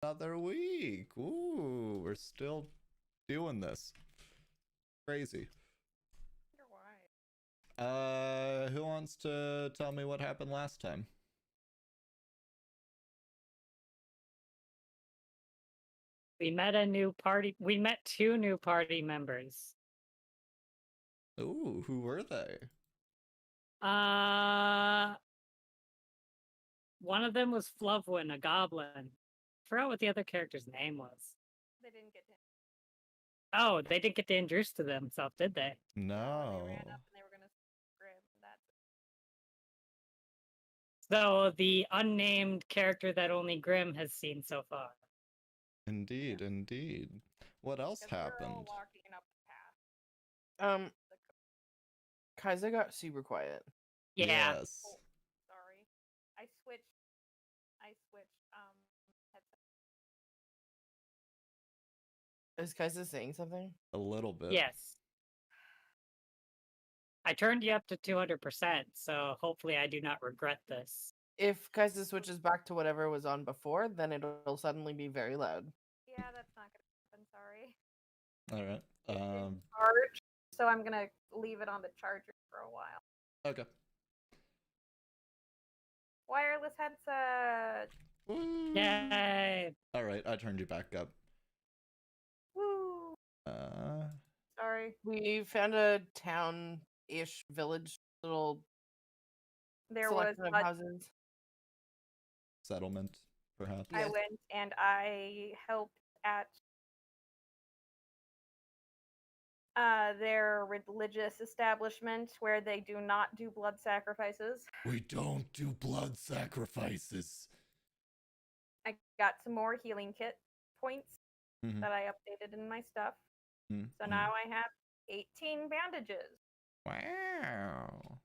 Another week. Ooh, we're still doing this. Crazy. Who wants to tell me what happened last time? We met we met 2 new party members. Ooh, who were they? One of them was Flovuin, a goblin. Forgot what the other character's name was. They didn't get to. Oh, they didn't get to introduce to themselves, did they? No. They ran up and they were gonna Grimm. So the unnamed character that only Grimm has seen so far. Indeed, indeed. What else happened? We're all walking up the path. Kaiza got super quiet. Yeah. Yes. Oh, sorry. I switched headset. Is Kaiza saying something? A little bit. Yes. I turned you up to 200%, so hopefully I do not regret this. If Kaiza switches back to whatever was on before, then it'll suddenly be very loud. Yeah, that's not gonna happen, sorry. Alright. Charge, so I'm gonna leave it on the charger for a while. Okay. Wireless headset. Woo. Yay! Alright, I turned you back up. Woo. Sorry. We found a town-ish village, little There was selection of houses. Settlement, perhaps. I went and I helped at their religious establishment where they do not do blood sacrifices. We don't do blood sacrifices. I got some more healing kit points that I updated in my stuff. So now I have 18 bandages. Wow.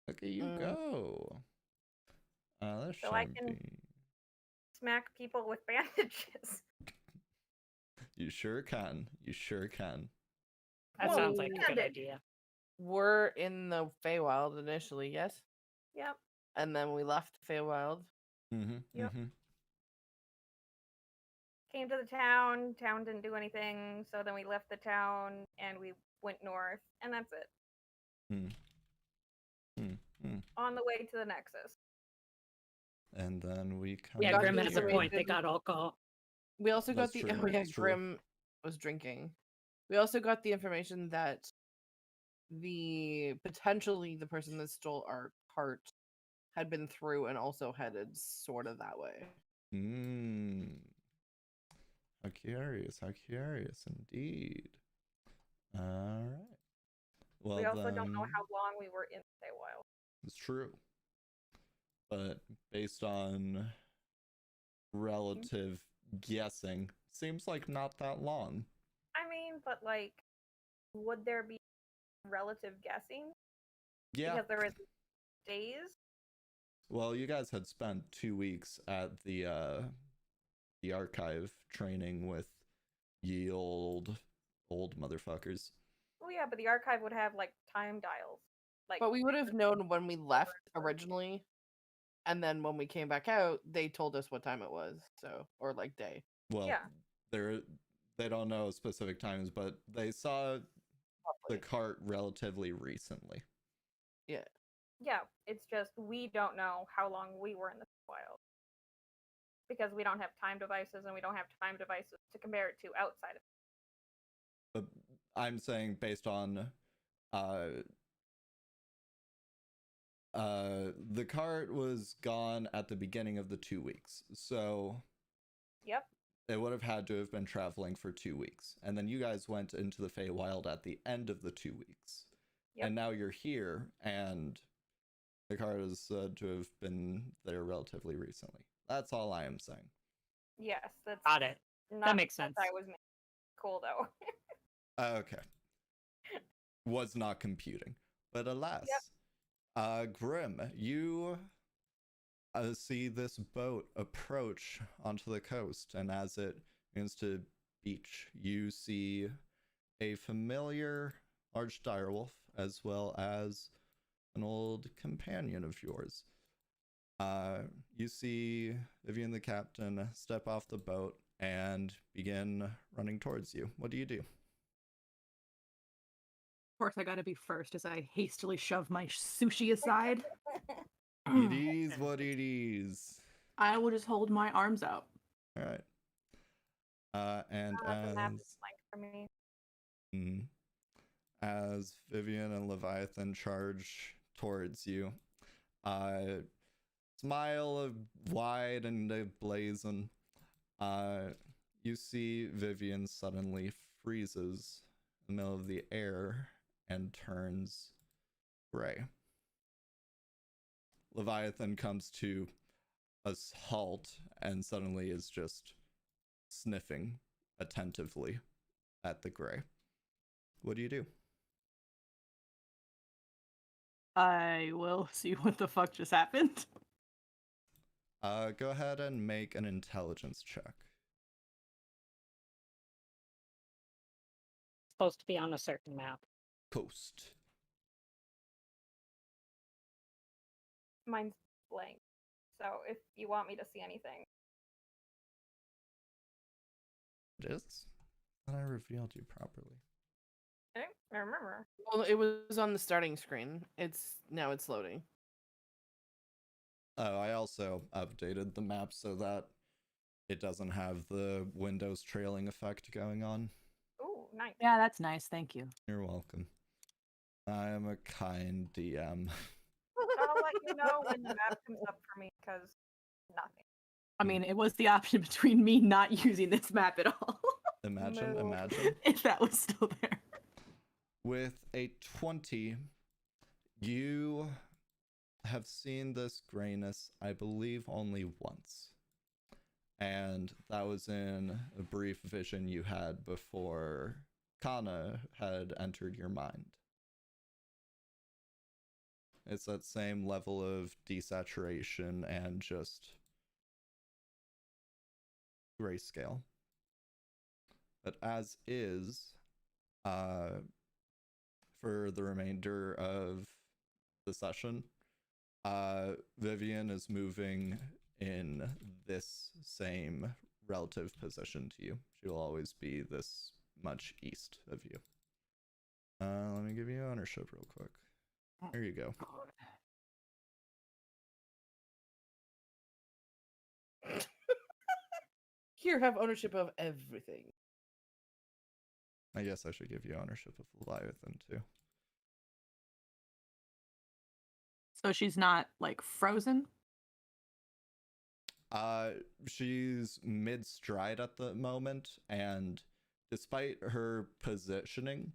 Look at you go. So I can smack people with bandages. You sure can. You sure can. That sounds like a good idea. We're in the Feywild initially, yes? Yep. And then we left the Feywild. Yep. Came to the town. Town didn't do anything. So then we left the town and we went north. And that's it. On the way to the Nexus. And then we come. Yeah, Grimm has a point. They got alcohol. We also got the Grimm was drinking. We also got the information that potentially the person that stole our cart had been through and also headed sort of that way. How curious indeed. Alright. Well, we also don't know how long we were in Feywild. It's true. But based on relative guessing, seems like not that long. I mean, but like, would there be relative guessing? Yeah. Because there is days. Well, you guys had spent 2 weeks at the archive training with ye old motherfuckers. Oh yeah, but the archive would have like time dials. Like, but we would have known when we left originally, and then when we came back out, they told us what time it was. So, or like day. Well, yeah. They don't know specific times, but they saw the cart relatively recently. Yeah. Yeah, it's just we don't know how long we were in the wild. Because we don't have time devices and we don't have time devices to compare it to outside of it. But I'm saying based on the cart was gone at the beginning of the 2 weeks. So yep. It would have had to have been traveling for 2 weeks. And then you guys went into the Feywild at the end of the 2 weeks. Yep. And now you're here, and the cart is said to have been there relatively recently. That's all I am saying. Yes, that's got it. That makes sense. I was cool though. Okay. Was not computing. But alas. Yep. Grimm, you see this boat approach onto the coast, and as it begins to beach, you see a familiar large direwolf as well as an old companion of yours. You see Vivian the captain step off the boat and begin running towards you. What do you do? Of course, I gotta be first as I hastily shove my sushi aside. It is what it is. I will just hold my arms out. All right. And The map is blank for me. as Vivian and Leviathan charge towards you, smile wide and blazing, you see Vivian suddenly freezes in the middle of the air and turns gray. Leviathan comes to a halt and suddenly is just sniffing attentively at the gray. What do you do? I will see what the fuck just happened. Go ahead and make an intelligence check. Supposed to be on a certain map. Coast. Mine's blank. So if you want me to see anything. It is? Then I revealed you properly. Okay, I remember. Well, it was on the starting screen. Now it's loading. Oh, I also updated the map so that it doesn't have the Windows trailing effect going on. Ooh, nice. Yeah, that's nice. Thank you. You're welcome. I am a kind DM. I'll let you know when the map comes up for me because nothing. I mean, it was the option between me not using this map at all. Imagine, No. imagine. If that was still there. With a 20, you have seen this grayness, I believe, only once. And that was in a brief vision you had before Kana had entered your mind. It's that same level of desaturation and just grayscale. But as is, for the remainder of the session, Vivian is moving in this same relative position to you. She will always be this much east of you. Let me give you ownership real quick. There you go. Here, have ownership of everything. I guess I should give you ownership of Leviathan too. So she's not like frozen? She's mid-stride at the moment, and despite her positioning,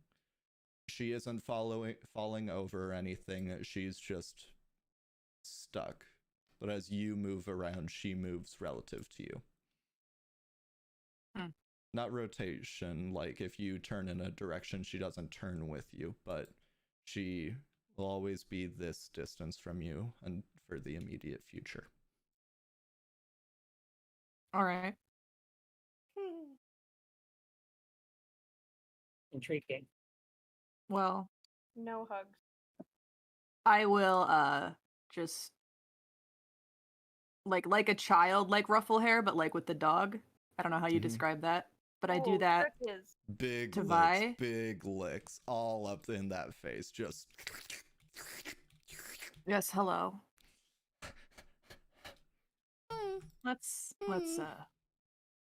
she isn't falling over or anything. She's just stuck. But as you move around, she moves relative to you. Not rotation, like if you turn in a direction, she doesn't turn with you, but she will always be this distance from you and for the immediate future. All right. Intriguing. Well, No hugs. I will just like a child, like ruffle hair, but like with the dog. I don't know how you describe that, but I do Oh, that. Trick is. Big To licks, Vi? big licks, all up in that face. Just. Yes, hello. Let's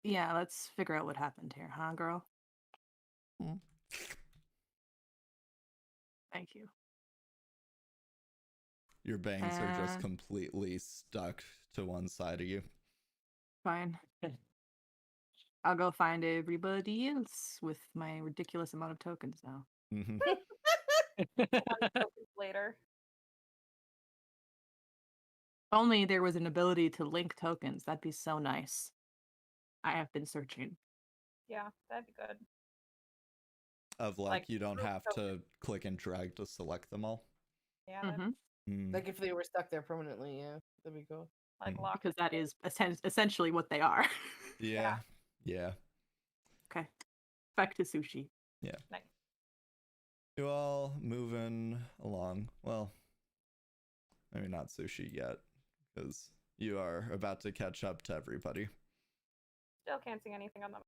yeah, let's figure out what happened here, huh, girl? Thank you. Your bangs are just completely stuck to one side of you. Fine. I'll go find everybody else with my ridiculous amount of tokens now. Mm-hmm. Later. If only there was an ability to link tokens. That'd be so nice. I have been searching. Yeah, that'd be good. Of like Like, you don't group have to click and drag to select them all. Yeah, that'd Mhm. Like if they were stuck there permanently, yeah, that'd be cool. like lock. Because that is essentially what they are. Yeah. Yeah. Okay. Back to sushi. Yeah. Nice. You all moving along. Well, maybe not sushi yet, because you are about to catch up to everybody. Still can't see anything on them.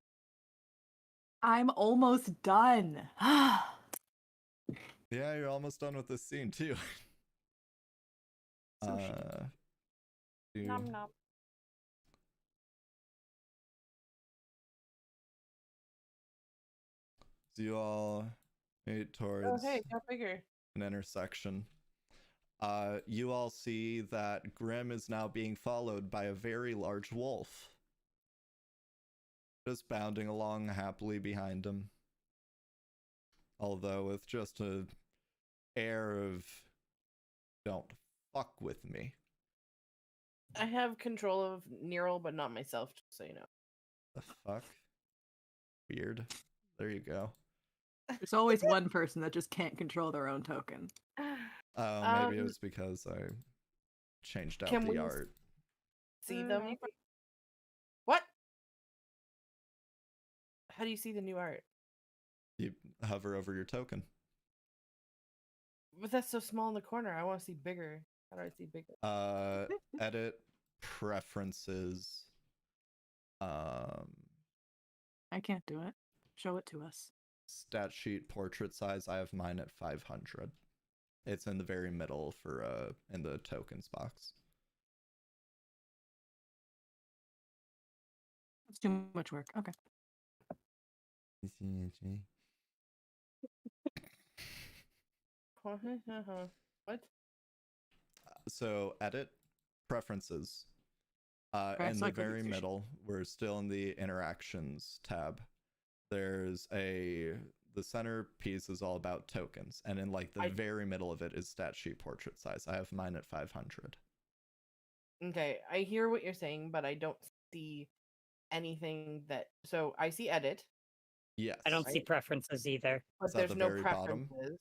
I'm almost done. Yeah, you're almost done with this scene too. Sushi. You- Nom nom. So you all made Oh, towards hey, got bigger. an intersection. You all see that Grimm is now being followed by a very large wolf. Just bounding along happily behind him. Although with just a air of don't fuck with me. I have control of Neural, but not myself, just so you know. The fuck? Weird. There you go. There's always one person that just can't control their own token. Oh, maybe it was because I changed out can the we art. See them? Maybe. What? How do you see the new art? You hover over your token. But that's so small in the corner. I want to see bigger. How do I see bigger? Edit preferences. I can't do it. Show it to us. Stat sheet portrait size. I have mine at 500. It's in the very middle for in the tokens box. It's too much work. Okay. What? So edit preferences. Okay, In so I the click very sushi. middle, we're still in the interactions tab. There's the center piece is all about tokens, and in like the very middle of it is stat sheet portrait size. I have mine at 500. Okay, I hear what you're saying, but I don't see anything that. So I see edit, Yes. I don't see Right. preferences either. but Is that there's the no very bottom? preferences.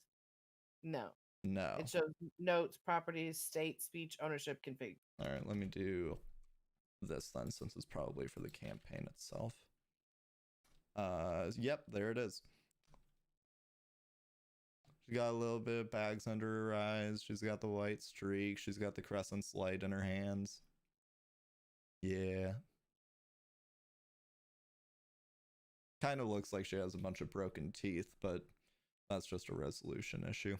No, No. it shows notes, properties, state, speech, ownership, config. All right, let me do this then, since it's probably for the campaign itself. Yep, there it is. She got a little bit of bags under her eyes. She's got the white streak. She's got the crescent's light in her hands. Yeah. Kind of looks like she has a bunch of broken teeth, but that's just a resolution issue.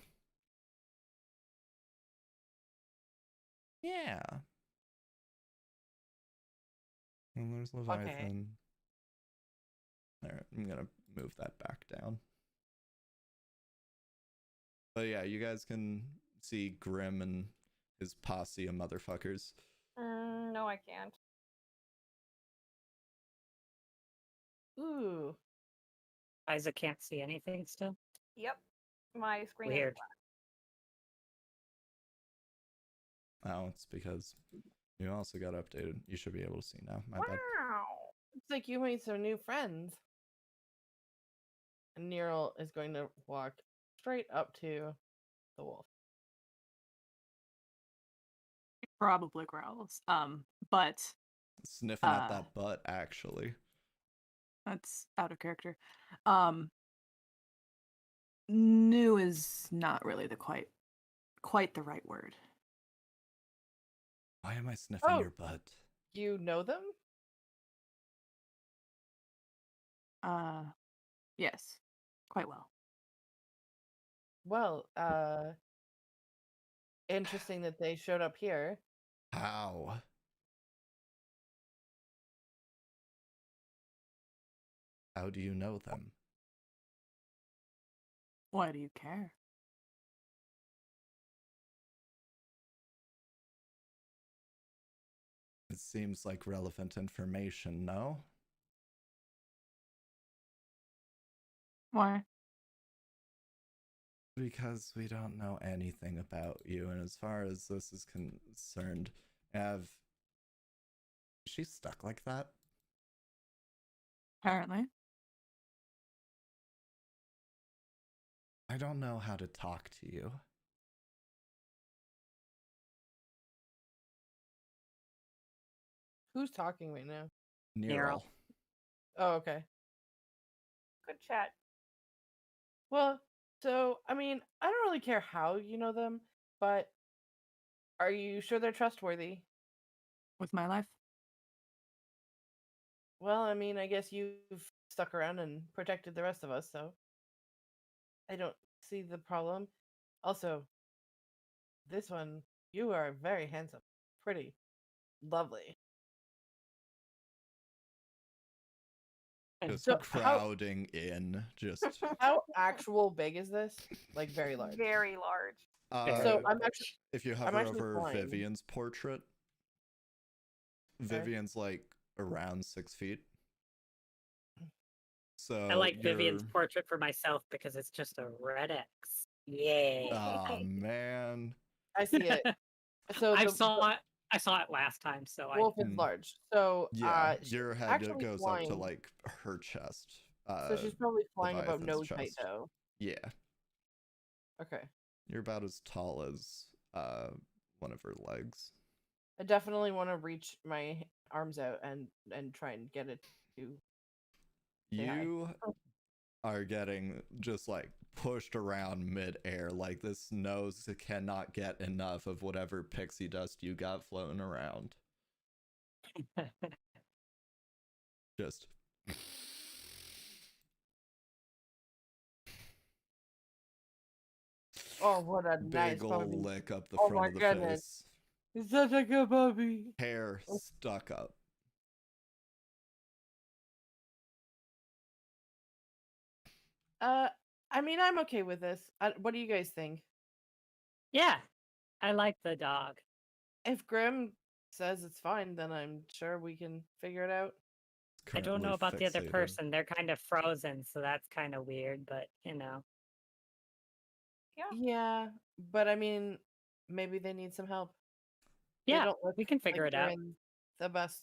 Yeah. And there's Leviathan. Alright, I'm gonna move that back down. But yeah, you guys can see Grimm and his posse of motherfuckers. No, I can't. Ooh, Kaiza can't see anything still. Yep. My screen is Weird. black. Oh, it's because you also got updated. You should be able to see now. My bad. Wow. it's like you made some new friends. And Neural is going to walk straight up to the wolf. It probably growls. But Sniffing at that butt, actually. that's out of character. New is not really the quite the right word. Why am I sniffing Oh. your butt? You know them? Yes, quite well. Well, interesting that they showed up here. How? How do you know them? Why do you care? It seems like relevant information, no? Why? Because we don't know anything about you, and as far as this is concerned, is she stuck like that? Apparently. I don't know how to talk to you. Who's talking right now? Neural. Oh, okay. Good chat. Well, so, I mean, I don't really care how you know them, but are you sure they're trustworthy? with my life. Well, I mean, I guess you've stuck around and protected the rest of us, so I don't see the problem. Also, this one, you are very handsome, pretty, lovely. Just So crowding in. Just How actual big is this? Like very large. Very large. So uh, I'm actually if you I'm hover actually over flying. Vivian's portrait, Vivian's like around 6 feet. So I like Vivian's you're- portrait for myself because it's just a red X. Yeah. Aw, man. I see it. So I the saw it last time, so wolf is Hmm. large. So Yeah, she's your head actually goes flying. up to like her chest. So she's probably flying about Leviathan's nose height chest. though. Yeah, Okay. you're about as tall as one of her legs. I definitely want to reach my arms out and try and get it to say hi. You are getting just like pushed around midair. Like this nose cannot get enough of whatever pixie dust you got floating around. Just Oh, what a nice big ol' puppy. lick up the Oh front my of the goodness. face. He's such a good puppy. Hair stuck up. I mean, I'm okay with this. What do you guys think? yeah, I like the dog. If Grimm says it's fine, then I'm sure we can figure it out. I don't know Currently about the other fixated. person. They're kind of frozen, so that's kind of weird, but you know. Yeah, but I mean, maybe they need some help. They Yeah, don't look we can figure like it they're out. in the best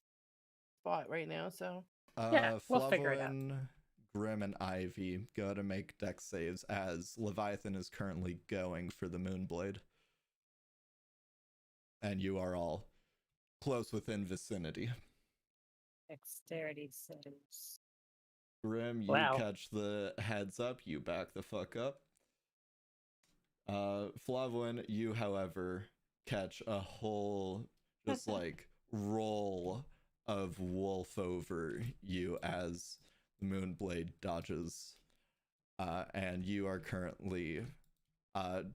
spot right now, so Yeah, we'll figure it out. Flovuin, Grimm, and Ivy go to make dex saves as Leviathan is currently going for the Moonblade. And you are all close within vicinity. Dexterity saves. Grimm, you Wow. catch the heads up, you back the fuck up. Flovuin, you, however, catch a whole just like roll of wolf over you as the Moonblade dodges. And you are currently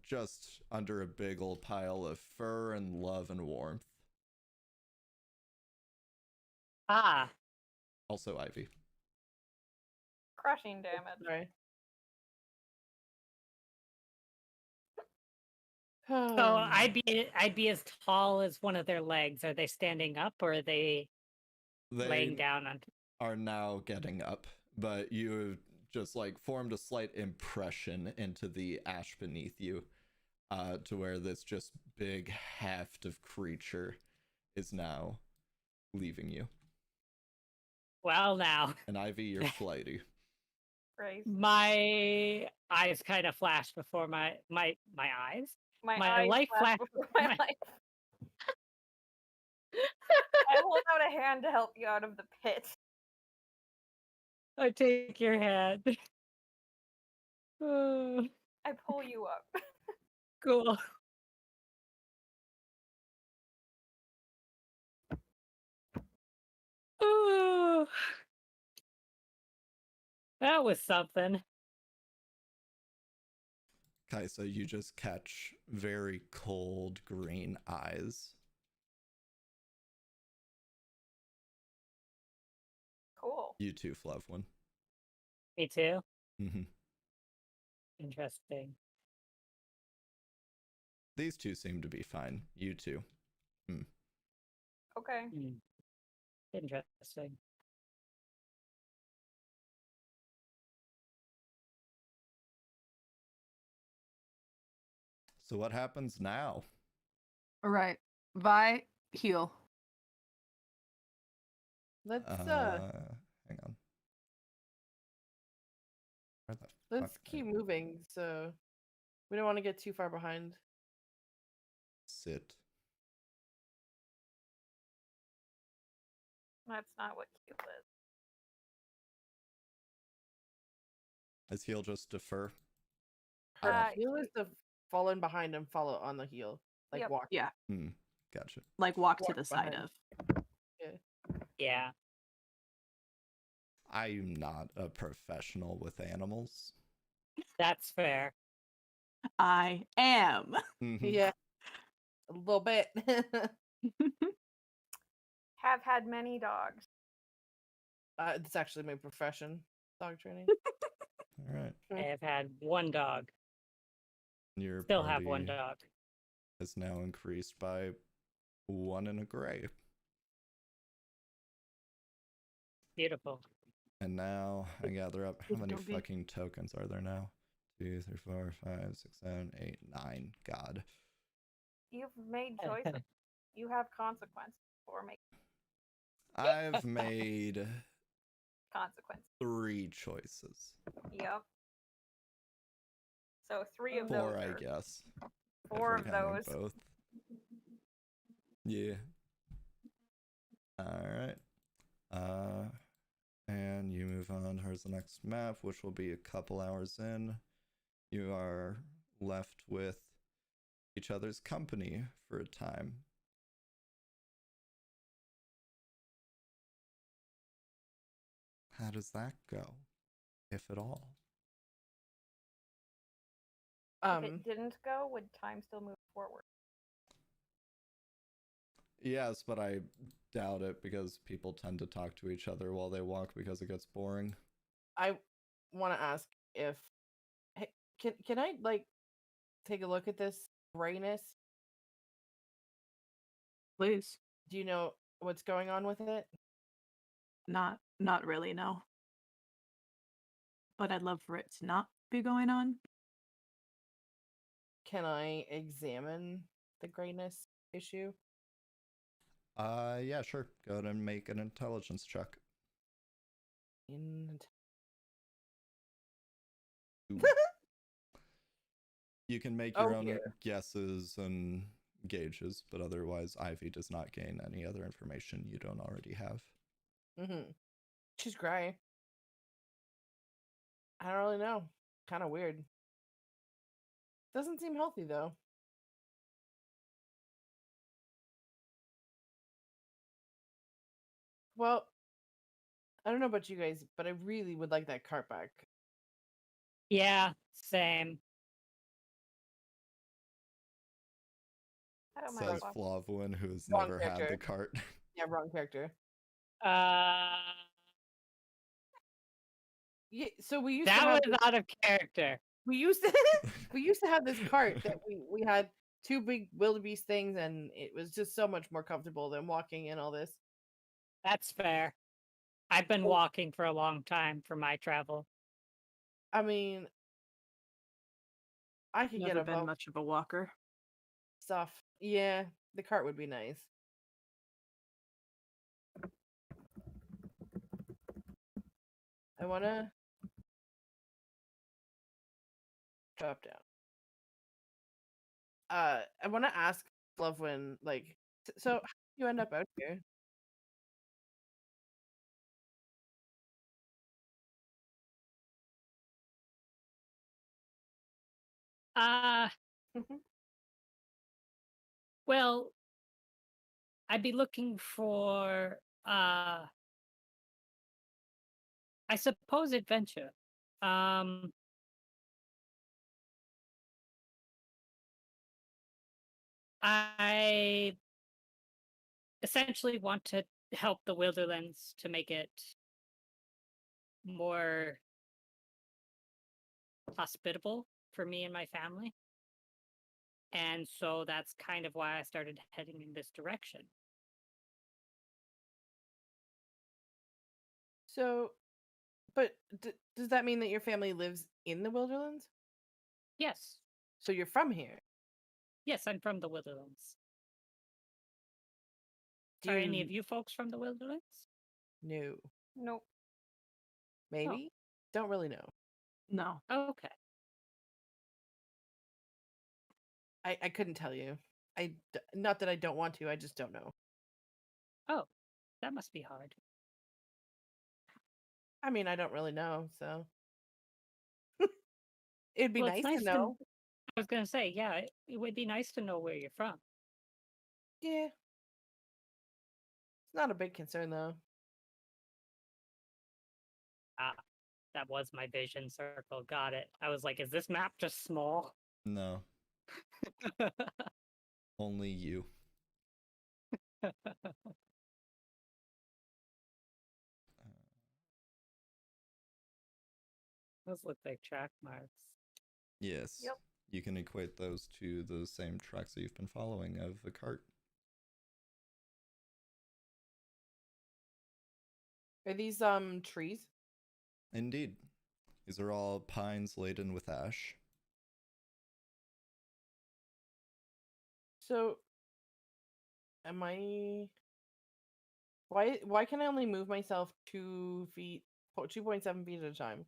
just under a big old pile of fur and love and warmth. Ah, Also Ivy. Crushing damage. sorry. so I'd be as tall as one of their legs. Are they standing up or are they laying They down on? are now getting up, but you have just like formed a slight impression into the ash beneath you, to where this just big heft of creature is now leaving you. Well, now And Ivy, you're flighty. Grace. my eyes kind of flashed before my eyes. My My eyes life flash flash- before my my- life. I hold out a hand to help you out of the pit. I take your hand. Oh, I pull you up. cool. Oh, that was something. Kaiza, you just catch very cold green eyes. Cool. You too, Flovuin. Me too. Mm-hmm. Interesting. These two seem to be fine. You too. Okay. Hmm. Interesting. So what happens now? All right. Vi, heal. Let's Hang on. Where the let's fuck keep did I moving, so we don't want to get too far behind. sit? That's not what Q is. Is heal just defer? Heal is to fall in behind and follow on the heel. Like Yep. walk. Yeah. Gotcha. Like walk to Walk the side behind. of. Yeah. I'm not a professional with animals. That's fair. I am. Mhm. Yeah, a little bit. Have had many dogs. It's actually my profession, dog training. All right. I have had one dog. Your Still have one party dog. is now increased by 1 in a gray. Beautiful. And now I gather up how many Don't be. fucking tokens are there now? 2, 3, 4, 5, 6, 7, 8, 9. God. You've made choices. You have consequences for making I've made consequences. 3 choices. Yep. So 3 of 4, those I are guess. if 4 we're of counting those. both. Yeah. Alright. And you move on towards the next map, which will be a couple hours in. You are left with each other's company for a time. How does that go, if at all? If it didn't go, would time still move forward? Yes, but I doubt it because people tend to talk to each other while they walk because it gets boring. I want to ask if hey, can I like take a look at this grayness? Please. Do you know what's going on with it? Not really, no. But I'd love for it to not be going on. Can I examine the grayness issue? Yeah, sure. Go ahead and make an intelligence check. Ooh. You can make your own guesses and gauges, but otherwise Ivy does not gain any other information you don't already have. She's gray. I don't really know. Kind of weird. Doesn't seem healthy though. Well, I don't know about you guys, but I really would like that cart back. Yeah, same. I don't mind Says walking. Flovuin, who's Wrong never had the character. cart. Yeah, wrong character. Yeah, so we used to That have was out of character. we used to have this cart that we had 2 big wildebeest things, and it was just so much more comfortable than walking and all this. That's fair. I've been Oh. walking for a long time for my travel. I mean, I could Never get been above much of a walker. stuff. Yeah, the cart would be nice. I want to drop down. I want to ask Flovuin, like, so how did you end up out here? Well, I'd be looking for I suppose adventure. I essentially want to help the Wilderlands to make it more hospitable for me and my family. And so that's kind of why I started heading in this direction. So, but does that mean that your family lives in the Wilderlands? Yes. So you're from here? Yes, I'm from the Wilderlands. Do Are any of you folks from the Wilderlands? No. Nope. Maybe? Don't really know. No. Okay. I couldn't tell you. Not that I don't want to, I just don't know. Oh, that must be hard. I mean, I don't really know, so it'd be Well, it's nice to know. I was gonna say, yeah, it would be nice to know where you're from. Yeah. not a big concern though. That was my vision circle. Got it. I was like, is this map just small? No, only you. Those look like track marks. Yes. Yep. You can equate those to the same tracks that you've been following of the cart. Are these trees? Indeed. These are all pines laden with ash. So am I why can I only move myself 2 feet 2.7 feet at a time?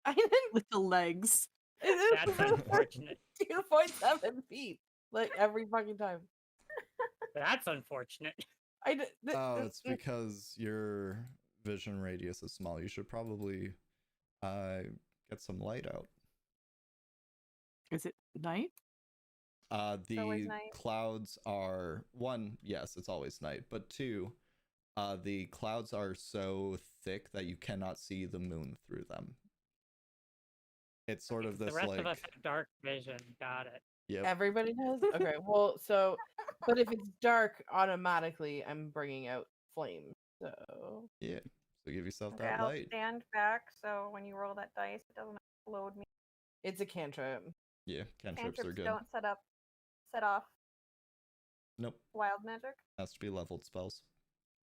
I didn't With the legs. That's unfortunate. 2.7 feet. Like every fucking time. That's unfortunate. Oh, it's because your vision radius is small. You should probably get some light out. Is it night? always The night. clouds are, one, yes, it's always night, but two, the clouds are so thick that you cannot see the moon through them. It's sort of The this rest like, of us have dark vision. Got it. yep, Everybody does? Okay, well, so, but if it's dark, automatically I'm bringing out flame. So, yeah. So give yourself Okay, that I'll light. stand back so when you roll that dice, it doesn't explode me. it's a cantrip. Yeah, cantrips are Cantrips good. don't set off Nope, wild magic. has to be leveled spells.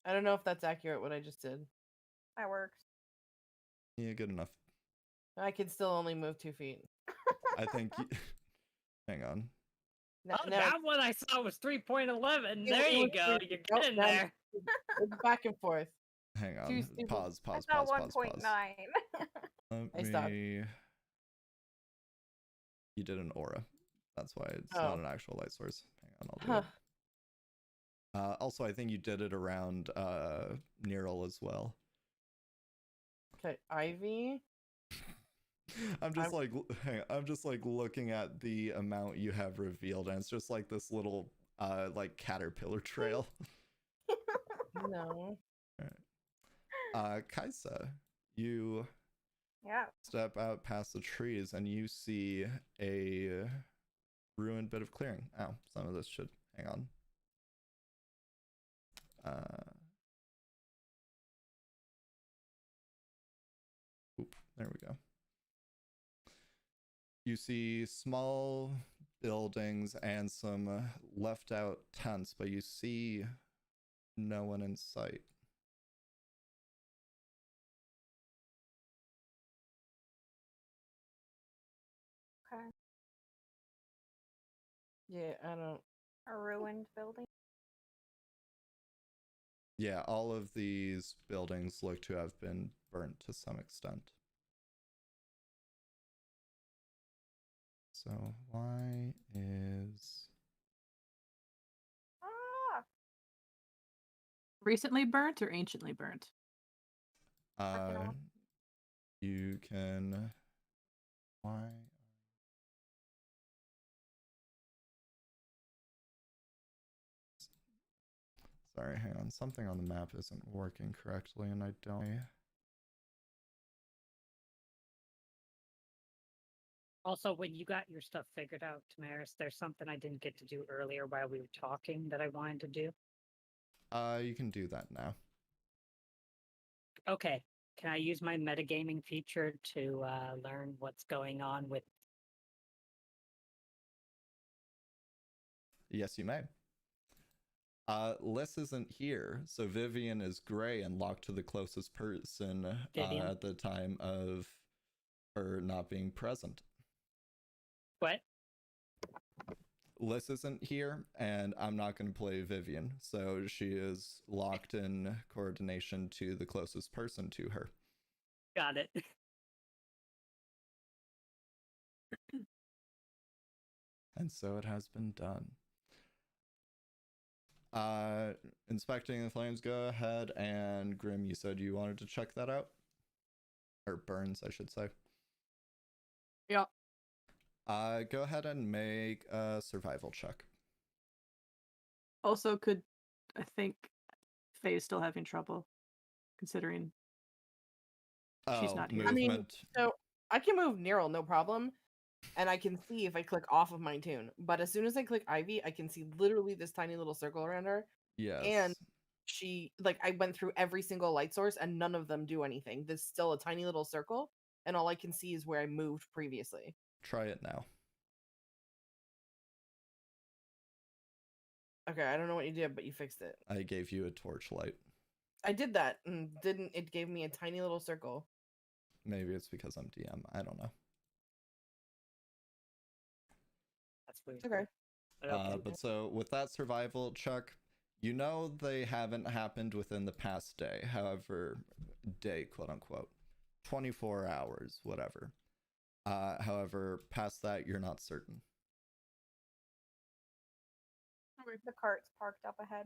I don't know if that's accurate what I just did. That works. Yeah, good enough. I can still only move 2 feet. I think. Hang on. Now, Oh, that one I saw was 3.11. It There you was go. three- You're nope, getting now- there. it's back and forth. Hang on. Too stupid. Pause. I Pause. saw Pause. Pause. 1.9. Pause. I Let stopped. me. You did an aura. That's why it's Oh. not an actual light source. Hang on, I'll do Huh. it. Also, I think you did it around Neural as well. Okay, Ivy. I'm just like, I'm just like looking at the amount you have revealed, and it's just like this little like caterpillar trail. No. Kaiza, you Yeah. step out past the trees and you see a ruined bit of clearing. Ow, some of this should hang on. There we go. You see small buildings and some left out tents, but you see no one in sight. Okay. Yeah, I don't. A ruined building. Yeah, all of these buildings look to have been burnt to some extent. So why is... Ah! Recently burnt or anciently burnt? on. You can... Why? Sorry, hang on. Something on the map isn't working correctly, and I don't... Also, when you got your stuff figured out, Tamaris, there's something I didn't get to do earlier while we were talking that I wanted to do. You can do that now. Okay. Can I use my metagaming feature to learn what's going on with... Yes, you may. Liz isn't here, so Vivian is gray and locked to the closest person at the time of her not being present. What? Liz isn't here, and I'm not going to play Vivian, so she is locked in coordination to the closest person to her. Got it. And so it has been done. Inspecting the flames, go ahead, and Grimm, you said you wanted to check that out? Or Burns, I should say. Yeah. Go ahead and make a survival check. Also, could I think Faye's still having trouble, considering she's Oh, not here. I mean, movement. so I can move Neural, no problem. And I can see if I click off of my tune. But as soon as I click Ivy, I can see literally this tiny little circle around her. Yes. And she, like, I went through every single light source and none of them do anything. There's still a tiny little circle. And all I can see is where I moved previously. Try it now. Okay, I don't know what you did, but you fixed it. I gave you a torchlight. I did that and didn't. It gave me a tiny little circle. Maybe it's because I'm DM. I don't know. That's weird. It's okay. But okay. But so with that survival check, you know they haven't happened within the past day. However, day, quote unquote. 24 hours, whatever. However, past that, you're not certain. The cart's parked up ahead.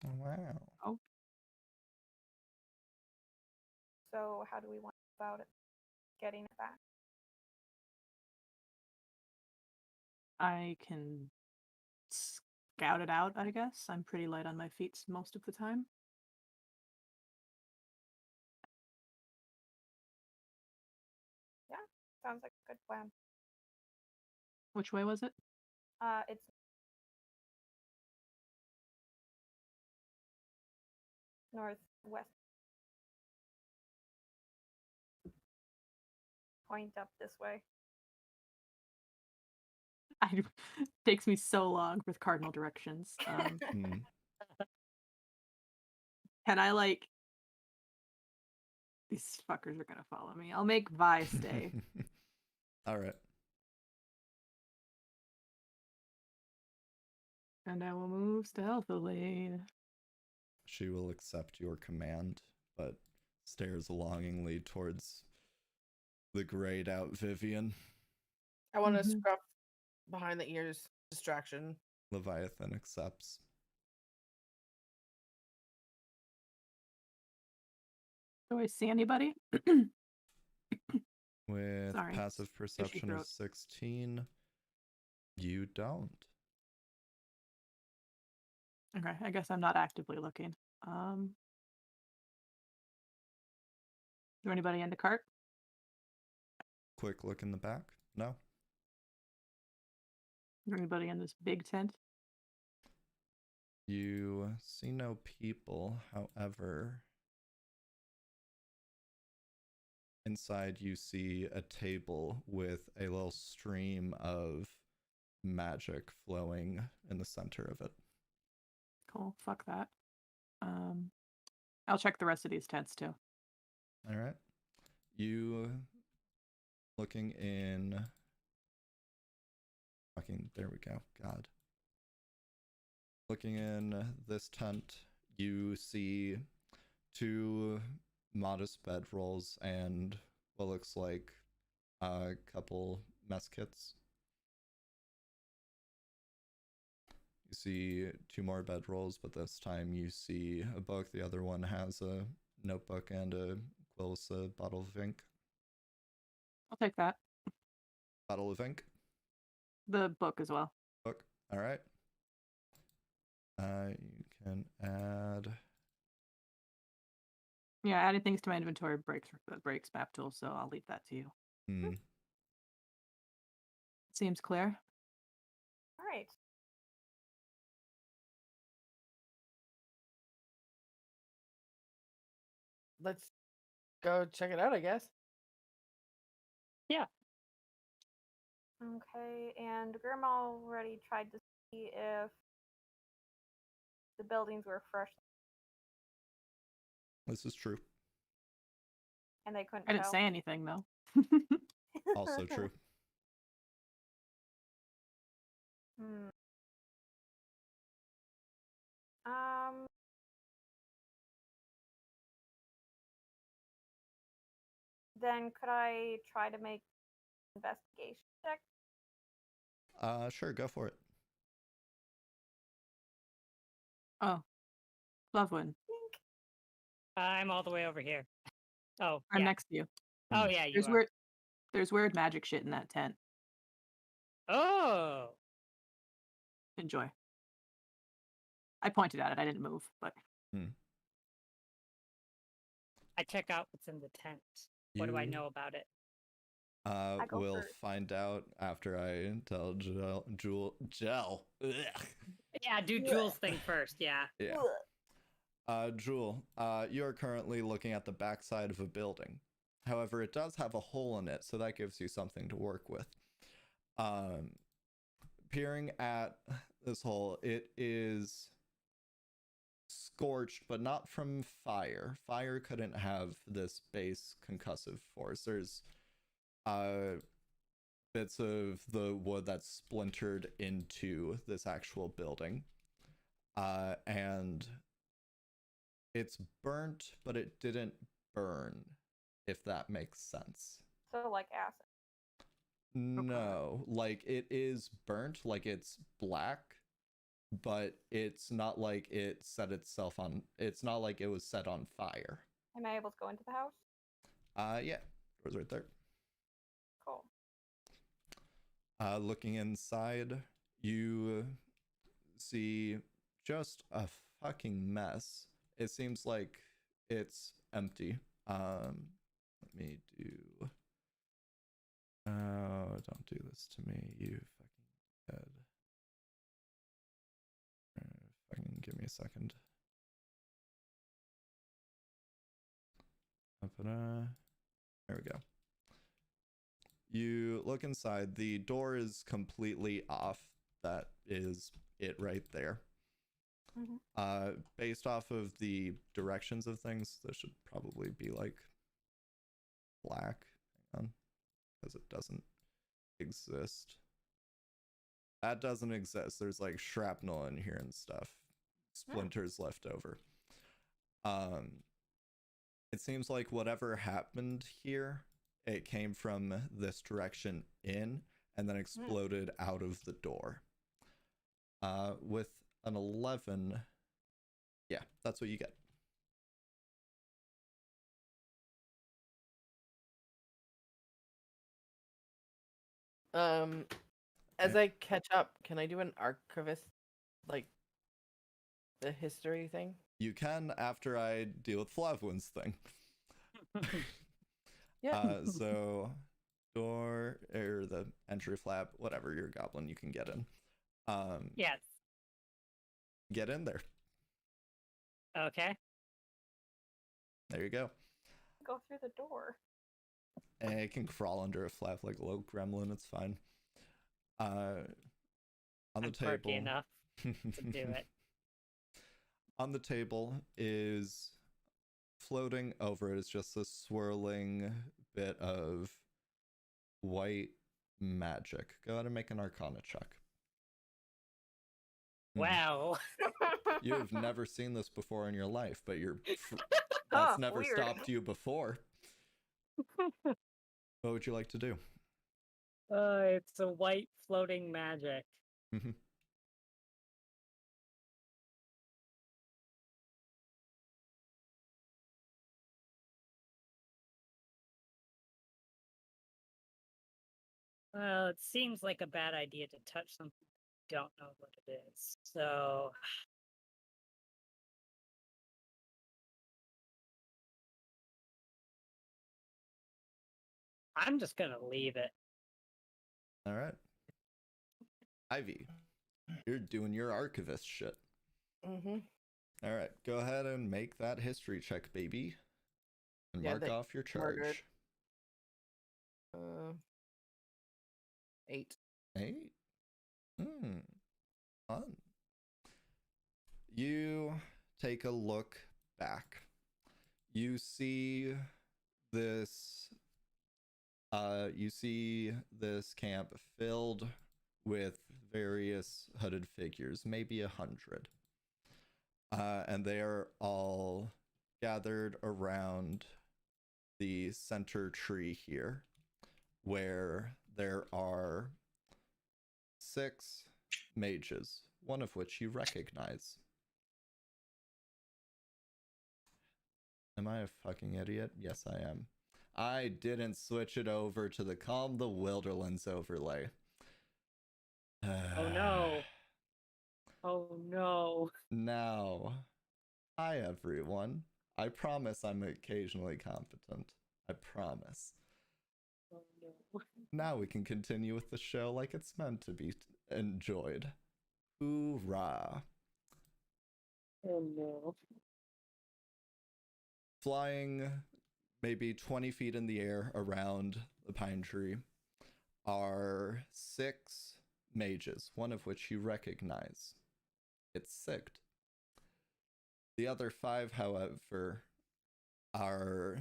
Wow. So how do we want about it? Getting it back? I can scout it out, I guess. I'm pretty light on my feet most of the time. Sounds like a good plan. Which way was it? It's northwest. Point up this way. It takes me so long with cardinal directions. Hmm. Can I, like... These fuckers are gonna follow me. I'll make Vi stay. All right. And I will move stealthily. She will accept your command, but stares longingly towards the grayed out Vivian. I want to Mhm. scruff behind the ears. Distraction. Leviathan accepts. Do I see anybody? With Sorry, passive perception of throat. 16, you don't. Okay, I guess I'm not actively looking. Is there anybody in the cart? Quick look in the back. No. Is there anybody in this big tent? You see no people, however, inside you see a table with a little stream of magic flowing in the center of it. Cool, fuck that. I'll check the rest of these tents too. All right. You looking in. Fucking, there we go. God. Looking in this tent, you see 2 modest bedrolls and what looks like a couple mess kits. You see 2 more bedrolls, but this time you see a book. The other one has a notebook and a quill with a bottle of ink. I'll take that. Bottle of ink? The book as well. Book. All right. You can add. Yeah, adding things to my inventory breaks map tool, so I'll leave that to you. Seems clear. All right. Let's go check it out, I guess. Yeah. Okay, and Grimm already tried to see if the buildings were fresh, This is true. and they couldn't I didn't tell. say anything though. Also true. Um. Then could I try to make an investigation check? Sure, go for it. Oh, Flovuin, I'm all the way over here. Oh, I'm yeah. next to you. Oh, yeah, you There's are. weird, there's weird magic shit in that tent. Oh, enjoy. I pointed at it. I didn't move, but I check out what's in the tent. What do I know about it? go We'll first. find out after I tell Jel. Ugh. Yeah, do Jules' thing first. Yeah. Yeah. Jewel, you're currently looking at the backside of a building. However, it does have a hole in it, so that gives you something to work with. Peering at this hole, it is scorched, but not from fire. Fire couldn't have this base concussive force. There's bits of the wood that's splintered into this actual building. And it's burnt, but it didn't burn, if that makes sense. So like acid. No, like it is burnt, like it's black, but it's not like it set itself on, it's not like it was set on fire. Am I able to go into the house? Yeah, door's right there. Cool. Looking inside, you see just a fucking mess. It seems like it's empty. Let me do... Oh, don't do this to me, you fucking dead. Fucking give me a second. There we go. You look inside, the door is completely off. That is it right there. Based off of the directions of things, this should probably be like black. Hang on. Because it doesn't exist. That doesn't exist. There's like shrapnel in here and stuff. Splinters left over. It seems like whatever happened here, it came from this direction in and then exploded out of the door. With an 11, yeah, that's what you get. As I catch up, can I do an archivist, like the history thing? You can after I deal with Flovuin's thing. Yeah. So door or the entry flap, whatever your goblin you can get in. Yes. Get in there. Okay. There you go. Go through the door. And it can crawl under a flap like a little gremlin. It's fine. On the I'm table. quirky enough to do it. On the table is floating over it is just a swirling bit of white magic. Go ahead and make an Arcana check. Wow. You have never seen this before in your life, but that's never weird. stopped you before. What would you like to do? It's a white floating magic. Well, it seems like a bad idea to touch something I don't know what it is. So I'm just gonna leave it. All right. Ivy, you're doing your archivist shit. All right, go ahead and make that history check, baby. And Yeah, mark they off your charge. murdered. 8. 8? Fun. You take a look back. You see this camp filled with various hooded figures, maybe 100. And they are all gathered around the center tree here, where there are 6 mages, one of which you recognize. Am I a fucking idiot? Yes, I am. I didn't switch it over to the Calm the Wilderlands overlay. Oh no. Oh no. Now, hi everyone. I promise I'm occasionally competent. I promise. Oh no. Now we can continue with the show like it's meant to be enjoyed. Hoorah. Oh no. Flying maybe 20 feet in the air around the pine tree are 6 mages, one of which you recognize. It's Sigged. The other 5, however, are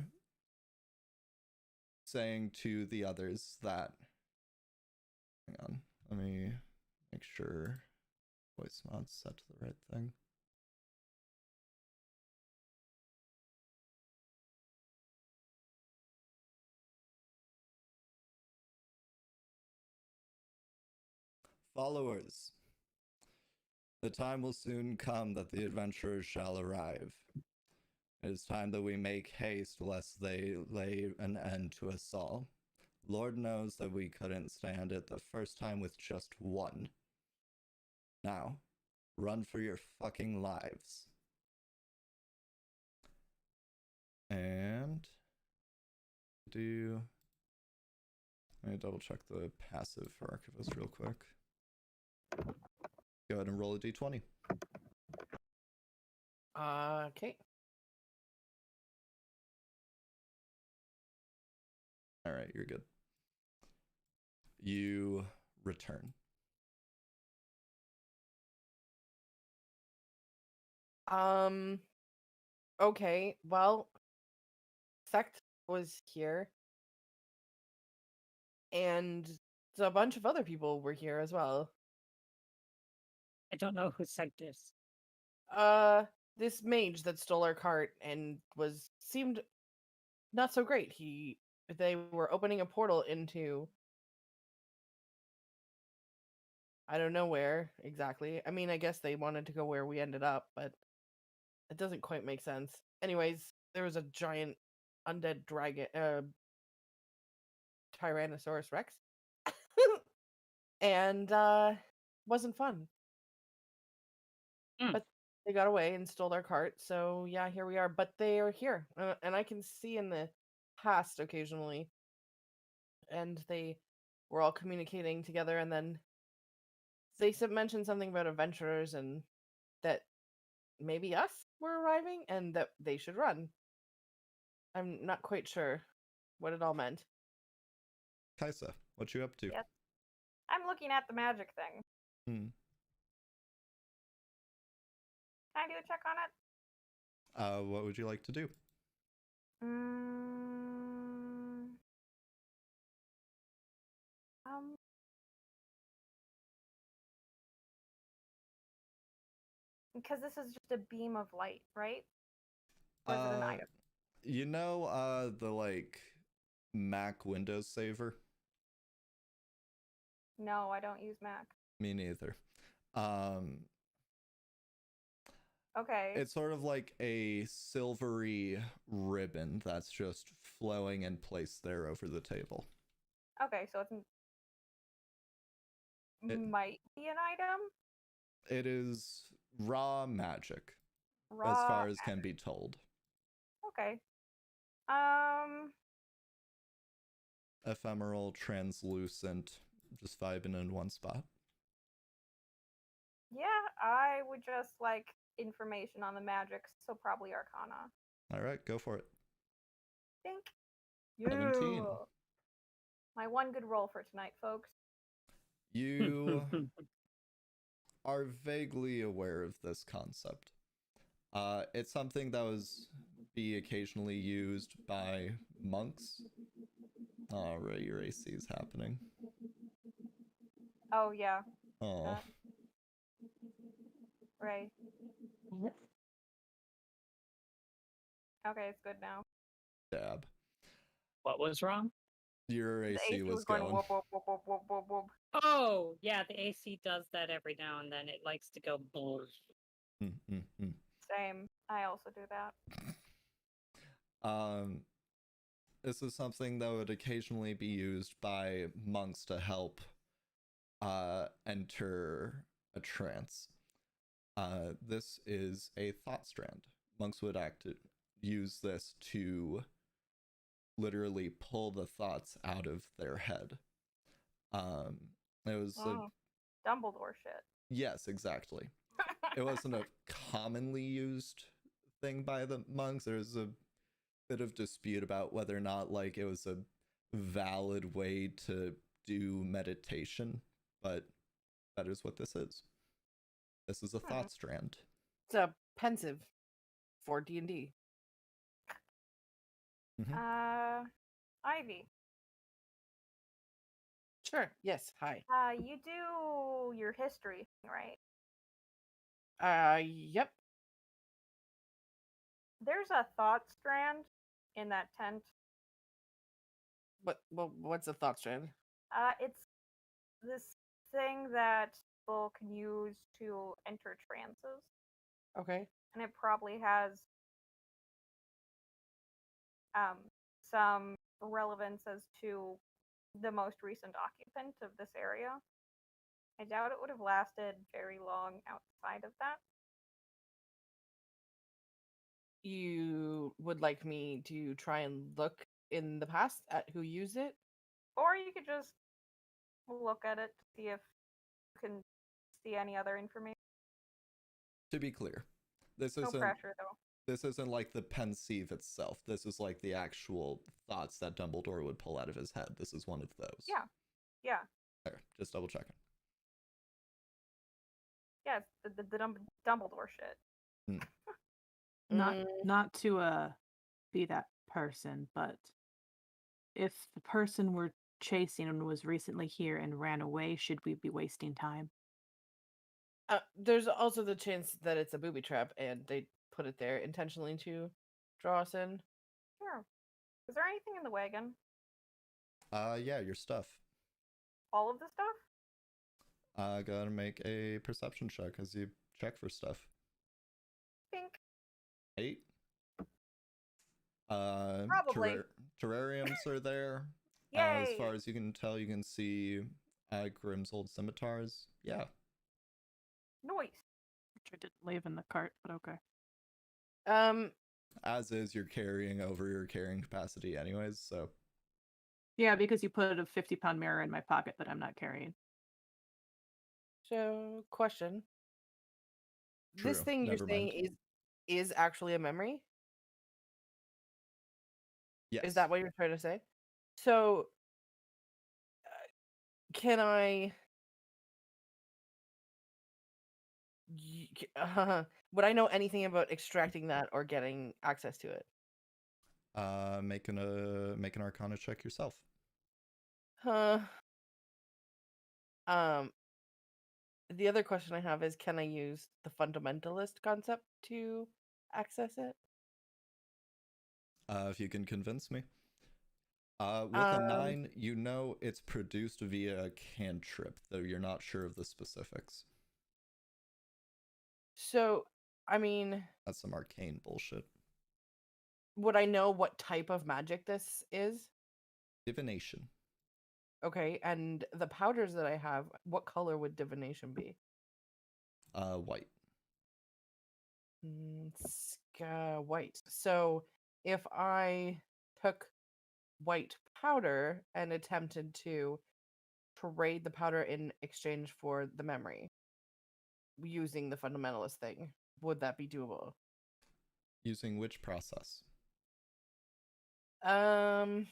saying to the others that, hang on, let me make sure voice mod's set to the right thing. Followers, the time will soon come that the adventurers shall arrive. It is time that we make haste lest they lay an end to us all. Lord knows that we couldn't stand it the first time with just one. Now, run for your fucking lives. And let me double check the passive for Archivist real quick. Go ahead and roll a d20. Okay. All right, you're good. You return. Okay, well, Sect was here, and a bunch of other people were here as well. I don't know who sent this. This mage that stole our cart and seemed not so great. They were opening a portal into, I don't know where exactly. I mean, I guess they wanted to go where we ended up, but it doesn't quite make sense. Anyways, there was a giant undead dragon, Tyrannosaurus Rex, and wasn't fun. Hmm. But they got away and stole our cart, so yeah, here we are. But they are here, and I can see in the past occasionally, and they were all communicating together, and then they mentioned something about adventurers and that maybe us were arriving and that they should run. I'm not quite sure what it all meant. Kaiza, what you up to? Yes. I'm looking at the magic thing. Can I do a check on it? What would you like to do? Because this is just a beam of light, right? Or is it an item? You know, the like Mac Windows saver? No, I don't use Mac. Me neither. Okay. It's sort of like a silvery ribbon that's just flowing and placed there over the table. Okay, so it might be an item. It is raw magic, Raw as far as magic. can be told. Okay. Ephemeral, translucent, just vibing in one spot. Yeah, I would just like information on the magic, so probably Arcana. All right, go for it. Think. 17. My one good roll for tonight, folks. You are vaguely aware of this concept. It's something that was occasionally used by monks. All right, your AC is happening. Oh yeah. Oh. Right. Okay, it's good now. Dab. What was wrong? Your The AC was going going. whoop, whoop, whoop, whoop, whoop, whoop, whoop. Oh, yeah, the AC does that every now and then. It likes to go bull. Same. I also do that. This is something that would occasionally be used by monks to help enter a trance. This is a thought strand. Monks would use this to literally pull the thoughts out of their head. It was Dumbledore shit. Yes, exactly. It wasn't a commonly used thing by the monks. There's a bit of dispute about whether or not like it was a valid way to do meditation, but that is what this is. This is a thought strand. It's a pensive for D&D. Ivy. Sure. Yes. Hi. You do your history, right? Yep. There's a thought strand in that tent. What's a thought strand? It's this thing that people can use to enter trances. Okay. And it probably has some relevance as to the most recent occupant of this area. I doubt it would have lasted very long outside of that. You would like me to try and look in the past at who used it? Or you could just look at it to see if you can see any other information. To be clear, this No isn't pressure, though. This isn't like the pensieve itself. This is like the actual thoughts that Dumbledore would pull out of his head. This is one of those. Yeah. There, just double checking. Yeah, it's the Dumbledore shit. Not to be that person, but if the person we're chasing and was recently here and ran away, should we be wasting time? There's also the chance that it's a booby trap and they put it there intentionally to draw us in. Sure. Is there anything in the wagon? Yeah, your stuff. All of the stuff? Gotta make a perception check as you check for stuff. Pink. 8. Probably. Terrariums are there. Yay! As far as you can tell, you can see Grimm's old scimitars. Yeah. Noise. Which I didn't leave in the cart, but okay. As is, you're carrying over your carrying capacity anyways, so. Yeah, because you put a 50-pound mirror in my pocket that I'm not carrying. So, question. True. This thing you're Never saying mind. is actually a memory? Yes. Is that what you're trying to say? So, can I... would I know anything about extracting that or getting access to it? Make an Arcana check yourself. The other question I have is, can I use the fundamentalist concept to access it? If you can convince me. With a 9, you know it's produced via a cantrip, though you're not sure of the specifics. So, I mean... That's some arcane bullshit. Would I know what type of magic this is? Divination. Okay, and the powders that I have, what color would divination be? White. White. So, if I took white powder and attempted to trade the powder in exchange for the memory using the fundamentalist thing, would that be doable? Using which process? Sounds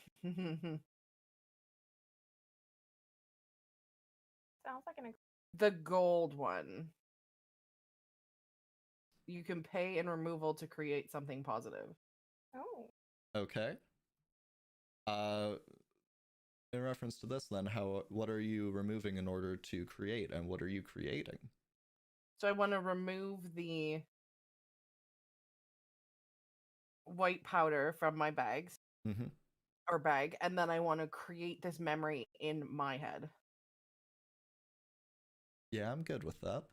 like an... The gold one. You can pay in removal to create something positive. Oh. Okay. In reference to this then, what are you removing in order to create, and what are you creating? So I want to remove the white powder from my bags. Mm-hmm. Or bag, and then I want to create this memory in my head. Yeah, I'm good with that.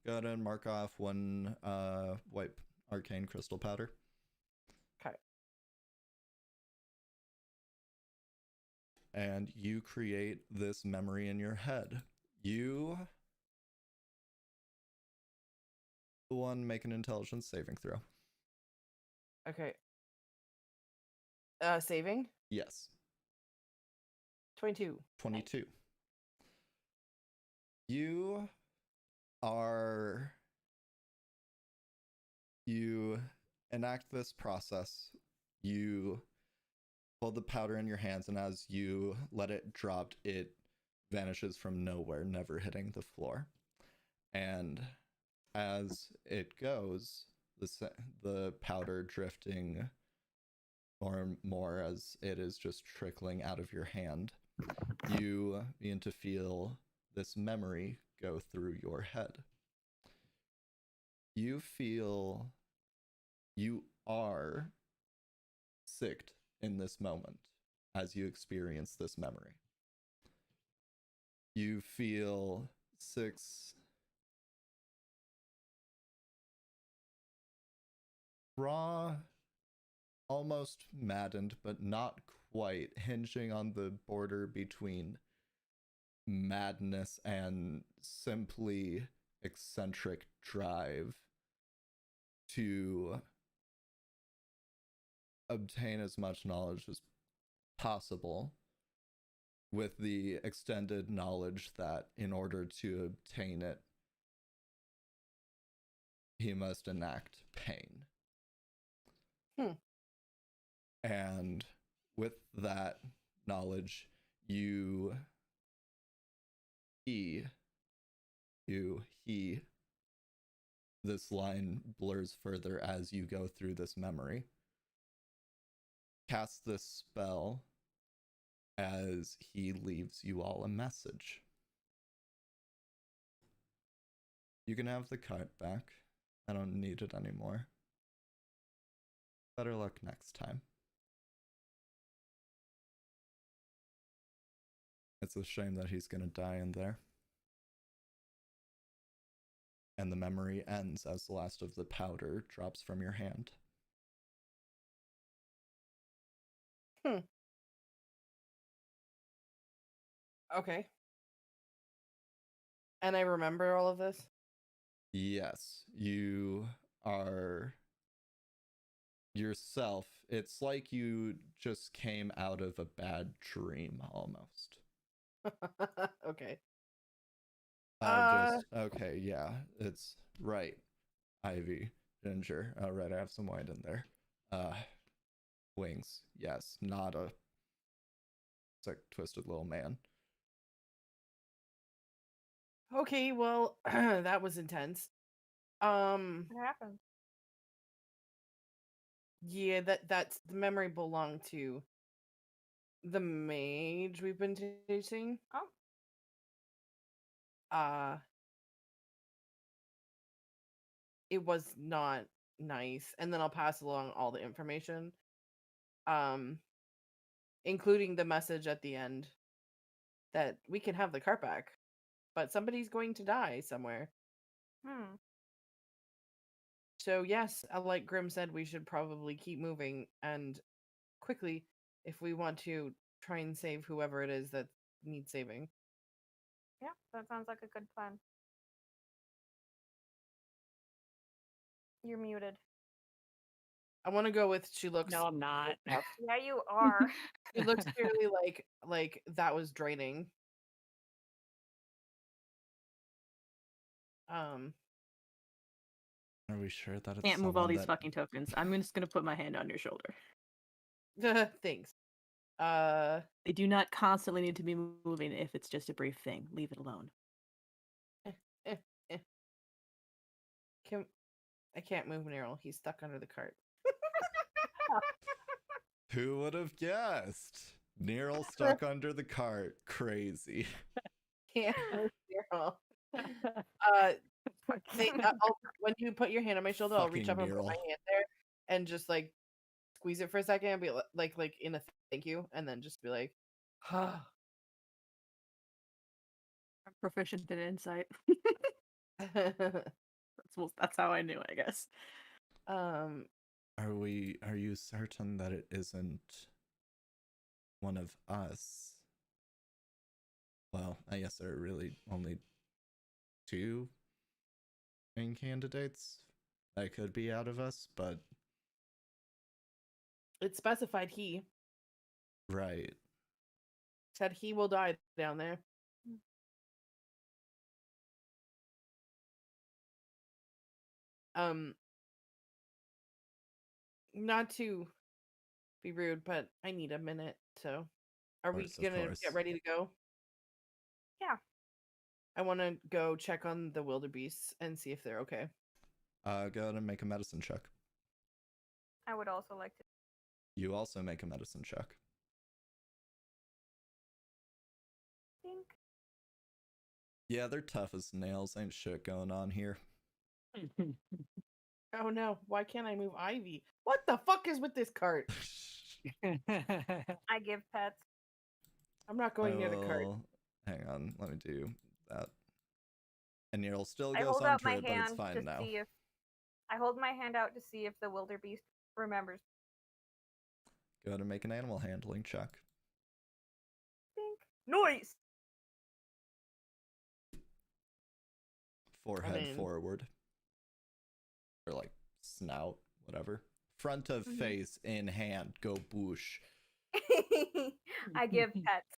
Go ahead and mark off one white arcane crystal powder. Okay. And you create this memory in your head. You One, make an intelligence saving throw. Okay. Saving? Yes. 22. 22. You are. You enact this process. You hold the powder in your hands, and as you let it drop, it vanishes from nowhere, never hitting the floor. And as it goes, the powder drifting more and more as it is just trickling out of your hand, you begin to feel this memory go through your head. You feel you are sicked in this moment as you experience this memory. You feel 6 raw, almost maddened, but not quite, hinging on the border between madness and simply eccentric drive to obtain as much knowledge as possible, with the extended knowledge that in order to obtain it, he must enact pain. And with that knowledge, this line blurs further as you go through this memory. Cast this spell as he leaves you all a message. You can have the card back. I don't need it anymore. Better luck next time. It's a shame that he's gonna die in there. And the memory ends as the last of the powder drops from your hand. Okay. And I remember all of this? Yes, you are yourself. It's like you just came out of a bad dream almost. Okay. Okay, yeah, it's right. Ivy, ginger. All right, I have some wine in there. Wings. Yes, not a sick, twisted little man. Okay, well, that was intense. What happened? Yeah, that's the memory belonged to the mage we've been chasing. Oh. It was not nice. And then I'll pass along all the information. Including the message at the end that we can have the cart back, but somebody's going to die somewhere. So yes, like Grimm said, we should probably keep moving and quickly if we want to try and save whoever it is that needs saving. Yeah, that sounds like a good plan. You're muted. I want to go with she looks. No, I'm not. Yeah, you are. It looks clearly like that was draining. Are we sure that it's Can't move all someone these fucking tokens. I'm just gonna put my hand on your shoulder. Thanks. They do not constantly need to be moving if it's just a brief thing. Leave it alone. I can't move Neryl. He's stuck under the cart. Who would have guessed? Neryl stuck under the cart. Crazy. Can't move Neryl. When you put your hand on my shoulder, I'll reach up and put my hand there and just like squeeze it for a second and be like in a thank you, and then just be like, I'm proficient in insight. That's how I knew, I guess. Are you certain that it isn't one of us? Well, I guess there are really only 2 main candidates that could be out of us, but It specified he right. said he will die down there. Not to be rude, but I need a minute. So, are we Course, of gonna course. get ready to go? Yeah. I want to go check on the wildebeests and see if they're okay. Go ahead and make a medicine check. I would also like to You also make a medicine check. think. Yeah, they're tough as nails. Ain't shit going on here. Oh no! Why can't I move Ivy? What the fuck is with this cart? I give pets. I'm not going near the cart. Hang on, let me do that. And Neil still I goes hold on out to my it, but it's hand fine to now. see if I hold my hand out to see if the wildebeest remembers. Go ahead and make an animal handling check. Think. Noise. Forehead forward. Or like snout, whatever. Front of face in hand, go boosh. I give pets.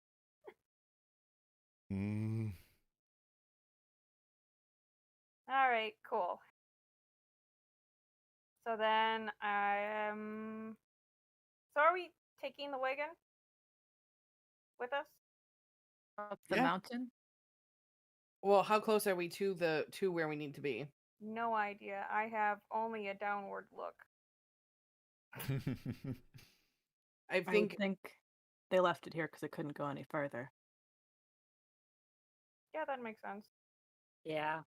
All right, cool. So then I am. So are we taking the wagon with us? Up the Yeah. mountain? Well, how close are we to where we need to be? No idea. I have only a downward look. I I would think think they left it here because it couldn't go any further. Yeah, that makes sense. Yeah,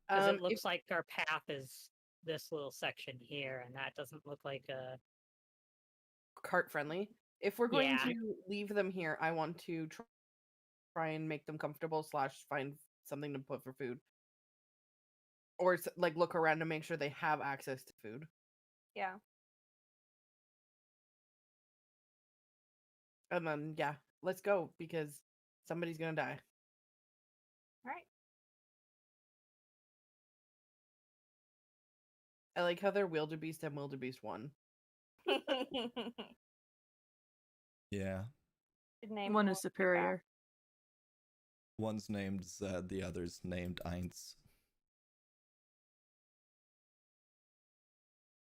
because it looks like our path is this little section here, and that doesn't look like a. cart friendly. If we're going Yeah. to leave them here, I want to try and make them comfortable / find something to put for food, or like look around to make sure they have access to food. Yeah. And then yeah, let's go because somebody's gonna die. All right. I like how they're wildebeest and wildebeest 1. Yeah. Name One them is all. superior. One's named Zed, the other's named Eins.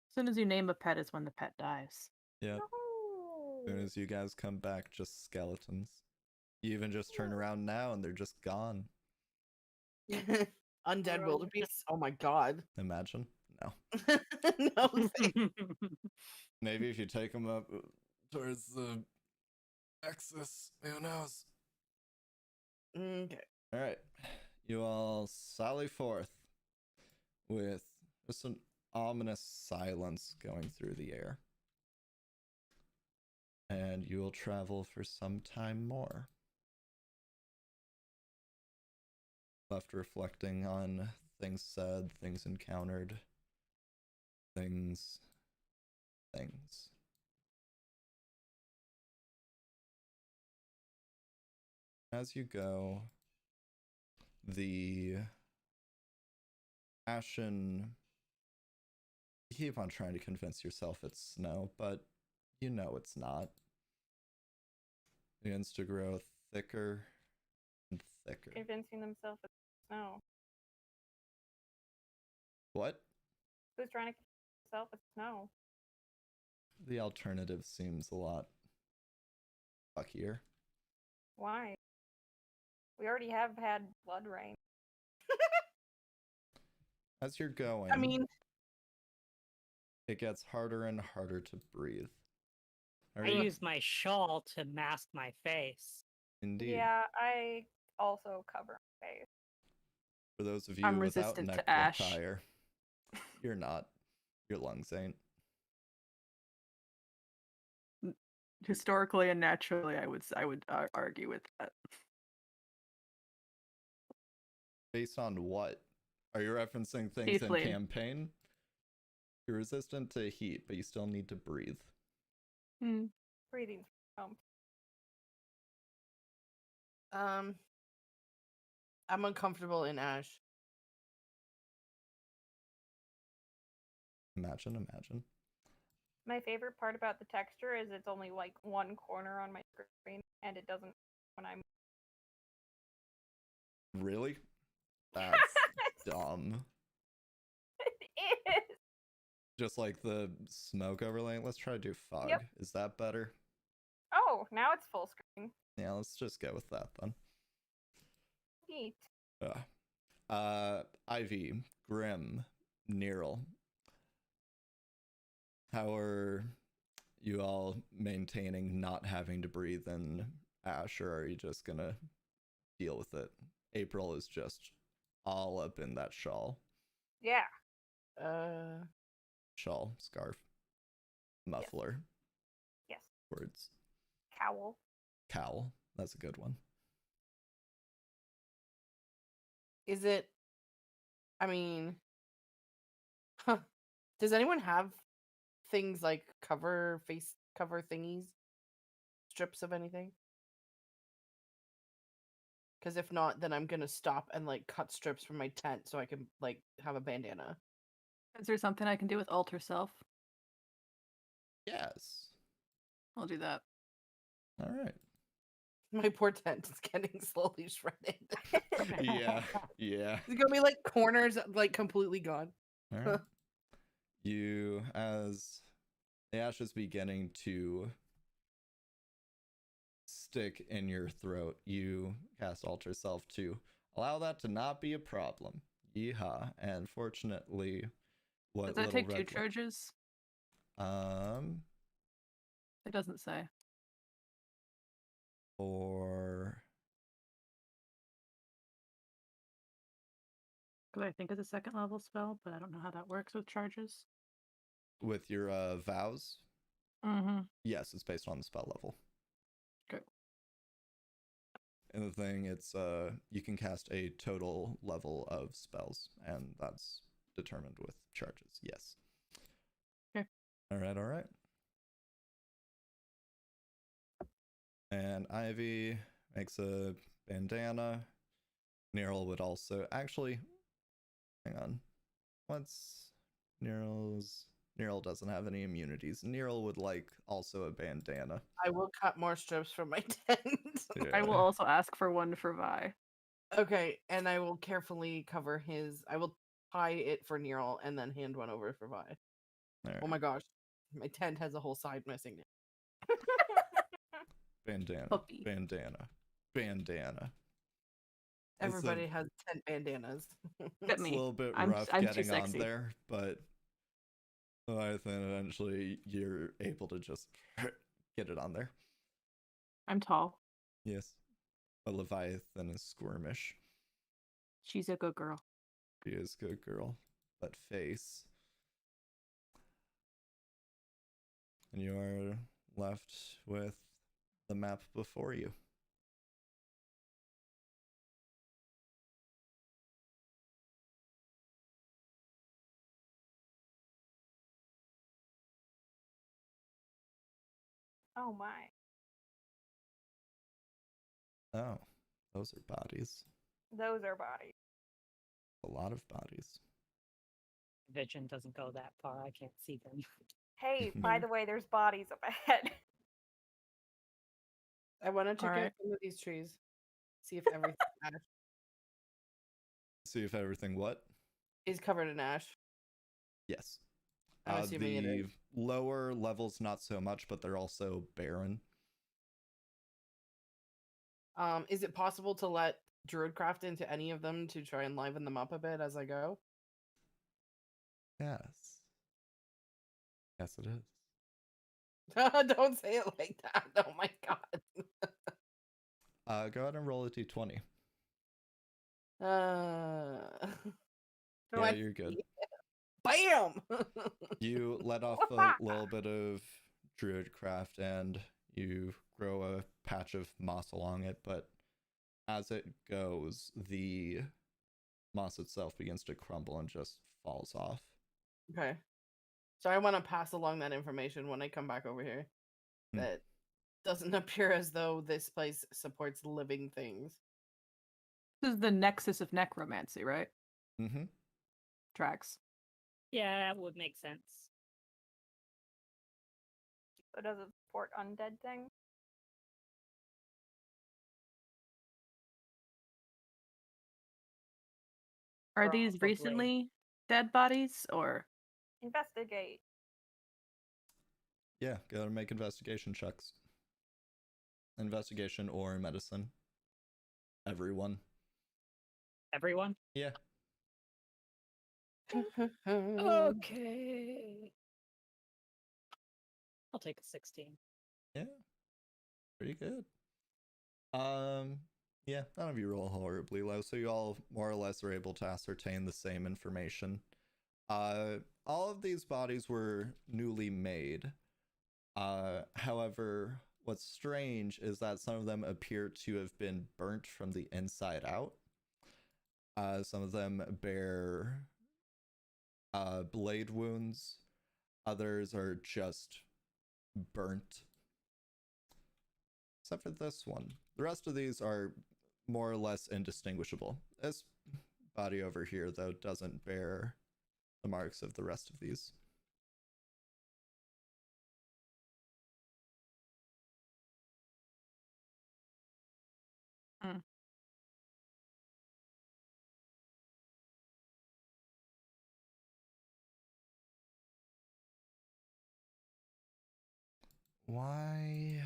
As soon as you name a pet is when the pet dies. Yep. No. As soon as you guys come back, just skeletons. You even just turn around now and they're just gone. Undead Gross. wildebeest. Oh my god. Imagine? No. No. thank- Maybe if you take them up towards the Nexus, who knows? Okay. Alright. You all sally forth with just an ominous silence going through the air. And you will travel for some time more. Left reflecting on things said, things encountered, things. As you go, the ashen. You keep on trying to convince yourself it's snow, but you know it's not. It begins to grow thicker and thicker. Convincing themselves it's snow. What? Who's trying to convince themselves it's snow? The alternative seems a lot fuckier. Why? We already have had blood rain. As you're going, I mean, it gets harder and harder to breathe. I use my shawl to mask my face. Indeed. Yeah, I also cover my face. For those of you I'm without resistant neck to ash. tire, you're not. Your lungs ain't. Historically and naturally, I would argue with that. Based on what? Are you referencing things in Tiefling. campaign? You're resistant to heat, but you still need to breathe. Breathing. I'm uncomfortable in ash. Imagine. My favorite part about the texture is it's only like one corner on my screen, and it doesn't when I'm. Really? That's dumb. It is. Just like the smoke overlay. Let's try to do fog. Yep. Is that better? Oh, now it's full screen. Yeah, let's just go with that then. Neat. Ivy, Grimm, Neryl. How are you all maintaining not having to breathe in ash, or are you just gonna deal with it? April is just all up in that shawl. Yeah. Shawl, scarf, muffler. Yes. Words. Cowl. Cowl. That's a good one. Is it? I mean, does anyone have things like face cover thingies, strips of anything? Because if not, then I'm gonna stop and like cut strips from my tent so I can like have a bandana. Is there something I can do with alter self? Yes. I'll do that. All right. My poor tent is getting slowly shredded. Yeah. It's gonna be like corners like completely gone. All right. You, as the ash is beginning to stick in your throat, you cast alter self to allow that to not be a problem. Yeehaw. And fortunately, what Does that little take 2 red charges? It doesn't say. Or Because I think it's a 2nd level spell, but I don't know how that works with charges. with your vows, Mm-hmm. yes, it's based on the spell level. Okay. And the thing, it's you can cast a total level of spells, and that's determined with charges. Yes. Okay. All right. And Ivy makes a bandana. Neryl would also actually. Hang on. What's Neryl's? Neryl doesn't have any immunities. Neryl would like also a bandana. I will cut more strips from my tent. I will also ask for one for Vi. Okay, and I will carefully cover his. I will tie it for Neryl and then hand one over for Vi. Right. Oh my gosh, my tent has a whole side missing. Bandana. Puppy. Bandana. Everybody has tent bandanas. Except It's me. a little bit I'm rough too getting on sexy. there, but I think eventually you're able to just get it on there. I'm tall. Yes. But Leviathan is squirmish. She's a good girl. She is a good girl. But face. And you are left with the map before you. Oh my. Oh, those are bodies. Those are bodies. A lot of bodies. Vision doesn't go that far. I can't see them. Hey, by the way, there's bodies up ahead. I want to check out Alright. some of these trees. See if everything ash See if everything what? is covered in ash. Yes. I'm assuming it The is. lower levels, not so much, but they're also barren. Is it possible to let Druidcraft into any of them to try and liven them up a bit as I go? Yes. Yes, it is. Don't say it like that. Oh my god. Go ahead and roll a d20. Oh, Yeah, you're good. Bam! You let off a little bit of druidcraft and you grow a patch of moss along it, but as it goes, the moss itself begins to crumble and just falls off. Okay. So I want to pass along that information when I come back over here. That doesn't appear as though this place supports living things. This is the nexus of necromancy, right? Mm-hmm. Tracks. Yeah, that would make sense. So does it support undead thing? Are these Probably. recently dead bodies or? Investigate. Yeah, gotta make investigation checks. Investigation or medicine. Everyone. Everyone? Yeah. Okay. I'll take a 16. Yeah. Pretty good. Yeah, none of you roll horribly low, so you all more or less are able to ascertain the same information. All of these bodies were newly made. However, what's strange is that some of them appear to have been burnt from the inside out. Some of them bear blade wounds. Others are just burnt. Except for this one. The rest of these are more or less indistinguishable. This body over here, though, doesn't bear the marks of the rest of these. Hmm. Why?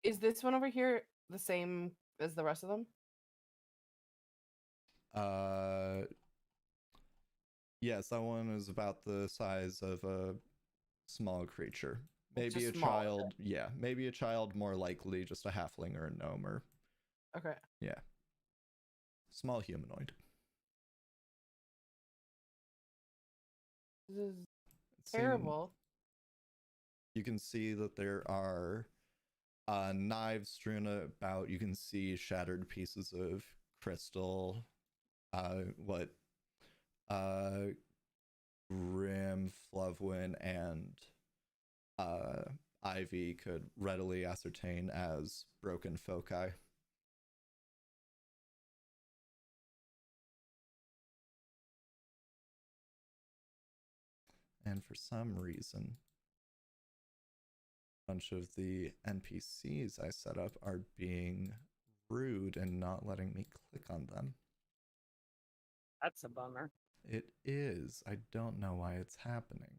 Is this one over here the same as the rest of them? Yes, that one is about the size of a small creature. Maybe Just a small, okay. child. Yeah, maybe a child, more likely just a halfling or a gnome or, Okay. yeah. Small humanoid. This is It seems- terrible. You can see that there are knives strewn about. You can see shattered pieces of crystal. What Grimm, Flovuin, and Ivy could readily ascertain as broken foci. And for some reason, a bunch of the NPCs I set up are being rude and not letting me click on them. That's a bummer. It is. I don't know why it's happening.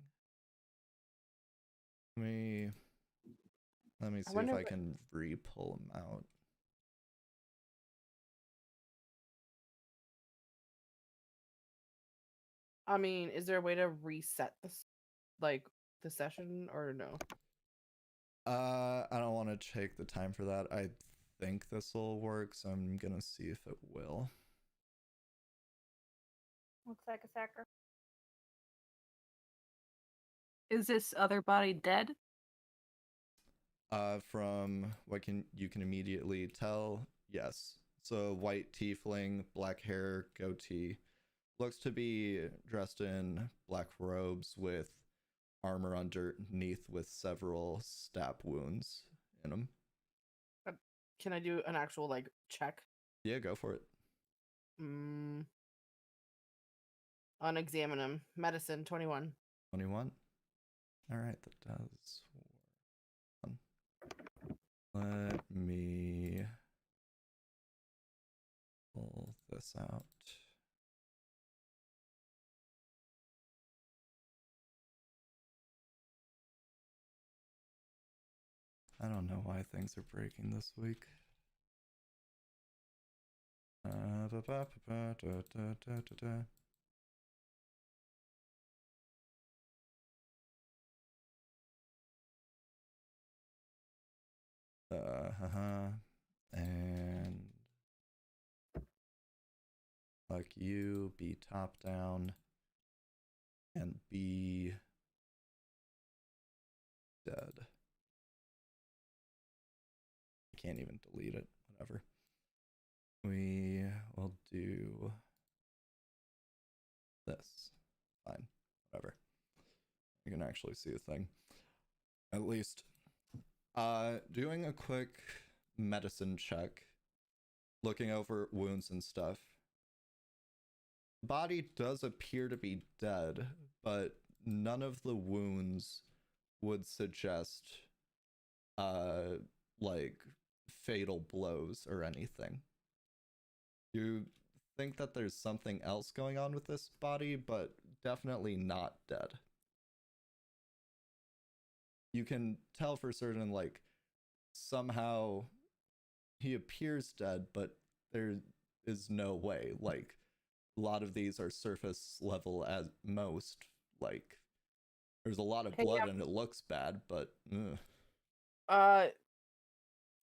Let me see if I can re-pull them out. I mean, is there a way to reset this, like, the session, or no? I don't want to take the time for that. I think this will work, so I'm gonna see if it will. Looks like a sacker. Is this other body dead? From what you can immediately tell, yes. So white tiefling, black hair, goatee. Looks to be dressed in black robes with armor underneath with several stab wounds in them. Can I do an actual, like, check? Yeah, go for it. Unexamine him. Medicine, 21. 21. All right, that does one. Let me pull this out. I don't know why things are breaking this week. And like you, be top down and be dead. I can't even delete it, whatever. We will do this. Fine, whatever. You can actually see a thing. At least. Doing a quick medicine check. looking over wounds and stuff. Body does appear to be dead, but none of the wounds would suggest like fatal blows or anything. You think that there's something else going on with this body, but definitely not dead. You can tell for certain, like, somehow he appears dead, but there is no way. Like, a lot of these are surface level at most. Like, there's a lot of blood and it looks bad, but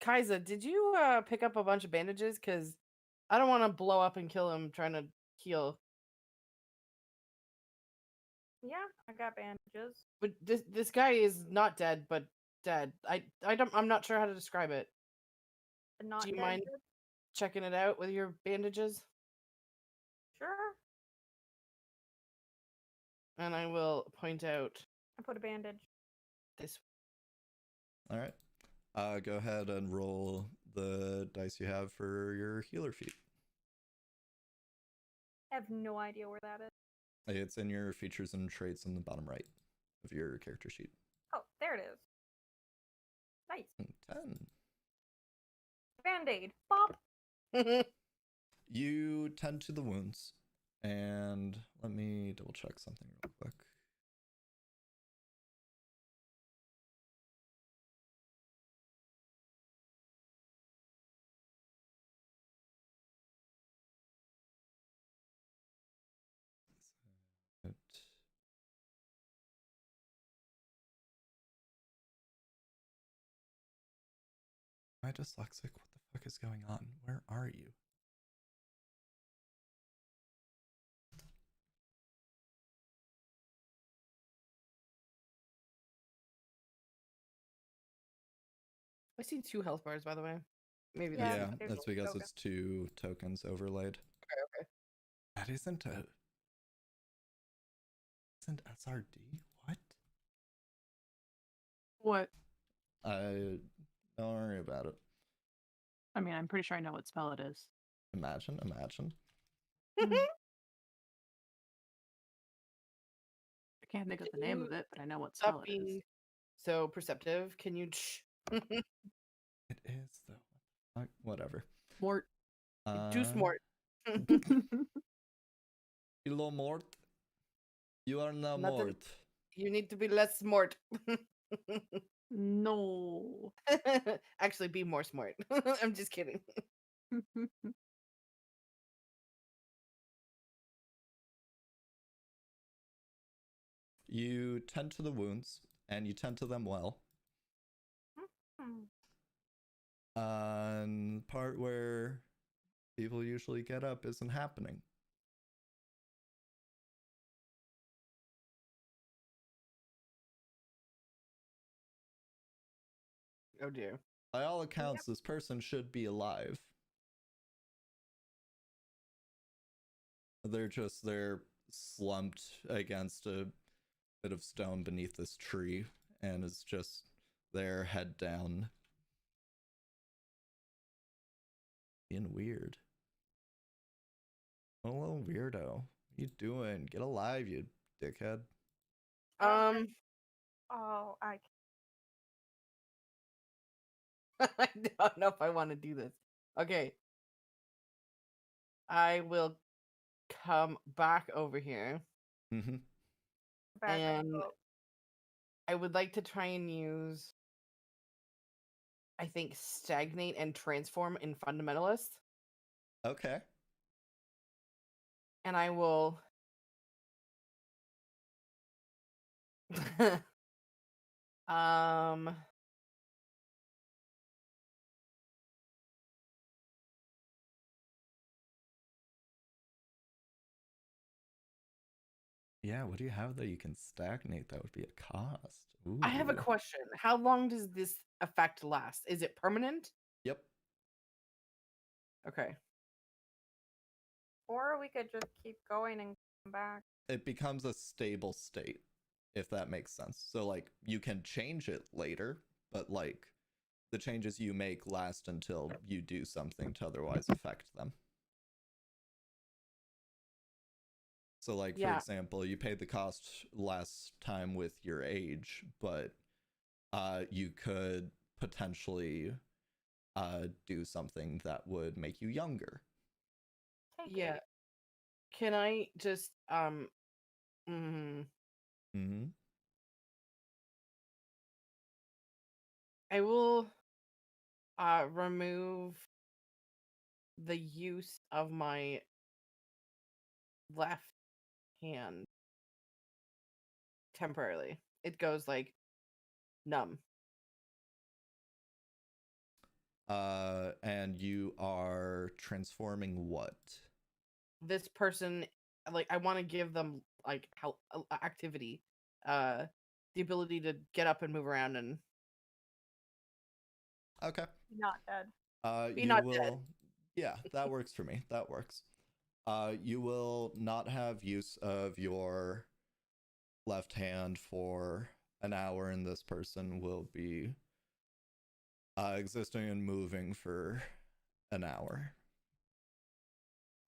Kaiza, did you pick up a bunch of bandages? Because I don't want to blow up and kill him trying to heal. Yeah, I got bandages. But this guy is not dead, but dead. I'm not sure how to describe it. Not Do you dead mind good? checking it out with your bandages? Sure. And I will point out I put a bandage. this. all right. Go ahead and roll the dice you have for your healer feat. I have no idea where that is. It's in your features and traits in the bottom right of your character sheet. Oh, there it is. Nice. 10. Band-aid. Bop. You tend to the wounds, and let me double check something real quick. Am I dyslexic? What the fuck is going on? Where are you? I see 2 health bars, by the way. Maybe Yeah, Yeah, there's that's a because token. it's 2 tokens overlaid. Okay. That isn't a... Isn't SRD? What? What? Don't worry about it. I mean, I'm pretty sure I know what spell it is. Imagine. I can't think of the name of it, but I know what spell Stop it is. being so perceptive. Can you? It is, though. Whatever. Mort. Do smart. Hello, Mort. You are now Nothing. Mort. You need to be less smart. No. Actually, be more smart. I'm just kidding. You tend to the wounds, and you tend to them well. Hmm. And the part where people usually get up isn't happening. Oh dear. By all accounts, this person should be alive. They're slumped against a bit of stone beneath this tree, and is just their head down. Being weird. A little weirdo. What you doing? Get alive, you dickhead. Oh, I I don't know if I want to do this. Okay. I will come back over here. Mm-hmm. back And up. I would like to try and use, I think, stagnate and transform in fundamentalist. Okay. And I will Yeah, what do you have that you can stagnate? That would be a cost. Ooh. I have a question. How long does this effect last? Is it permanent? Yep. Okay. Or we could just keep going and come back. It becomes a stable state, if that makes sense. So, like, you can change it later, but, like, the changes you make last until you do something to otherwise affect them. So, like, for Yeah. example, you paid the cost last time with your age, but you could potentially do something that would make you younger. Take Yeah. it. Can I just Mm-hmm. I will remove the use of my left hand temporarily. It goes like numb. And you are transforming what? This person, like, I want to give them like help activity, the ability to get up and move around and Okay. Not dead. be You not will. dead. Yeah, that works for me. That works. You will not have use of your left hand for an hour, and this person will be existing and moving for an hour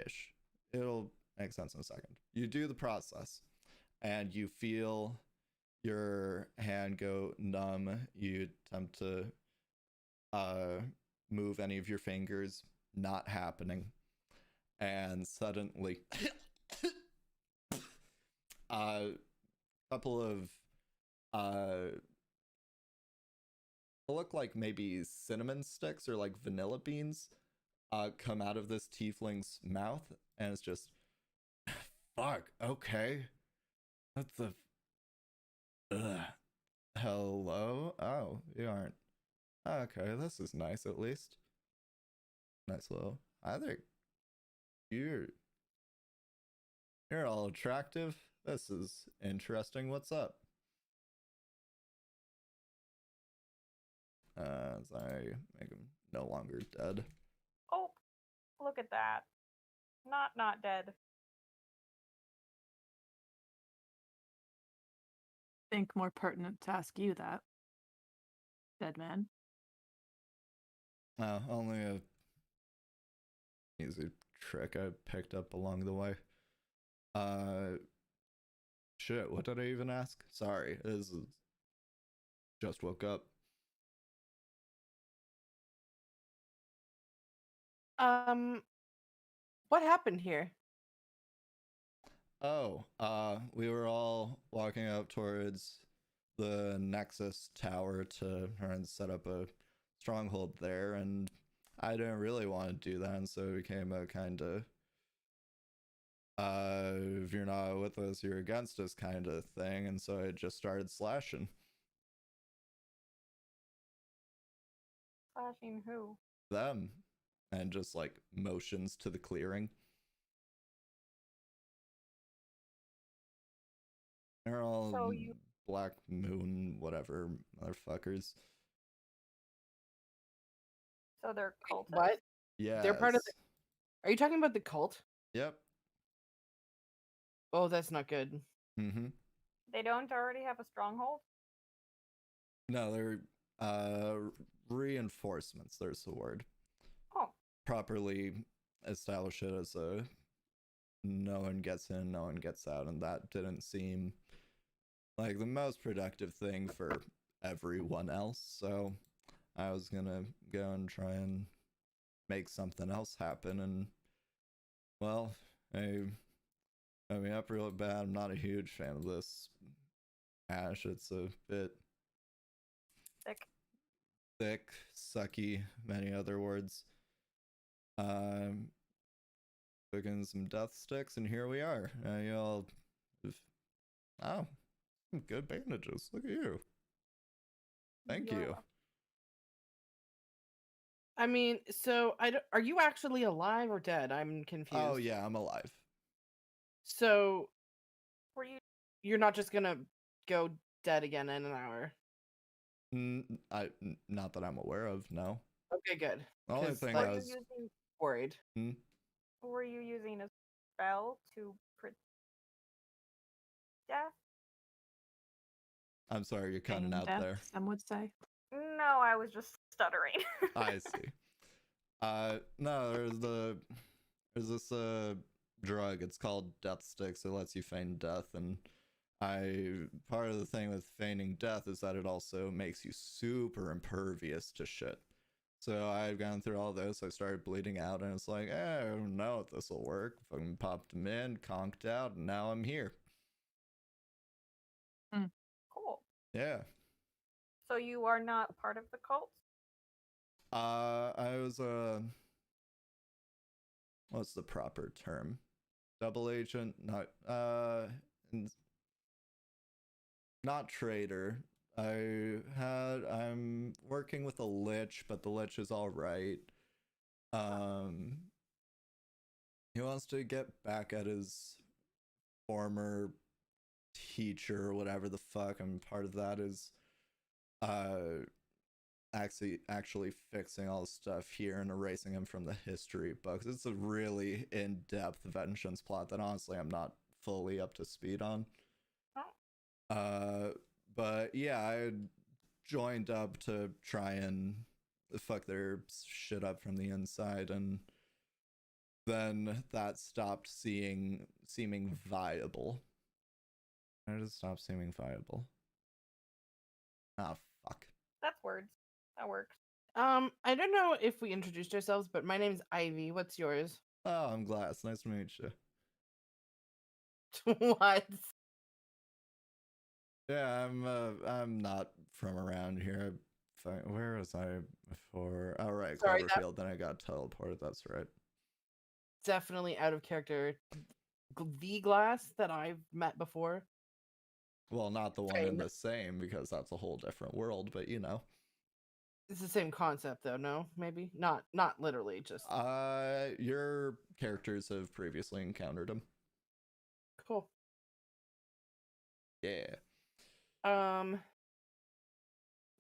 ish. It'll make sense in a second. You do the process, and you feel your hand go numb. You attempt to move any of your fingers, not happening. And suddenly, a couple of look like maybe cinnamon sticks or like vanilla beans come out of this tiefling's mouth, and it's just, fuck, okay. What the hello? Oh, you aren't. Okay, this is nice at least. Nice little. I think you're all attractive. This is interesting. What's up? Sorry, make him no longer dead. Oh, look at that. Not dead. Think more pertinent to ask you that, dead man. Only a easy trick I picked up along the way. Shit, what did I even ask? Sorry, this is just woke up. What happened here? Oh, we were all walking up towards the Nexus tower to try and set up a stronghold there, and I didn't really want to do that, and so it became a kind of if you're not with us, you're against us kind of thing, and so I just started slashing Slashing who? them and just like motions to the clearing. They're all So you- Black Moon, whatever, motherfuckers. So they're cultists. What? Yeah. They're part of the... Are you talking about the cult? Yep. Oh, that's not good. Mm-hmm. They don't already have a stronghold? No, they're reinforcements, there's the word. Oh. Properly establish it as a no one gets in, no one gets out, and that didn't seem like the most productive thing for everyone else, so I was gonna go and try and make something else happen, and well, I mean up really bad. I'm not a huge fan of this ash. It's a bit thick, sucky, many other words. Cooking some death sticks, and here we are. Y'all have, some good bandages. Look at you. Thank You're you. welcome. I mean, so are you actually alive or dead? I'm confused. Oh yeah, I'm alive. So Were you you're not just gonna go dead again in an hour? Not that I'm aware of. No. Okay, good. The only 'Cause, thing like, I were was you using worried. were you using a spell to death? I'm sorry, you're cutting Feign out death, there. some would say. No, I was just stuttering. I see. No, there's this drug. It's called Death Sticks. It lets you feign death, and part of the thing with feigning death is that it also makes you super impervious to shit. So I've gone through all this. I started bleeding out, and it's like, I don't know if this will work. Fucking popped them in, conked out, and now I'm here. Cool. Yeah. So you are not part of the cult? I was what's the proper term? Double agent, not traitor. I'm working with a lich, but the lich is all right. He wants to get back at his former teacher or whatever the fuck, and part of that is actually fixing all the stuff here and erasing him from the history books. It's a really in-depth vengeance plot that honestly I'm not fully up to speed on. But yeah, I joined up to try and fuck their shit up from the inside, and then that stopped seeming viable. I just stopped seeming viable. Ah, fuck. That's words. That works. I don't know if we introduced ourselves, but my name's Ivy. What's yours? Oh, I'm Glass. Nice to meet you. What? Yeah, I'm not from around here. Where was I before? Oh, right, Sorry, Cloverfield. Then I got teleported. That's right. Definitely out of character. The Glass that I've met before. Well, not the one in the same, because that's a whole different world. But you know, It's the same concept, though. No, maybe not literally. Just your characters have previously encountered him. cool. Yeah.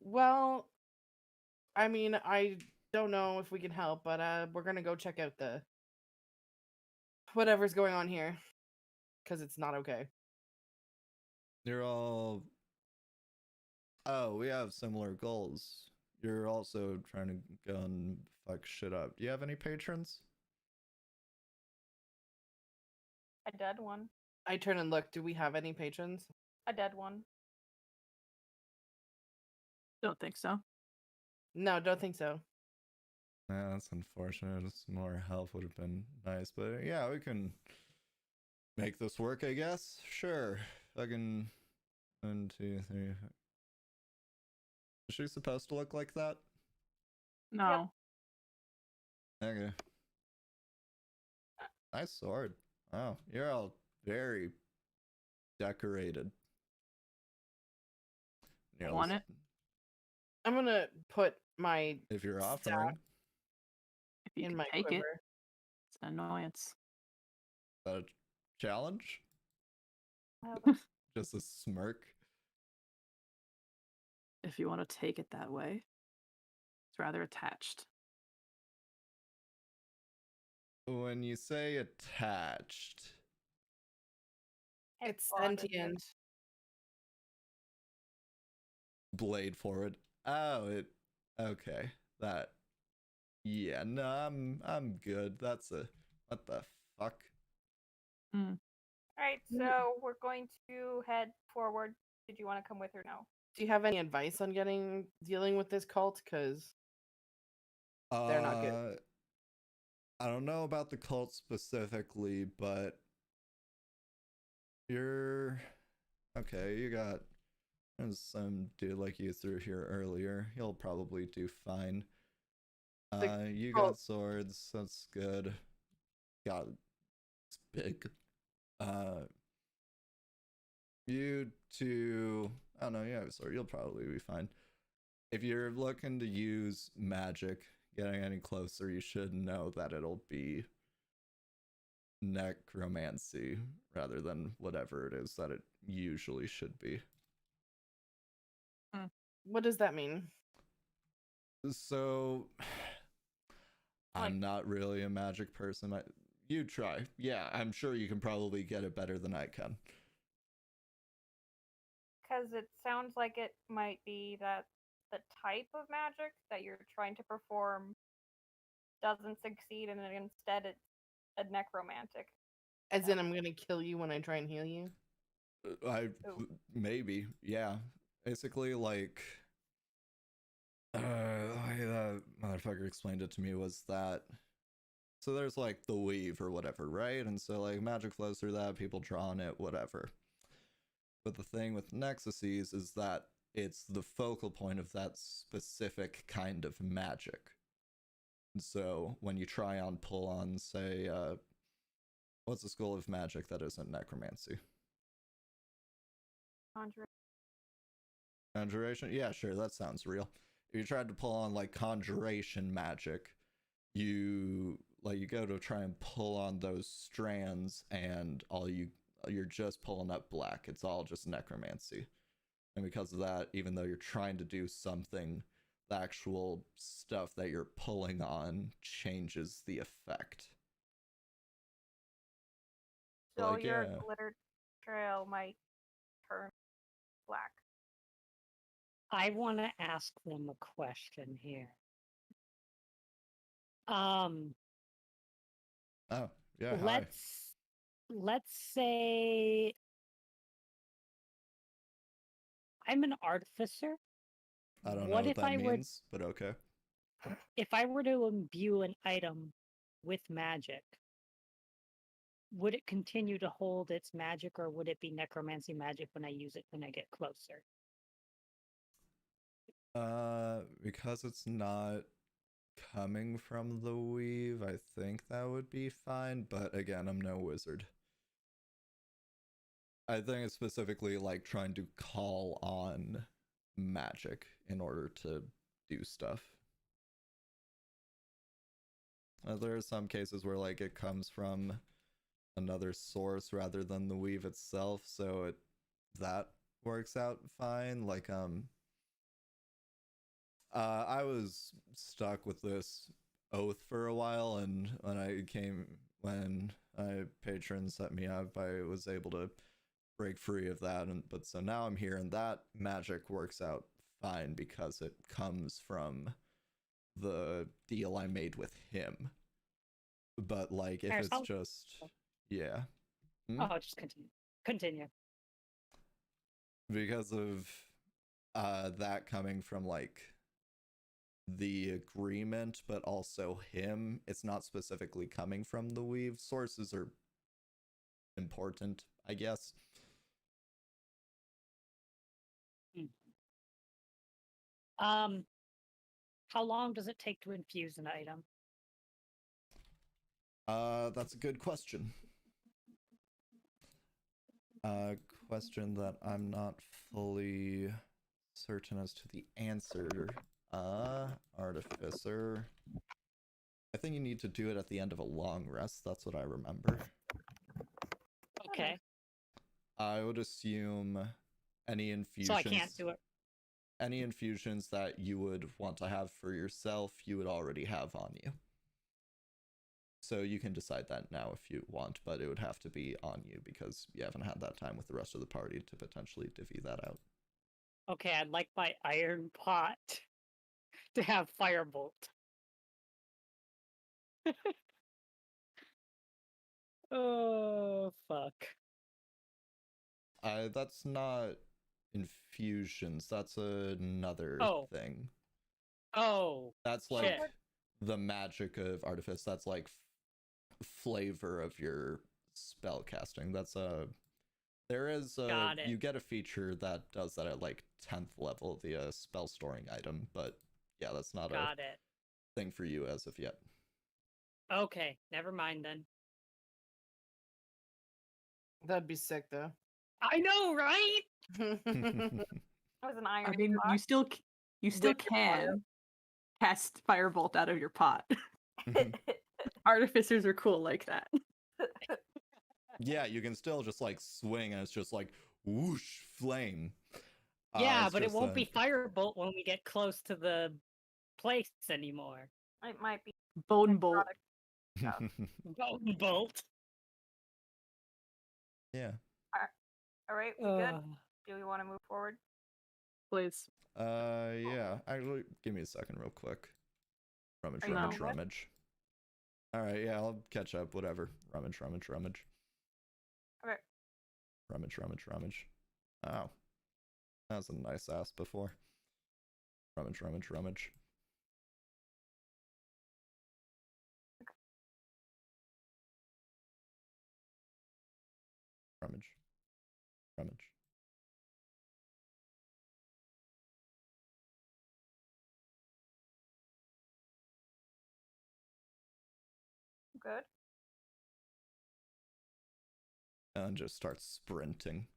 Well, I mean, I don't know if we can help, but we're gonna go check out the whatever's going on here, because it's not okay. You're all. Oh, we have similar goals. You're also trying to go and fuck shit up. Do you have any patrons? A dead one. I turn and look. Do we have any patrons? A dead one. Don't think so. No, don't think so. Yeah, that's unfortunate. Some more help would have been nice, but yeah, we can make this work, I guess. Sure. Fucking 1, 2, 3. Is she supposed to look like that? No. Okay. Nice sword. Wow, you're all very decorated. Want it? I'm gonna put my If you're staff offering. If you in can my take quiver. it, it's an annoyance. Is that a challenge? Oh, Just a smirk. If you want to take it that way, it's rather attached. When you say attached, It's bonded. sentient. blade forward. Oh, it. Okay, that. Yeah, no, I'm good. That's a. What the fuck? Alright, so we're going to head forward. Did you want to come with or no? Do you have any advice on dealing with this cult? Because they're not good. I don't know about the cult specifically, but you're okay. You got there's some dude like you through here earlier. He'll probably do fine. You got swords. That's good. God, it's big. You two. I don't know. You have a sword. You'll probably be fine. If you're looking to use magic, getting any closer, you should know that it'll be necromancy rather than whatever it is that it usually should be. What does that mean? So, I'm not really a magic person. You try. Yeah, I'm sure you can probably get it better than I can. Because it sounds like it might be that the type of magic that you're trying to perform doesn't succeed, and instead it's a necromantic. As in, I'm gonna kill you when I try and heal you. Maybe, yeah. Basically, like, that motherfucker explained it to me was that. So there's like the weave or whatever, right? And so like magic flows through that, people draw on it, whatever. But the thing with Nexuses is that it's the focal point of that specific kind of magic. And so when you try on pull on, say, what's a school of magic that isn't necromancy? Conjuration? Yeah, sure, that sounds real. If you tried to pull on like conjuration magic, you go to try and pull on those strands, and you're just pulling up black. It's all just necromancy. And because of that, even though you're trying to do something, the actual stuff that you're pulling on changes the effect. So like, your yeah. glitter trail might turn black. I want to ask them a question here. Oh, yeah, let's say I'm an artificer. I don't know what that means, but okay. If I were to imbue an item with magic, would it continue to hold its magic, or would it be necromancy magic when I use it when I get closer? Because it's not coming from the weave, I think that would be fine, but again, I'm no wizard. I think it's specifically like trying to call on magic in order to do stuff. There are some cases where like it comes from another source rather than the weave itself, so that works out fine. Like I was stuck with this oath for a while, and when my patron set me up, I was able to break free of that, but so now I'm here, and that magic works out fine because it comes from the deal I made with him. But like if it's just yeah. Oh, just continue. Because of that coming from like the agreement, but also him, it's not specifically coming from the weave. Sources are important, I guess. How long does it take to infuse an item? That's a good question. Question that I'm not fully certain as to the answer. Artificer. I think you need to do it at the end of a long rest. That's what I remember. Okay. I would assume any infusions. So I can't do it. Any infusions that you would want to have for yourself, you would already have on you. So you can decide that now if you want, but it would have to be on you because you haven't had that time with the rest of the party to potentially divvy that out. Okay, I'd like my iron pot to have firebolt. Oh, fuck. That's not infusions. That's another thing. Oh. That's like shit. the magic of artifice. That's like flavor of your spell casting. That's you get a feature that does that at like 10th level, the spell storing item, but yeah, that's not a thing for you as of yet. Okay, never mind then. That'd be sick though. I know, right? That was an iron. I mean, pot. you still can cast firebolt out of your pot. Artificers are cool like that. Yeah, you can still just like swing and it's just like whoosh flame. Yeah, but it won't be firebolt when we get close to the place anymore. It might be Bone bolt. Bone bolt. Yeah. All right, we good? Do we want to move forward? please. Yeah. Actually, give me a second, real quick. Rummage, Are you rummage, good? rummage. All right, yeah, I'll catch up. Whatever. Rummage, rummage, rummage. Okay. Rummage, rummage, rummage. Oh, that was a nice ass before. Rummage, rummage, rummage. Rummage, rummage. Good. And just starts sprinting.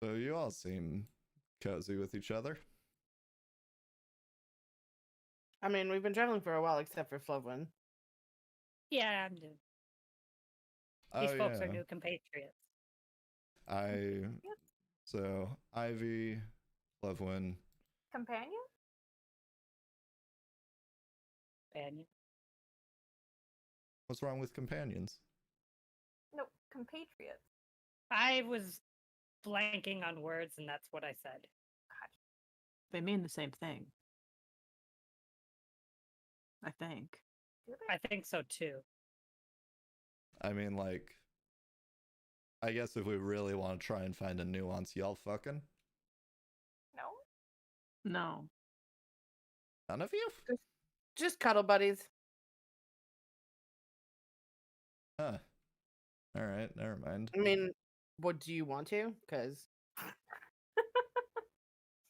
So you all seem cozy with each other. I mean, we've been traveling for a while, except for Flovuin. Yeah, I'm new. Oh, These folks are yeah. new compatriots. So Ivy, Flovuin. Companion? Companion. What's wrong with companions? No, compatriots. I was blanking on words, and that's what I said. They mean the same thing. I think. Do they? I think so too. I mean, like, I guess if we really want to try and find a nuance, y'all fucking? No? No. None of you? Just cuddle buddies. Huh. Alright, never mind. I mean, what do you want to? Because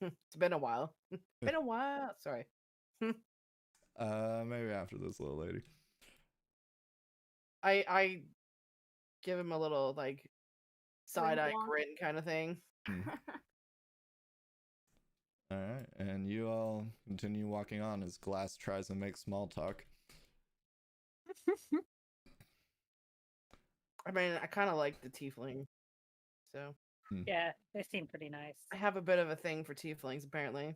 it's been a while. Been a while. Sorry. Maybe after this little lady. I give him a little like side eye Wink-wonk. grin kind of thing. Alright, and you all continue walking on as Glass tries to make small talk. I mean, I kind of like the tiefling, so Yeah, they seem pretty nice. I have a bit of a thing for tieflings apparently.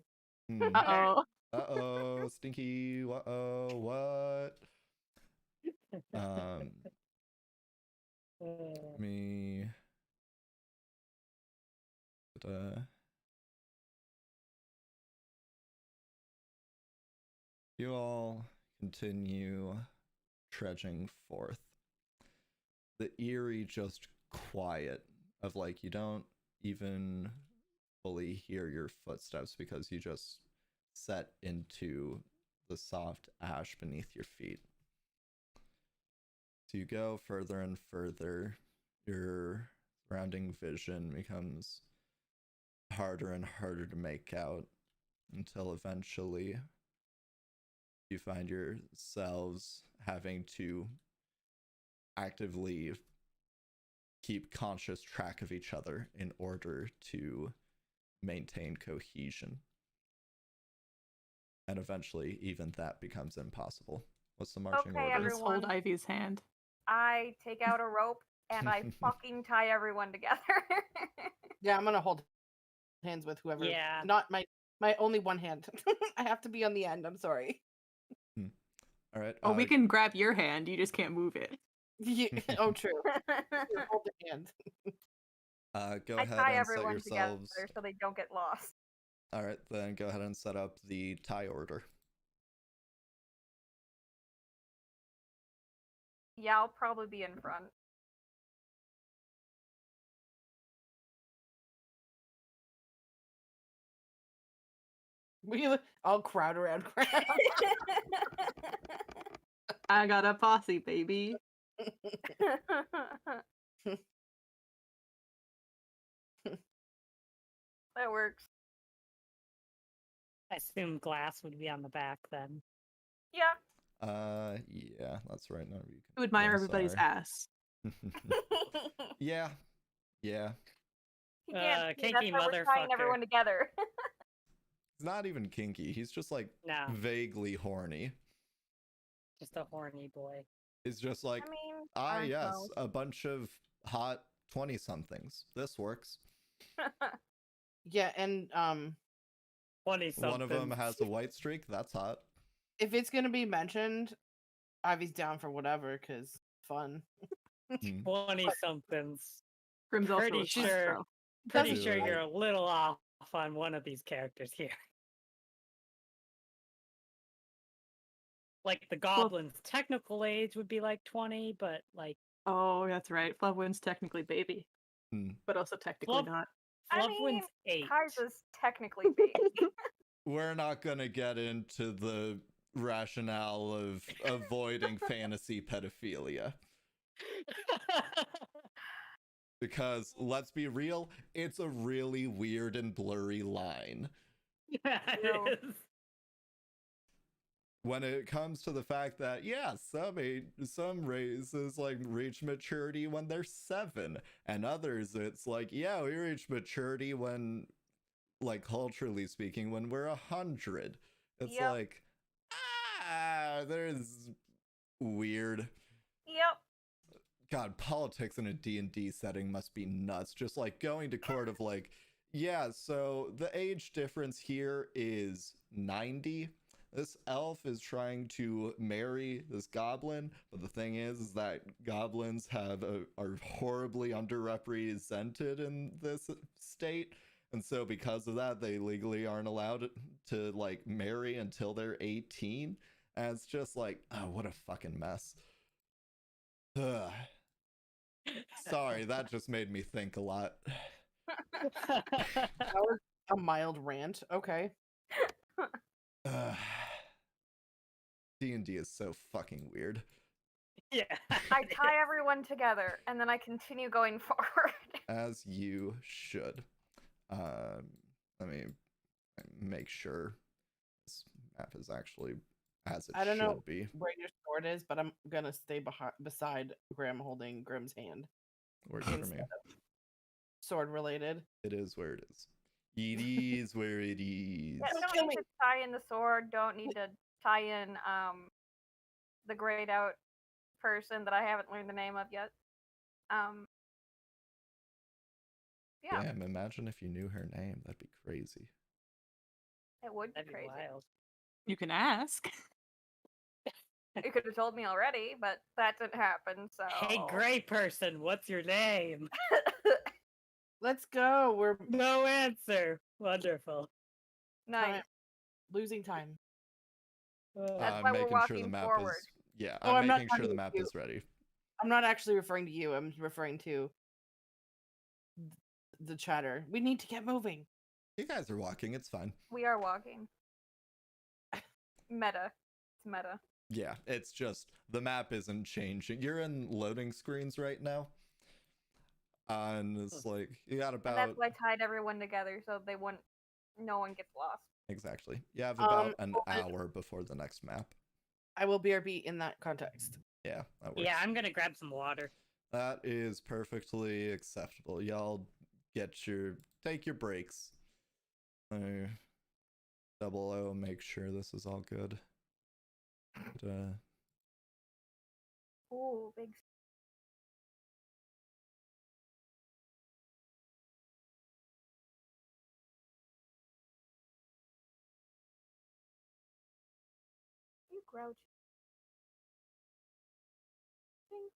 Uh-oh. Uh-oh, stinky, uh-oh, what? Me... You all continue trudging forth. The eerie just quiet of like you don't even fully hear your footsteps because you just set into the soft ash beneath your feet. So you go further and further, your surrounding vision becomes harder and harder to make out until eventually you find yourselves having to actively keep conscious track of each other in order to maintain cohesion. And eventually, even that becomes impossible. What's the marching Okay, Let order? us hold everyone. Ivy's hand. I take out a rope and I fucking tie everyone together. Yeah, I'm gonna hold hands with whoever. Yeah. Not my only one hand. I have to be on the end. I'm sorry. All right. Oh, we can grab your hand. You just can't move it. Yeah, oh, true. Here, hold the hand. Go I ahead tie and set everyone together yourselves. so they don't get lost. All right, then go ahead and set up the tie order. Yeah, I'll probably be in front. We all crowd around. I got a posse, baby. That works. I assume Glass would be on the back then. Yeah. Yeah, that's right. None of you To admire everybody's sorry. ass. Yeah. Yeah. He can't see, kinky that's why we're tying motherfucker. everyone together. He's not even kinky. He's just like No, vaguely horny. just a horny boy. It's just like, I mean, yes, no. a bunch of hot 20-somethings. This works. Yeah, and 20 something. One of them has a white streak. That's hot. If it's gonna be mentioned, Ivy's down for whatever, cause fun. 20 somethings. Grimm's also Pretty a sure- sure. Pretty Doesn't- sure do it. you're a little off on one of these characters here. Like the goblin's technical age would be like 20, but like Oh, that's right. Flovuin's technically baby, Hmm. but also technically Flov- not. I mean, Flovuin's 8. Kaiza's technically baby. We're not gonna get into the rationale of avoiding fantasy pedophilia. Because let's be real, it's a really weird and blurry line. Yeah, No. it is. When it comes to the fact that, yeah, some races like reach maturity when they're 7, and others it's like, yeah, we reach maturity when, like, culturally speaking, when we're 100. It's Yep. like, there's weird. Yep. God, politics in a D&D setting must be nuts. Just like going to court of like, yeah, so the age difference here is 90. This elf is trying to marry this goblin, but the thing is that goblins are horribly underrepresented in this state. And so because of that, they legally aren't allowed to like marry until they're 18. And it's just like, oh, what a fucking mess. Ugh. Sorry, that just made me think a lot. That was a mild rant. Okay. D&D is so fucking weird. Yeah. I tie everyone together and then I continue going forward. As you should. Let me make sure this map is actually as it I don't should know be. where your sword is, but I'm gonna stay beside Grimm, holding Grimm's hand. Works for me. Instead of sword related. It is where it is. It is where it is. Yeah, Kill don't me. need to tie in the sword, don't need to tie in the grayed out person that I haven't learned the name of yet. Yeah, Damn, imagine if you knew her name. That'd be crazy. it would be That'd be crazy. wild. You can ask. You could have told me already, but that didn't happen, so Hey, gray person, what's your name? Let's go. We're No answer. Wonderful. nice. losing time. That's why we're making sure walking the map forward. is. Yeah, Oh, I'm I'm not making sure talking the to map you. is ready. I'm not actually referring to you. I'm referring to the chatter. We need to get moving. You guys are walking. It's fine. We are walking. Meta. It's meta. Yeah, it's just the map isn't changing. You're in loading screens right now. And it's like you got And about that's why I tied everyone together so no one gets lost. exactly. You have about an well, hour before the next map. I will BRB in that context. Yeah, that works. Yeah, I'm gonna grab some water. That is perfectly acceptable. Y'all take your breaks. Double O, make sure this is all good. But, Ooh, big. You grouch. Think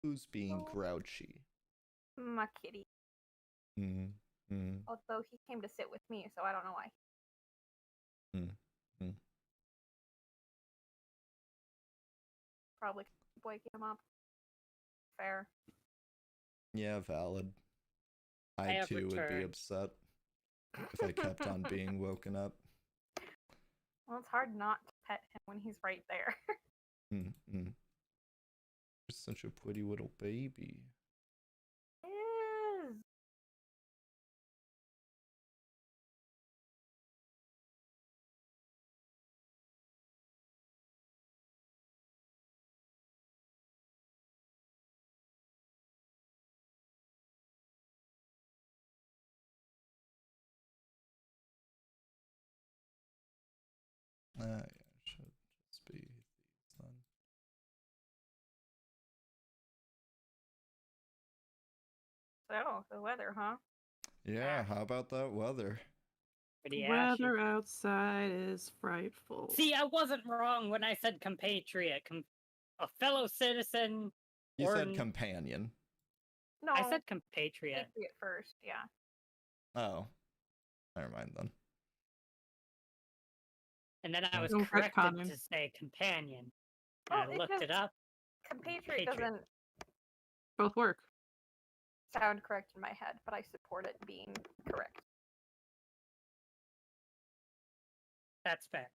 who's being Oh. grouchy? my kitty. Mm-hmm. Although he came to sit with me, so I don't know why. Mm-hmm. Probably keep waking him up. Fair. Yeah, valid. I I have too would be returned. upset if I kept on being woken up. Well, it's hard not to pet him when he's right there. Mm-hmm. You're such a pretty little baby. Is. Yeah, should just be these then. So, the weather, huh? Yeah, how about that weather? Pretty ashy. Weather outside is frightful. See, I wasn't wrong when I said compatriot. A fellow citizen. You or said companion. No, I said compatriot. Patriot first. Yeah. Oh. Never mind then. And then I was Don't corrected retcon him. to say companion. Well, And I it looked it just- up. Compatriot Patriot. doesn't Both work. sound correct in my head, but I support it being correct. That's fair.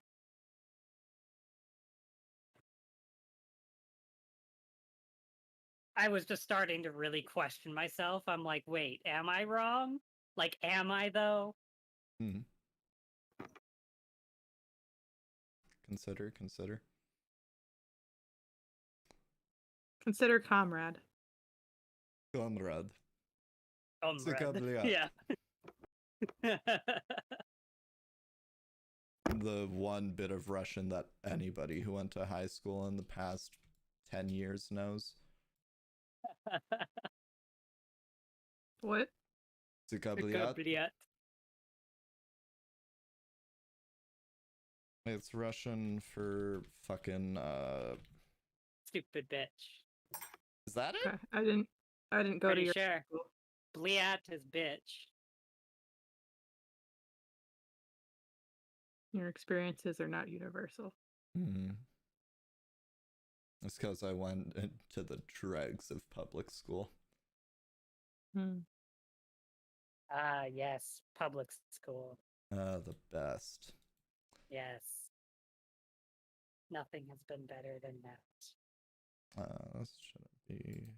I was just starting to really question myself. I'm like, wait, am I wrong? Like, am I though? Hmm. Consider. Consider comrade. Comrade. Comrade. Zikabliat. Yeah. The one bit of Russian that anybody who went to high school in the past 10 years knows. What? Zikabliat. Zikabliat. It's Russian for fucking Stupid bitch. is that it? Okay. I didn't go to Pretty your sure. school. Bliat is bitch. Your experiences are not universal. Hmm. It's because I went into the dregs of public school. Hmm. Ah, yes. Public school. The best. Yes. Nothing has been better than that. This shouldn't be.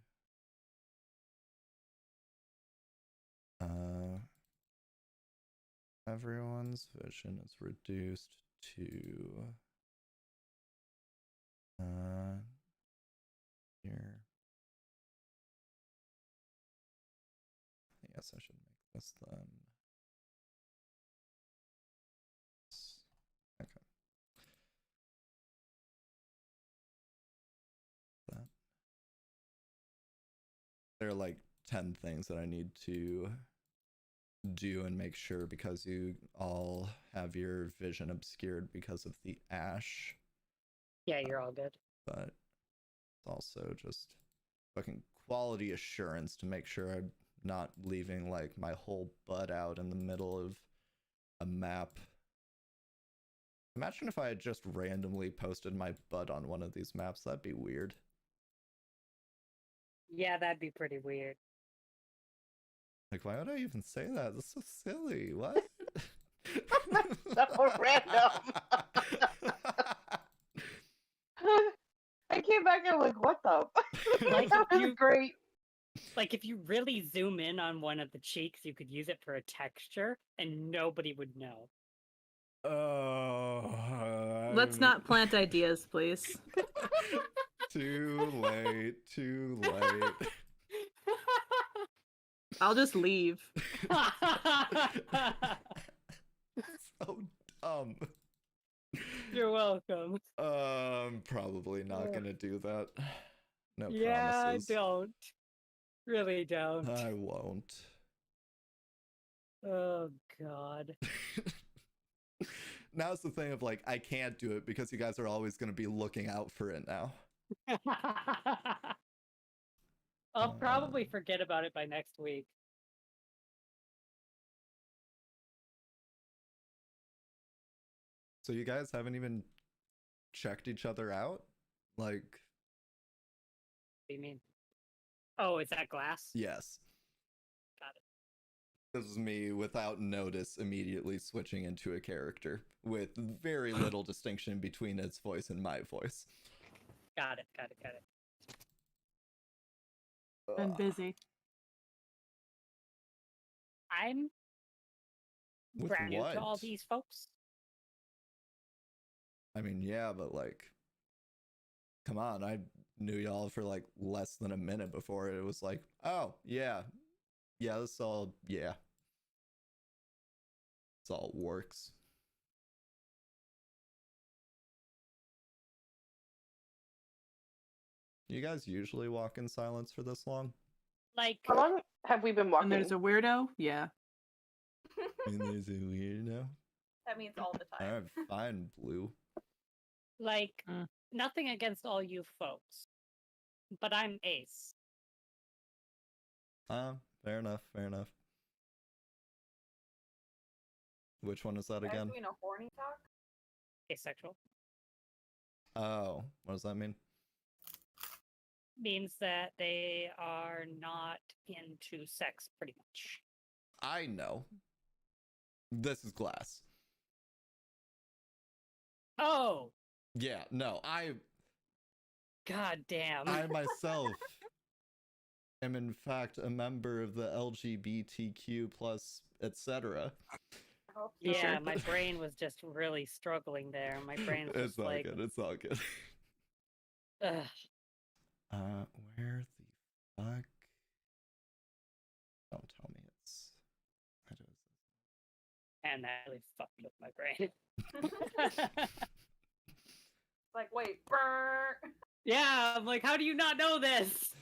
Everyone's vision is reduced to here. I guess I should make this then. Okay. That. There are like 10 things that I need to do and make sure because you all have your vision obscured because of the ash. Yeah, you're all good. But it's also just fucking quality assurance to make sure I'm not leaving like my whole butt out in the middle of a map. Imagine if I had just randomly posted my butt on one of these maps. That'd be weird. Yeah, that'd be pretty weird. Like, why would I even say that? That's so silly. What? So random. I came back and I'm like, what the? Like, that was you- great. Like, if you really zoom in on one of the cheeks, you could use it for a texture, and nobody would know. Oh, Let's not plant ideas, please. Too late. Too late. I'll just leave. So dumb. You're welcome. Probably not gonna do that. No Yeah, promises. don't. Really don't. I won't. Oh, God. Now's the thing of like, I can't do it because you guys are always gonna be looking out for it now. I'll probably forget about it by next week. So you guys haven't even checked each other out? Like, What do you mean? Oh, is that glass? yes. Got it. This is me without notice immediately switching into a character with very little distinction between its voice and my voice. Got it. I'm busy. I'm With brand new to all what? these folks. I mean, yeah, but like, come on, I knew y'all for like less than a minute before it was like, oh, yeah, this all, yeah. This all works. You guys usually walk in silence for this long? Like, How long have we been And walking? there's a weirdo? Yeah. You mean there's a weirdo? That means all the time. Alright, fine, Blue. Like, nothing against all you folks, but I'm ace. Fair enough, fair enough. Which one is that Guys again? doing a horny talk? Asexual Oh, what does that mean? means that they are not into sex, pretty much. I know. This is Glass. Oh, Yeah, no, god damn. I myself am in fact a member of the LGBTQ plus etc. I hope so. Yeah, Sure. my brain was just really struggling there. My brain's It's just all like, good, it's all good. ugh. Where the fuck? Don't tell me it's. I don't. And that really fucked with my brain. It's like, wait, brr. Yeah, I'm like, how do you not know this?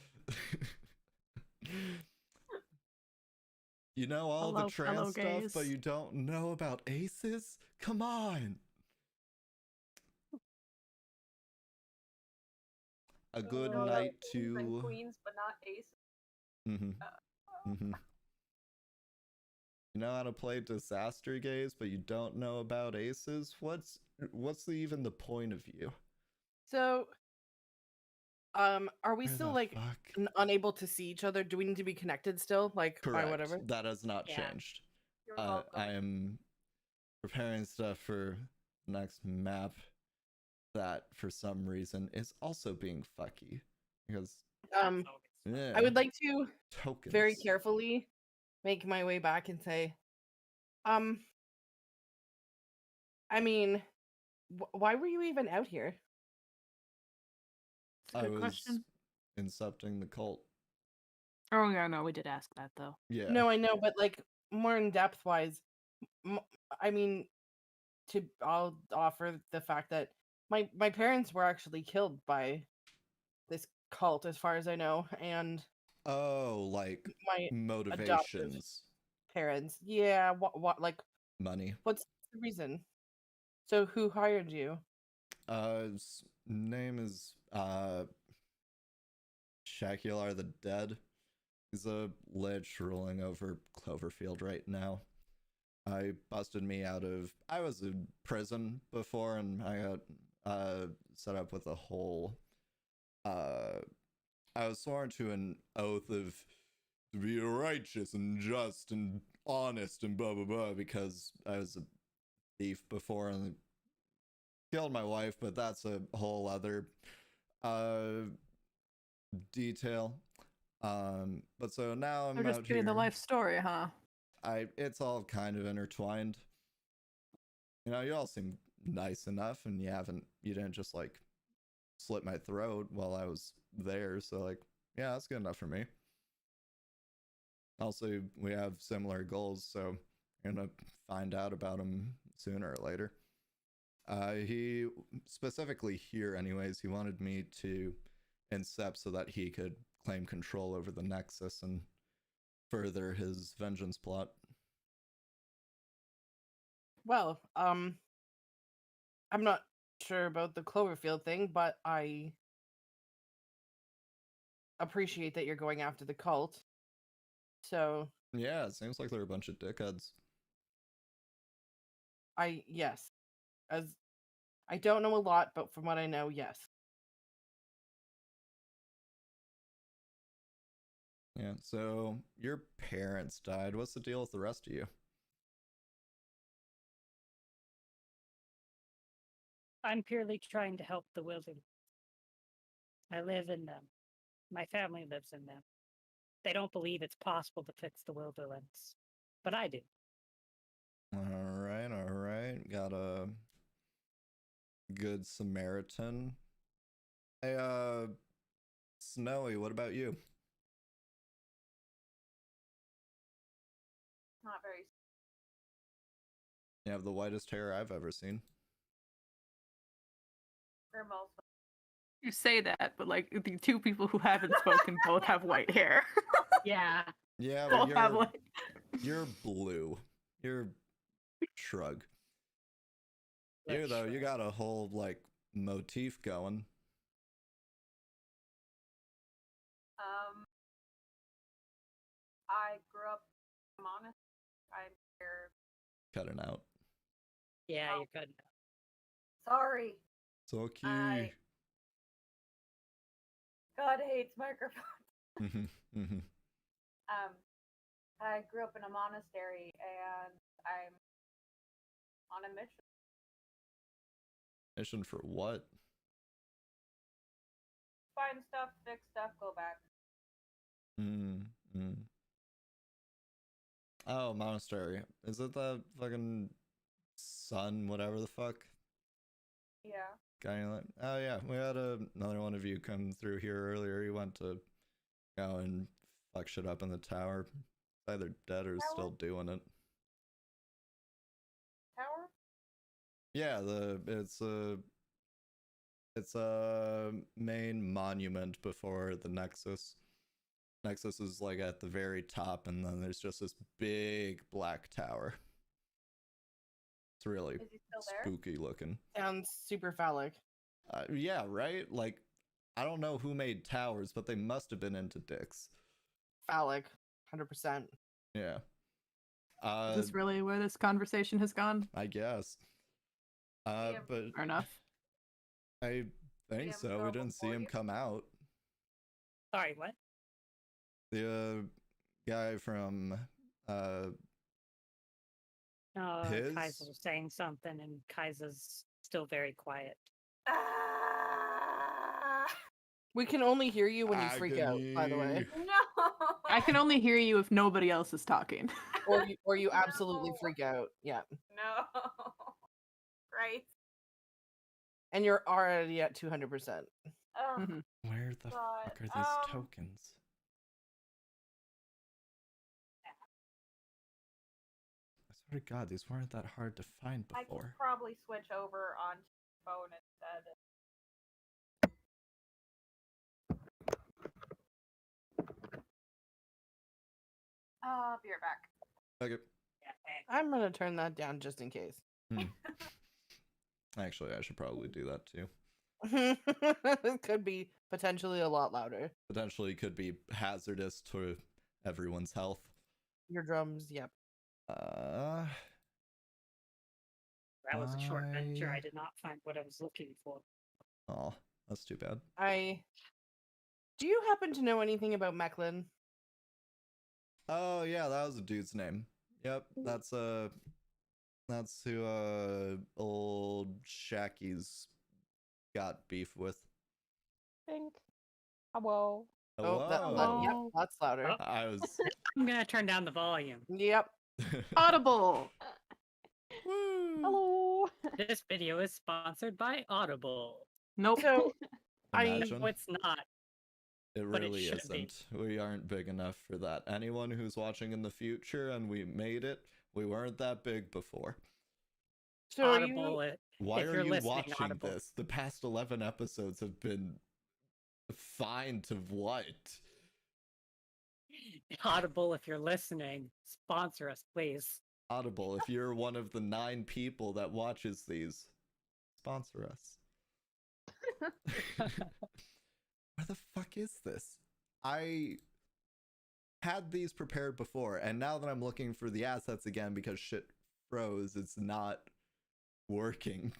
You know all Hello, the fellow trans stuff, but gays. you don't know about aces? Come on! A good No, night kings and to. queens, but not aces. Mm-hmm. Mm-hmm. You know how to play disaster gaze, but you don't know about aces? What's even the point of you? So, are we Where still the like fuck? unable to see each other? Do we need to be connected still, like by Correct. whatever? That has not Yeah. changed. You're welcome. I am preparing stuff for the next map that, for some reason, is also being fucky. Because, yeah, I would like to tokens. very carefully make my way back and say, I mean, why were you even out here? It's a I good was question. incepting the cult. Oh yeah, no, we did ask that though. Yeah. No, I know, but like more in depth wise, I mean, I'll offer the fact that my parents were actually killed by this cult, as far as I know, and Oh, like my motivations. parents, yeah, what, like, Money. what's the reason? So who hired you? His name is Shakular the Dead. He's a lich ruling over Cloverfield right now. I busted me out of. I was in prison before, and I got set up with a whole. I was sworn to an oath of to be righteous and just and honest and blah blah blah because I was a thief before and killed my wife, but that's a whole other detail. But so now I'm They're just out giving here. the life story, huh? It's all kind of intertwined. You know, you all seem nice enough, and you didn't just like slit my throat while I was there. So like, yeah, that's good enough for me. Also, we have similar goals, so you're gonna find out about him sooner or later. He specifically here, anyways. He wanted me to incept so that he could claim control over the Nexus and further his vengeance plot. Well, I'm not sure about the Cloverfield thing, but I appreciate that you're going after the cult. So, Yeah, it seems like they're a bunch of dickheads. yes. As I don't know a lot, but from what I know, yes. Yeah, so your parents died. What's the deal with the rest of you? I'm purely trying to help the wilderness. I live in them. My family lives in them. They don't believe it's possible to fix the Wilderlands, but I do. All right. Got a good Samaritan. Hey, Snowy, what about you? Not very. You have the whitest hair I've ever seen. Grimm also. You say that, but like the two people who haven't spoken both have white hair. Yeah. Yeah, Both but have like you're blue. You're shrug. Let's You though, you shrug. got a whole like motif going. I grew up honest. I'm here. Cutting out. Yeah, Oh. you're good. Sorry. It's okay. God hates microphones. Mhm. I grew up in a monastery and I'm on a mission. Mission for what? Find stuff, fix stuff, go back. Oh, monastery. Is it the fucking sun, whatever the fuck? Yeah. Guy like, oh yeah, we had another one of you come through here earlier. He went to go and fuck shit up in the tower. Either dead or still doing it. Tower? Yeah, it's a main monument before the Nexus. Nexus is like at the very top, and then there's just this big black tower. It's really Is he still there? spooky looking. Sounds super phallic. Yeah, right? Like, I don't know who made towers, but they must have been into dicks. Phallic. 100%. Yeah. Is this really where this conversation has gone? I guess. Yeah. But Fair enough. I think him so. show We up didn't see before him you? come out. Sorry, what? The guy from Oh, His? Kaiza was saying something, and Kaiza's still very quiet. Ah! We can only hear you when you freak out, by the way. No! I can only hear you if nobody else is talking. Or you absolutely No. freak out. Yeah. No. Right. And you're already at 200%. Oh, Mhm. Where the God, fuck are these tokens? I swear to God, these weren't that hard to find I could before. probably switch over onto phone instead. I'll be right back. Okay. I'm gonna turn that down just in case. Actually, I should probably do that too. It could be potentially a lot louder. Potentially could be hazardous to everyone's health. Your drums, yep. That was a short venture. I- I did not find what I was looking for. Oh, that's too bad. Do you happen to know anything about Mechlin? Oh yeah, that was a dude's name. Yep, that's who old Shacky's got beef with. Think. Hello. Oh, yep, Hello. that's louder. Oh. I was I'm gonna turn down the volume. Yep. Audible. Woo. Hello. This video is sponsored by Audible. Nope. So Imagine. No, it's not. It but it really should be. isn't. We aren't big enough for that. Anyone who's watching in the future and we made it, we weren't that big before. So are Audible. you, Why If are you're you listening, watching Audible. this? The past 11 episodes have been fine to what? Audible, if you're listening, sponsor us, please. Audible, if you're one of the 9 people that watches these, sponsor us. Where the fuck is this? I had these prepared before, and now that I'm looking for the assets again because shit froze, it's not working,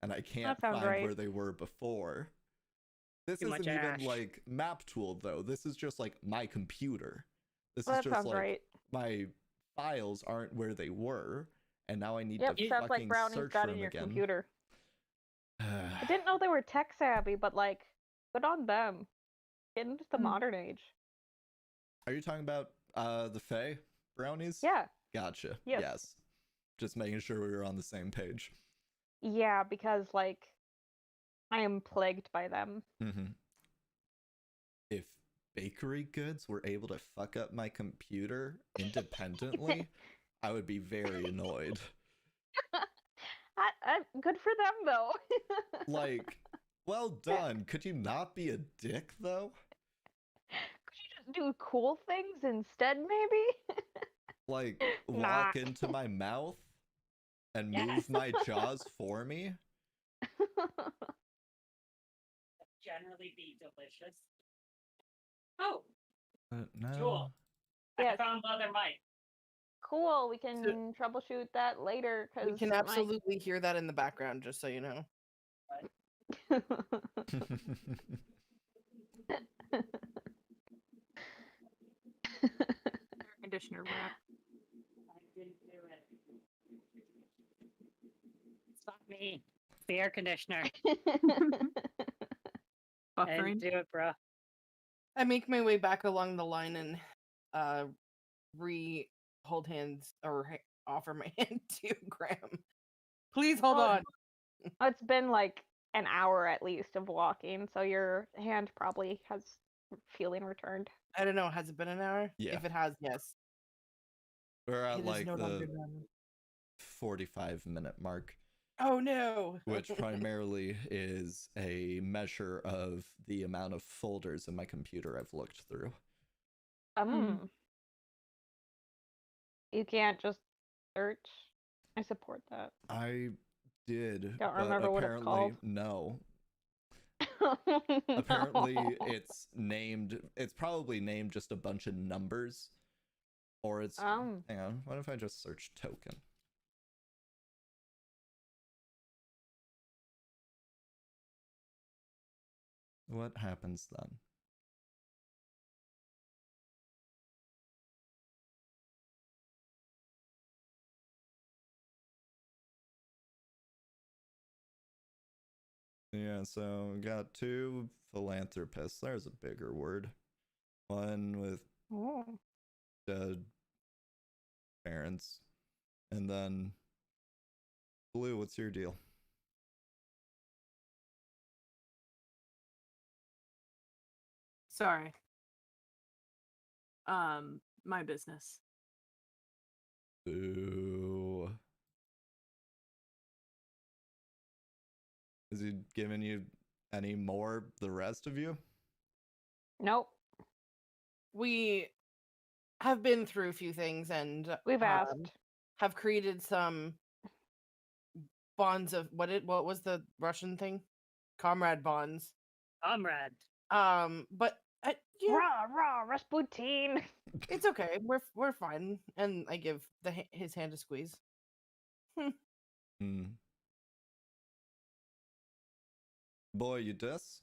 and I can't sounds find right. where they were before. This Too much isn't even ash. like map tool though. This is just like my computer. This Well, is that just sounds like right. my files aren't where they were, and now I need Yep, to sounds fucking like Brownie's search got for in them your again. computer. I didn't know they were tech savvy, but like, good on them. Getting into the Hmm. modern age. Are you talking about the Fae brownies? Yeah. Gotcha. Yes. Yes. Just making sure we were on the same page. Yeah, because like, I am plagued by them. Mm-hmm. If bakery goods were able to fuck up my computer independently, I would be very annoyed. Good for them though. Like, well done. Could you not be a dick though? Could you just do cool things instead, maybe? like Nah. walk into my mouth and Yes. move my jaws for me? Generally be delicious. Oh, No. Jewel. Yes. I found Mother Mike. Cool. We can troubleshoot that later because We can absolutely hear that in the background, just so you know. Air conditioner rap. I didn't do it. It's not me. It's the air conditioner. I Buffering. didn't do it, bro. I make my way back along the line and hold hands or offer my hand to Graham. Please hold on. It's been like an hour at least of walking, so your hand probably has feeling returned. I don't know. Has it been an hour? Yeah. If it has, yes. We're at It is like no longer the done. 45-minute mark, Oh no. which primarily is a measure of the amount of folders in my computer I've looked through. You can't just search. I support that. I did, Don't but remember what it's apparently called. no. No. Apparently it's probably named just a bunch of numbers. Or it's hang on, what if I just search token? What happens then? Yeah, so we got two philanthropists. There's a bigger word. One with dead parents. And then Blue, what's your deal? Sorry. My business. Boo. Is he giving you any more, the rest of you? Nope. We have been through a few things and We've asked. have created some bonds of what was the Russian thing? Comrade bonds. Comrade. But yeah, Rah, Rasputin. it's okay. We're fine. And I give his hand a squeeze. Boy, you dis?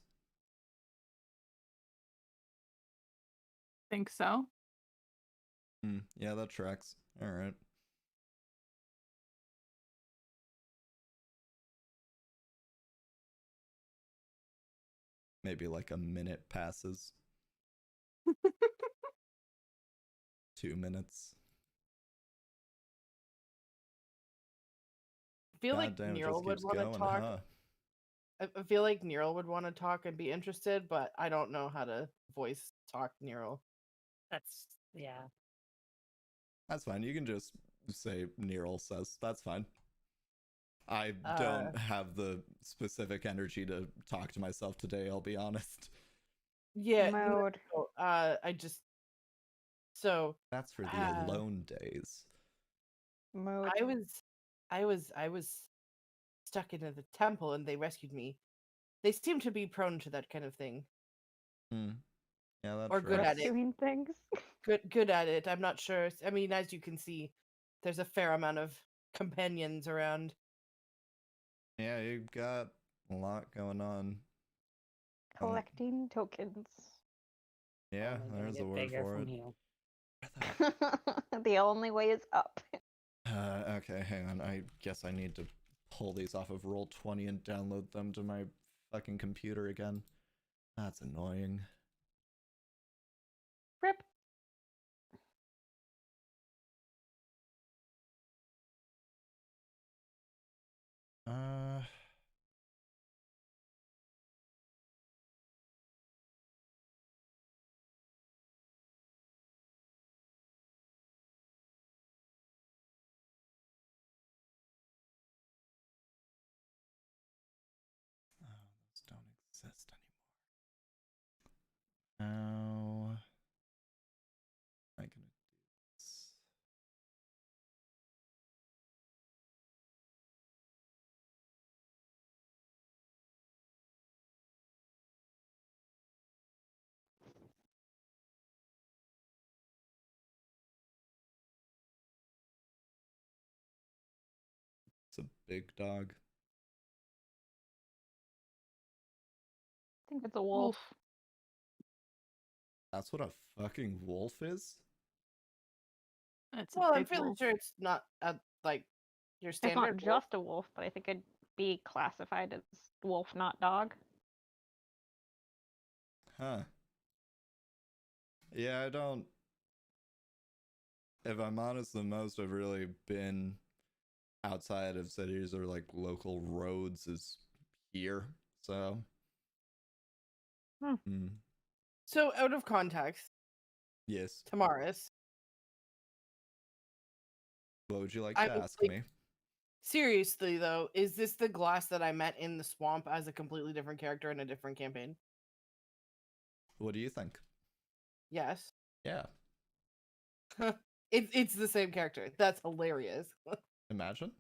Think so. Yeah, that tracks. All right. Maybe like a minute passes. 2 minutes. I feel like Goddamn, it Nero just would keeps want to going, talk. huh? I feel like Nero would want to talk and be interested, but I don't know how to voice talk Nero. That's yeah. That's fine. You can just say Nero says. That's fine. I don't have the specific energy to talk to myself today, I'll be honest. Yeah. Mode. I just that's for the alone days. Mode. I was stuck in the temple and they rescued me. They seem to be prone to that kind of thing. Yeah, that's or good right. at it. Doing things. Good at it. I'm not sure. I mean, as you can see, there's a fair amount of companions around. Yeah, you've got a lot going on. Collecting tokens. Yeah, there's a word for it. The only way is up. Okay, hang on. I guess I need to pull these off of Roll20 and download them to my fucking computer again. That's annoying. Rip. Those don't exist anymore. How am I gonna do this? big dog? I think it's a wolf. That's what a fucking wolf is? It's a Well, I'm big fairly wolf. sure it's not like your It's standard not wolf. just a wolf, but I think it'd be classified as wolf, not dog. Huh. Yeah, I don't. If I'm honest, the most I've really been outside of cities or like local roads is here. So. Hmm. So out of context, Yes. Tamaris, What would you like I to mean, ask like, me? seriously though, is this the glass that I met in the swamp as a completely different character in a different campaign? What do you think? Yes. Yeah. It's the same character. That's hilarious. Imagine.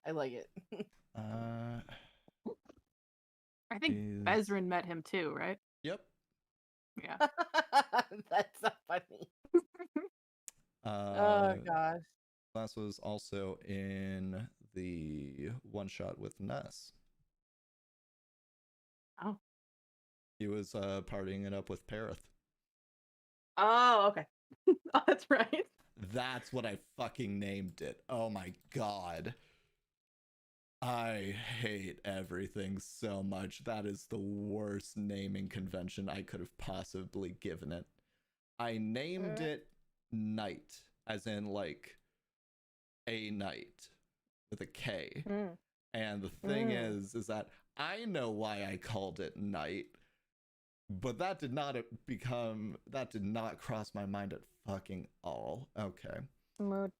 I like it. I think Is- Bezrin met him too, right? Yep. Yeah. That's so funny. Uh, Oh gosh. Glass was also in the one shot with Ness. Oh. He was partying it up with Parith. Oh, okay. Oh, that's right. That's what I fucking named it. Oh my god. I hate everything so much. That is the worst naming convention I could have possibly given it. I named it Night, as in like a night with a K. And the thing is that I know why I called it Night, but that did not cross my mind at fucking all. Okay. Mood.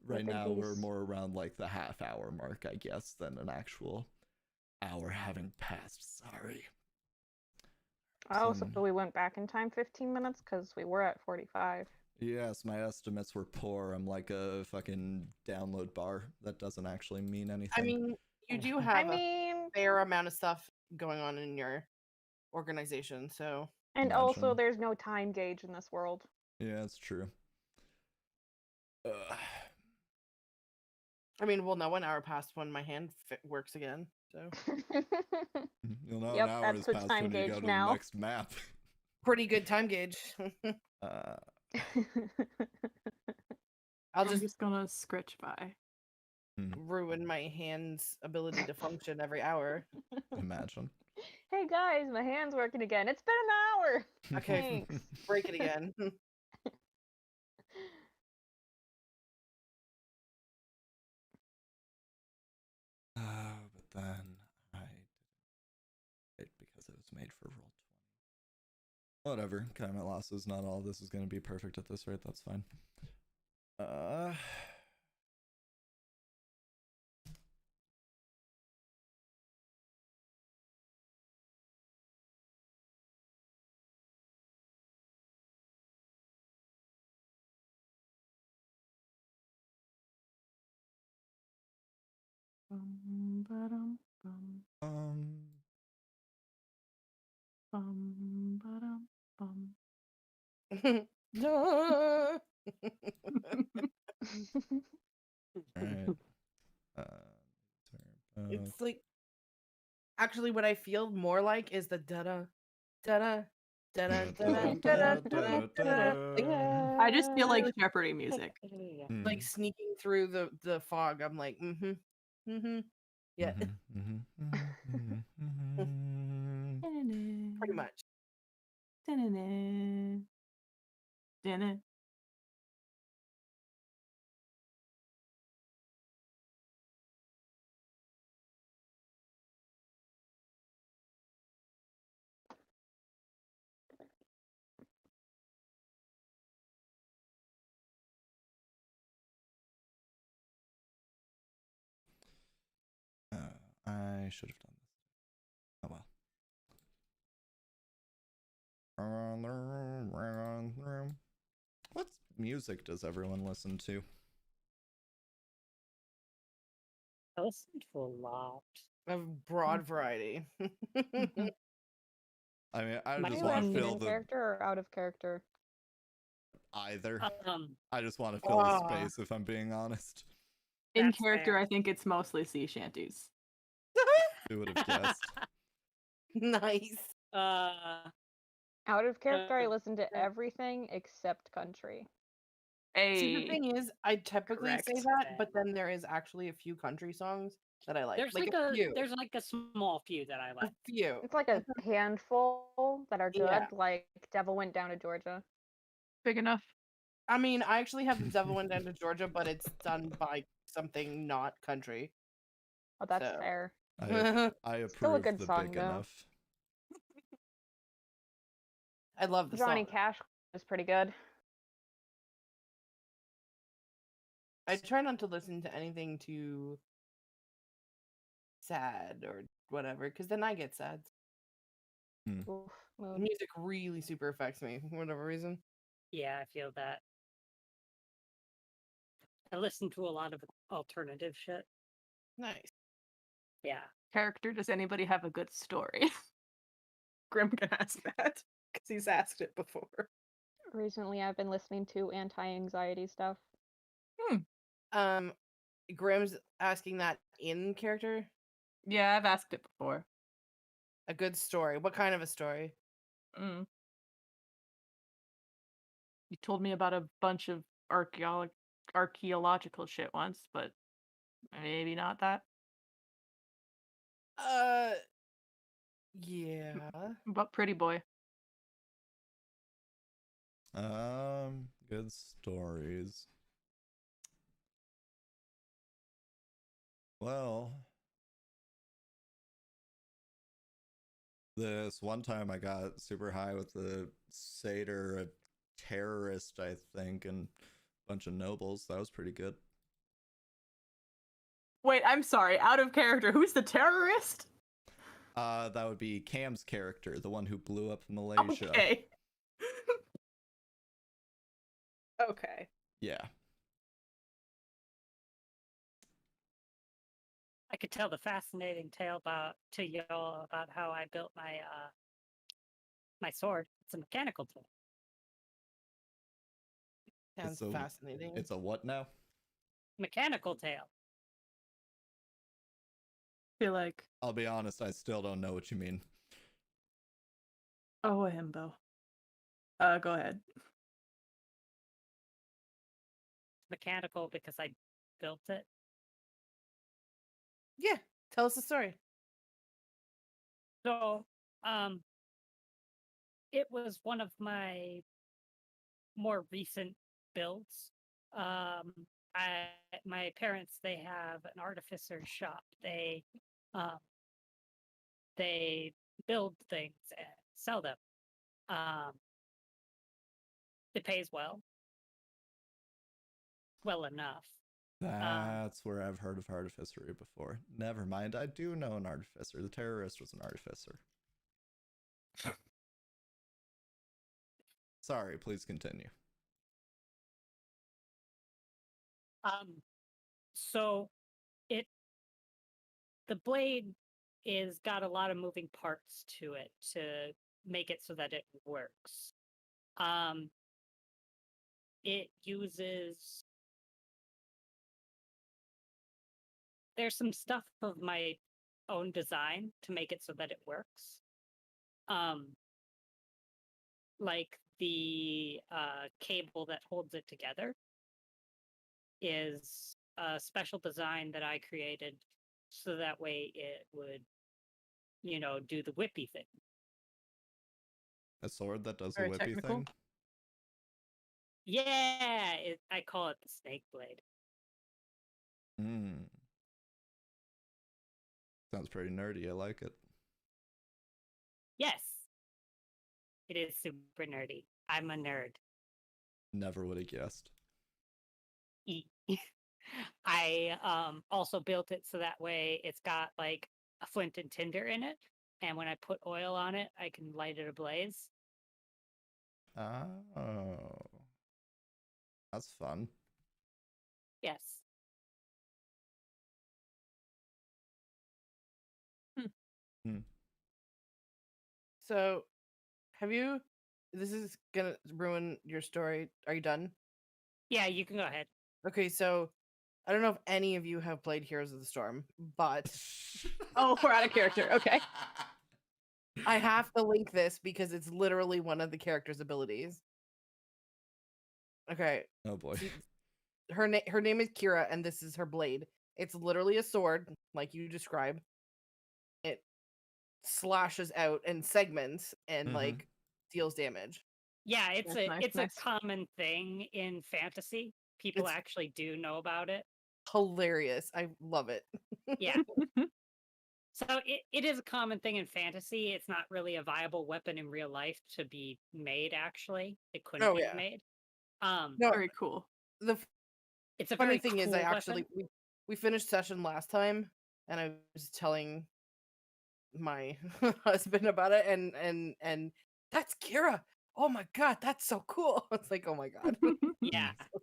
Right Rip in now we're peace. more around like the half-hour mark, I guess, than an actual hour having passed. Sorry. Oh, so we went back in time 15 minutes because we were at 45. Yes, my estimates were poor. I'm like a fucking download bar. That doesn't actually mean anything. I mean, you do have a fair amount of stuff going on in your organization, so. And also, there's no time gauge in this world. Yeah, it's true. I mean, we'll know an hour passed when my hand works again, so. You'll know Yep, an hour that's has the passed time when you gauge go to now. the next map. Pretty good time gauge. I'm just gonna scritch by. Ruin my hand's ability to function every hour. Imagine. Hey guys, my hand's working again. It's been an hour. Okay, Thanks. break it again. But then I did it because it was made for roll 20. Whatever. Climate losses. Not all of this is going to be perfect at this rate. That's fine. Bum, ba-dum, bum. Bum, ba-dum, bum. No. Alright. It's like, actually, what I feel more like is the da-da, da-da, da-da, da-da, da-da, da-da. I just feel like Jeopardy music. Like sneaking through the fog. I'm like, yeah. Pretty much. I should have done this. Oh well. What music does everyone listen to? I listen to a lot. A broad variety. I mean, I My just Are you want to asking feel in the. character or out of character? either. Um, I just want to fill the space, if I'm being honest. In That's character, fair. I think it's mostly sea shanties. Who would have guessed? Nice. Out of character, I Uh, listen to everything except country. See, the Hey, thing is, I typically say Correct. that, but then there is actually a few country songs that I like. there's Like like a few. there's like a small few that I A like. few. It's like a handful that are good, Yeah. like Devil Went Down to Georgia. big enough. I mean, I actually have The Devil Went Down to Georgia, but it's done by something not country. Oh, that's So. fair. I Still a approve good the song, big though. enough. I love the Johnny song. Cash is pretty good. I try not to listen to anything too sad or whatever, because then I get sad. Oof, mood. Music really super affects me for whatever reason. Yeah, I feel that. I listen to a lot of alternative shit. Nice. Yeah. Character, does anybody have a good story? Grimm can ask that, because he's asked it before. Recently, I've been listening to anti-anxiety stuff. Grimm's asking that in character. Yeah, I've asked it before. A good story. What kind of a story? You told me about a bunch of archaeological shit once, but maybe not that. Yeah. But Pretty Boy. Good stories. Well, this one time I got super high with the satyr, a terrorist, I think, and a bunch of nobles. That was pretty good. Wait, I'm sorry. Out of character. Who's the terrorist? That would be Cam's character, the one who blew up Malaysia. Okay. Okay. Yeah. I could tell the fascinating tale to y'all about how I built my my sword. It's a mechanical tool. Sounds It's a- fascinating. It's a what now? Mechanical tale. Feel like I'll be honest, I still don't know what you mean. a himbo. Go ahead. Mechanical because I built it. Yeah. Tell us the story. So, it was one of my more recent builds. My parents, they have an artificer shop. They build things and sell them. It pays well enough. That's where I've heard of artificery before. Never mind, I do know an artificer. The terrorist was an artificer. Sorry, please continue. So the blade is got a lot of moving parts to it to make it so that it works. It uses there's some stuff of my own design to make it so that it works. Like the cable that holds it together is a special design that I created so that way it would, do the whippy thing. A sword that does Very a whippy technical. thing? Yeah, I call it the snake blade. Sounds pretty nerdy. I like it. Yes, it is super nerdy. I'm a nerd. Never would have guessed. I also built it so that way it's got like a flint and tinder in it, and when I put oil on it, I can light it ablaze. Oh, that's fun. Yes. So, is this is gonna ruin your story. Are you done? Yeah, you can go ahead. Okay, so I don't know if any of you have played Heroes of the Storm, but Oh, we're out of character. Okay. I have to link this because it's literally one of the character's abilities. Okay, Oh boy. see, her name is Kira, and this is her blade. It's literally a sword, like you describe. It slashes out in segments and Mhm. like deals damage. Yeah, it's Nice, nice. a common thing in fantasy. People It's- actually do know about it. Hilarious. I love it. Yeah. So it is a common thing in fantasy. It's not really a viable weapon in real life to be made, actually. It couldn't Oh, be yeah. made. No, Very cool. the It's a funny very thing is, cool I actually weapon. we finished session last time, and I was telling my husband about it, and that's Kira. Oh my god, that's so cool. It's like, oh my god. Yeah. So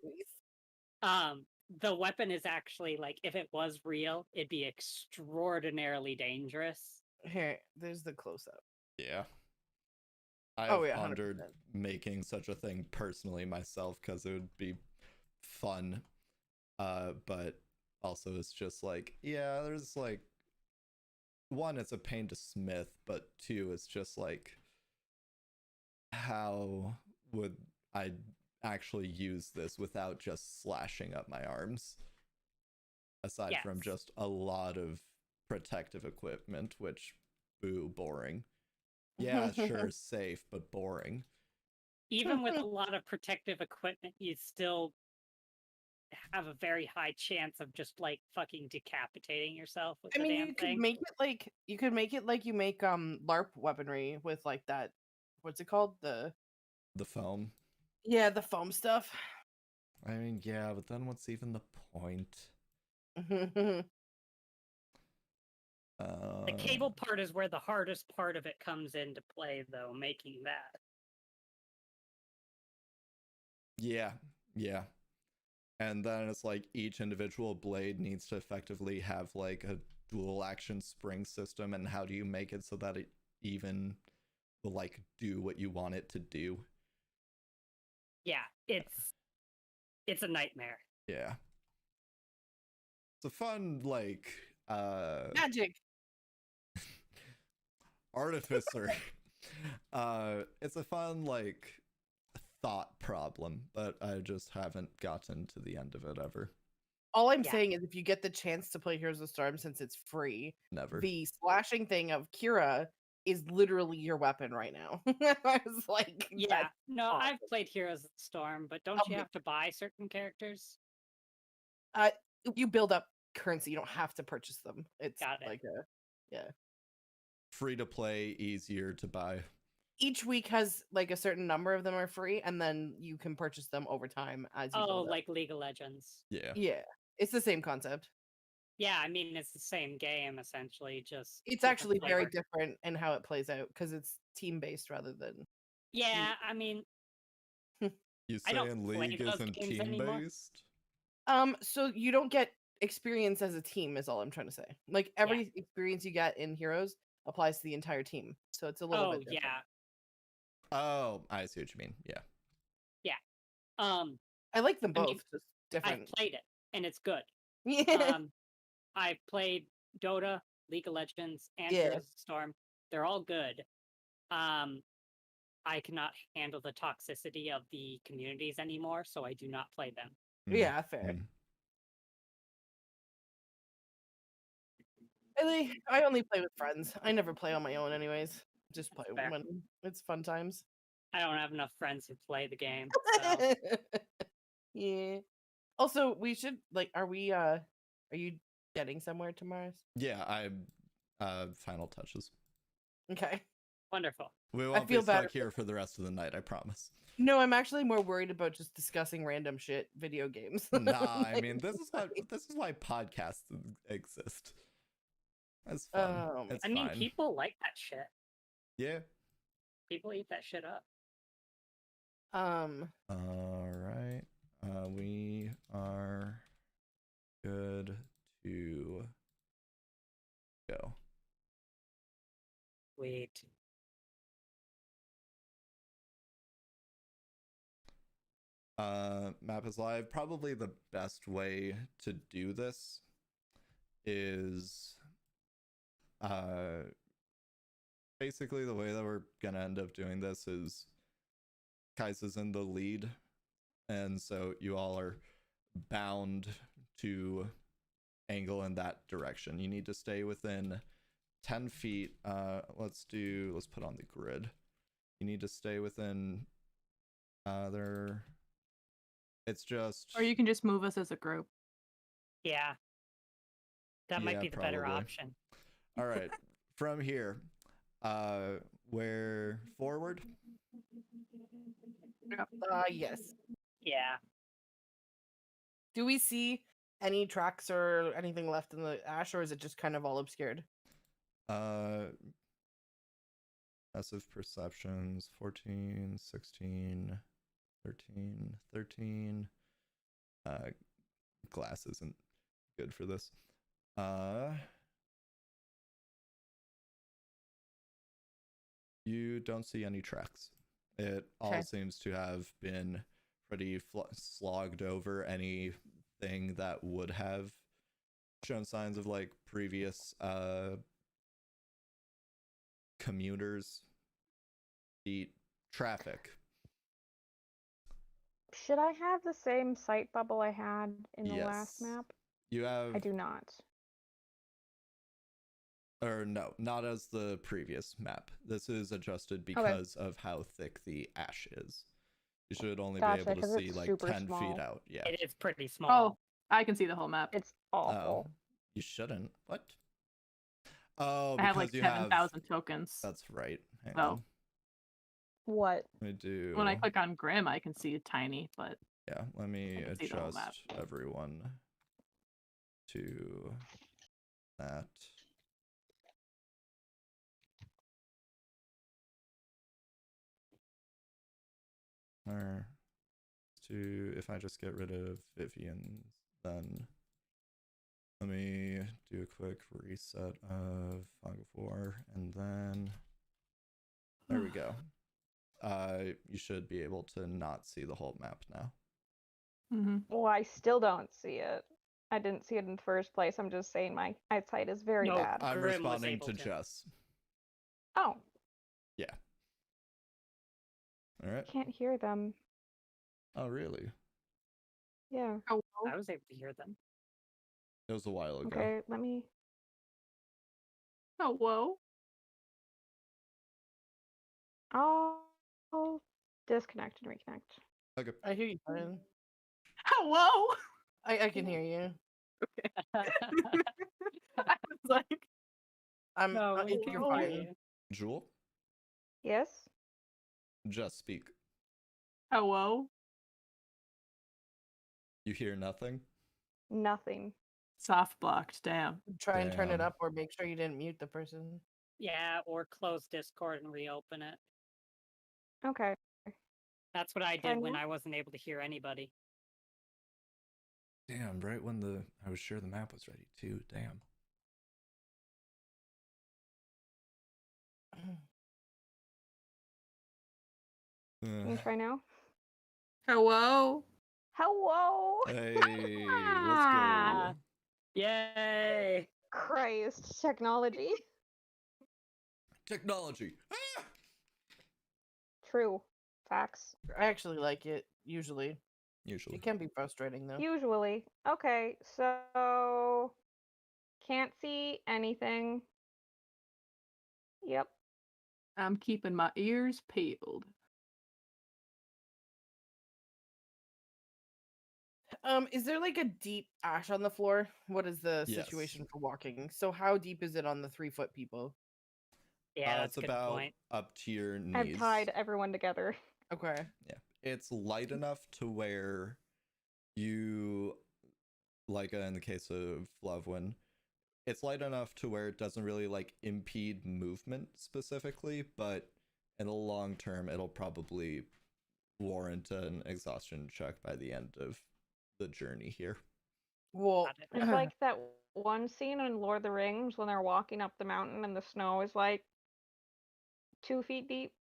nice. The weapon is actually like, if it was real, it'd be extraordinarily dangerous. Here, there's the close up. Yeah. I Oh, have yeah, pondered 100%. making such a thing personally myself because it would be fun. But also it's just like, yeah, there's like one, it's a pain to smith, but two, it's just like, how would I actually use this without just slashing up my arms? Aside from Yes. just a lot of protective equipment, which, boo, boring. Yeah, sure, safe, but boring. Even with a lot of protective equipment, you still have a very high chance of just like fucking decapitating yourself with I the mean, damn you could thing. make it like you make LARP weaponry with like that. What's it called? The foam. Yeah, the foam stuff. I mean, yeah, but then what's even the point? The cable part is where the hardest part of it comes into play, though, making that. Yeah, yeah. And then it's like each individual blade needs to effectively have like a dual action spring system, and how do you make it so that it even will like do what you want it to do? Yeah, it's a nightmare. Yeah. It's a fun like Magic. artificer. It's a fun like thought problem, but I just haven't gotten to the end of it ever. All I'm Yeah. saying is, if you get the chance to play Heroes of the Storm, since it's free, Never. the slashing thing of Kira is literally your weapon right now. I was like, Yeah, that's no, awesome. I've played Heroes of the Storm, but don't you Um, have to buy certain characters? You build up currency. You don't have to purchase them. It's Got it. like yeah. Free to play, easier to buy. Each week has like a certain number of them are free, and then you can purchase them over time as you Oh, build up. like League of Legends. Yeah. Yeah, it's the same concept. Yeah, I mean, it's the same game, essentially, just... It's different actually very flavor. different in how it plays out because it's team based rather than. Yeah, I mean, You I don't saying play League those isn't games team anymore. based? So you don't get experience as a team is all I'm trying to say. Like every experience you get in Heroes applies to the entire team. So it's a little Oh, bit different. yeah. Oh, I see what you mean. Yeah. I like them I both, mean, just I've different. played it, and it's good. Yeah. I've played Dota, League of Legends, and Yeah. Heroes of the Storm. They're all good. I cannot handle the toxicity of the communities anymore, so I do not play them. Yeah, fair. I only play with friends. I never play on my own anyways. Just play Fair. when it's fun times. I don't have enough friends who play the game. So. Yeah. Also, we should like are you getting somewhere tomorrow? Yeah, final touches. Okay. Wonderful. We won't feel be stuck bad. here for the rest of the night, I promise. No, I'm actually more worried about just discussing random shit video games. Nah, I mean this is why podcasts exist. That's fun. It's I mean, fine. people like that shit. Yeah. People eat that shit up. All right. We are good to go. Wait. map is live, probably the best way to do this is basically the way that we're gonna end up doing this is Kaiza's in the lead, and so you all are bound to angle in that direction. You need to stay within 10 feet. Let's put on the grid. You need to stay within there. It's just, Or you can just move us as a group. Yeah. That might Yeah, be the better probably. option. all right. From here, where forward? Yes. Yeah. Do we see any tracks or anything left in the ash, or is it just kind of all obscured? Passive perceptions 14, 16, 13. Glass isn't good for this. You don't see any tracks. It all Okay. seems to have been pretty slogged over. Anything that would have shown signs of like previous commuters beat traffic. Should I have the same sight bubble I had in the last Yes. map? You have I do not. or no, not as the previous map. This is adjusted because of how thick the ash is. You should only Gotcha, be able to 'cause see it's like super 10 small. feet out. Yeah. It is pretty small. Oh, I can see the whole map. It's awful. You shouldn't. What? Oh, I have like because you have 7,000 tokens. That's right. Hang Oh. on. What? Let me do. When I click on Grimm, I can see tiny, but Yeah, let me I can see the whole map. adjust everyone to that. Or to, if I just get rid of Vivian, then let me do a quick reset of Fog of War, and then there we go. You should be able to not see the whole map now. Well, I still don't see it. I didn't see it in the first place. I'm just saying my eyesight is very No, bad. I'm Grimm was responding able to to. Jess. Oh, Yeah. All right. can't hear them. Oh, really? Yeah. oh, I was able to hear them. It was a while ago. Okay, let me. oh, whoa. I'll disconnect and reconnect. Okay. I hear you, Brian. Hello. I can hear you. I was like, I'm. No, we you're can fine. hear you. Jewel, Yes? just speak. hello. You hear nothing? Nothing. Soft blocked. Damn. Try and turn it Damn. up, or make sure you didn't mute the person. Yeah, or close Discord and reopen it. Okay. That's what I Try did when now? I wasn't able to hear anybody. Damn, right when I was sure the map was ready too. Damn. Can you try now? Hello. Hello! Hey, let's go. Yay! Christ, technology. Technology. Ah! True. Facts. I actually like it. Usually, Usually. it can be frustrating though. Usually. Okay, so. Can't see anything. Yep. I'm keeping my ears peeled. Is there like a deep ash on the floor? What is the Yes. situation for walking? So how deep is it on the 3-foot people? Yeah, that's it's a good about point. up to your knees. I've tied everyone together. Okay. Yeah. It's light enough to where you, like in the case of Flovuin, it's light enough to where it doesn't really like impede movement specifically, but in the long term, it'll probably warrant an exhaustion check by the end of the journey here. Well, Got it. It's like that one scene in Lord of the Rings when they're walking up the mountain and the snow is like 2 feet deep.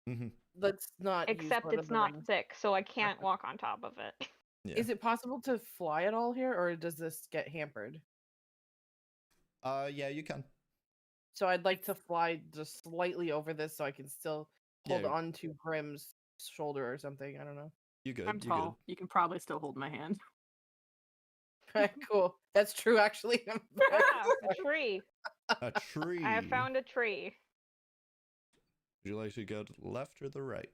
Mm-hmm. let's not. use Except Lord of it's the not Rings. thick, so I can't walk on top of it. Yeah. Is it possible to fly at all here, or does this get hampered? Yeah, you can. So I'd like to fly just slightly over this so I can still hold Yeah. on to Grimm's shoulder or something. I don't know. You good? I'm You tall. You can probably still hold my hand. Cool. That's true, actually. Ah, a tree. good. A tree. I have found a tree. Would you like to go to the left or the right?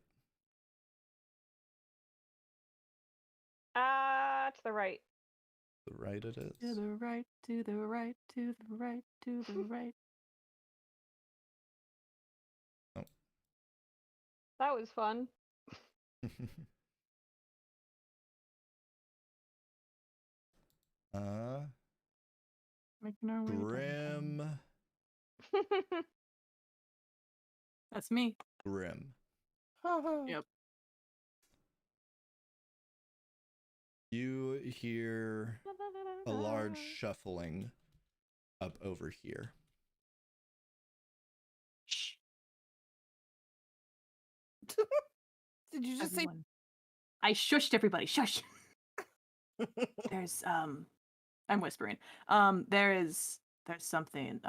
To the right. The right it To is. the right, to the right, to the right, to the right. That was fun. Making our way down. Grimm. That's me. Grimm. Yep. You hear a large shuffling up over here. Shh. Did you just Everyone. I shushed everybody. Shush. There's I'm whispering. There's something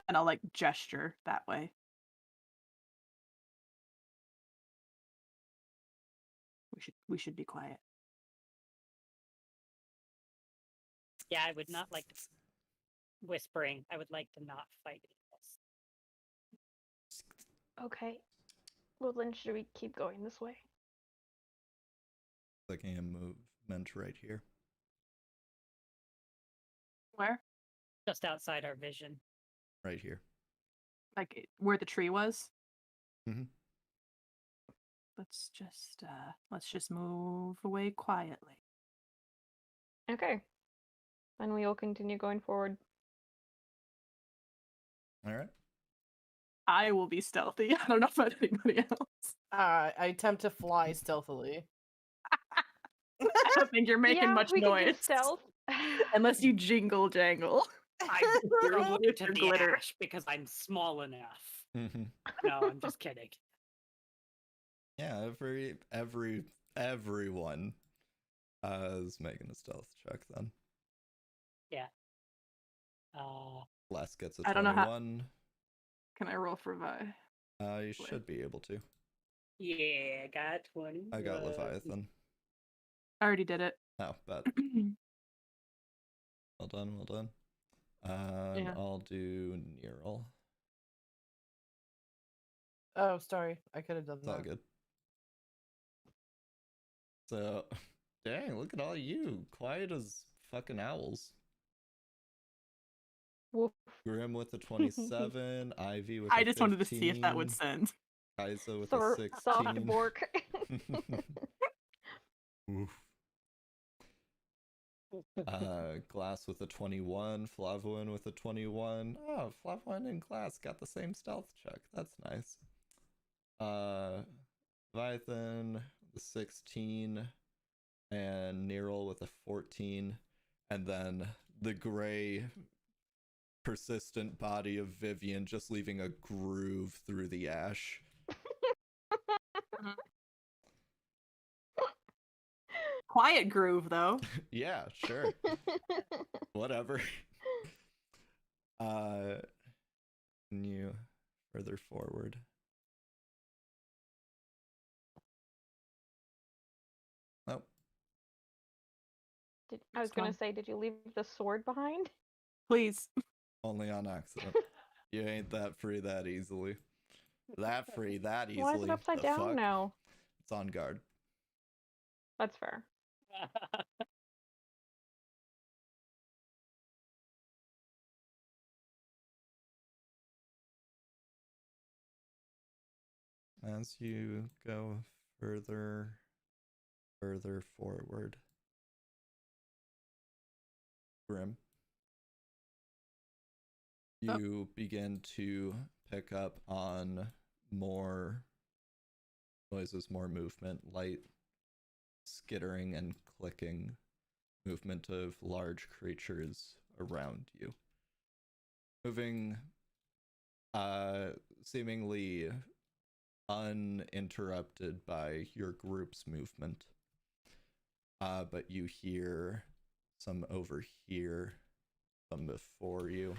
and I'll like gesture that way. We should be quiet. Yeah, I would not like to whispering. I would like to not fight this. Okay. Well, then should we keep going this way? Clicking a movement right here. Where? Just outside our vision. Right here. Like where the tree was? Mhm. Let's just move away quietly. Okay. Then we will continue going forward. All right. I will be stealthy. I don't know about anybody else. I attempt to fly stealthily. I don't think you're making Yeah, much we can do noise. stealth. Unless you jingle jangle. I throw you to Your the glitter. ash because I'm small enough. Mhm. No, I'm just kidding. Yeah, everyone is making a stealth check then. Yeah. Les gets a I don't know how- 21. Can I roll for Vi? You should be able to. Yeah, got 20. I got Leviathan. I already did it. Oh, but well done, well done. Yeah. I'll do Neural. Oh, sorry. I could have done It's all that. good. So, dang, look at all you. Quiet as fucking owls. Woof. Grimm with a 27, Ivy with I a just 15, wanted to see if that would send. Kaiza with a Soft 16. bork. Oof. Glass with a 21, Flovuin with a 21. Oh, Flovuin and Glass got the same stealth check. That's nice. Leviathan with a 16, and Neural with a 14, and then the gray persistent body of Vivian just leaving a groove through the ash. Quiet groove though. Yeah, sure. Whatever. Can you further forward? Nope. I was Next gonna one. say, did you leave the sword behind? Please. Only on accident. You ain't that free that easily. That free that easily. Why is it upside The down fuck? now? It's on guard. That's fair. As you go further forward, Grimm, you begin to pick up on more noises, more movement, light skittering and clicking movement of large creatures around you. Moving seemingly uninterrupted by your group's movement. but you hear some over here, some before you.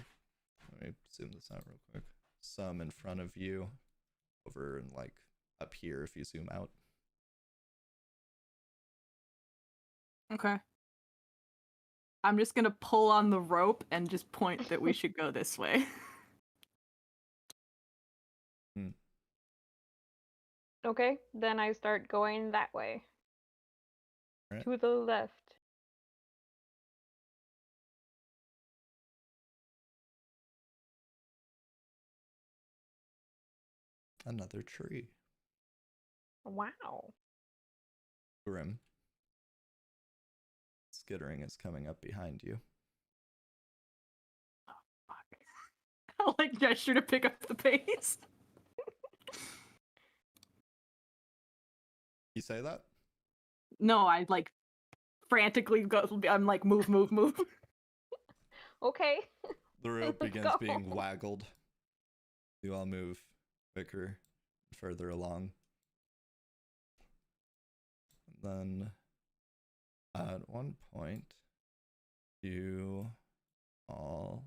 Let me zoom this out real quick. Some in front of you, over and like up here if you zoom out. Okay. I'm just gonna pull on the rope and just point that we should go this way. Okay, then I start going that way. Right. To the left. Another tree. Wow. Grimm. Skittering is coming up behind you. Oh, fuck. I'll like gesture to pick up the pace. You say that? No, I like frantically go. I'm like, move, move, move. Okay. The rope Let's begins go. being waggled. You all move quicker, further along. And then at one point, you all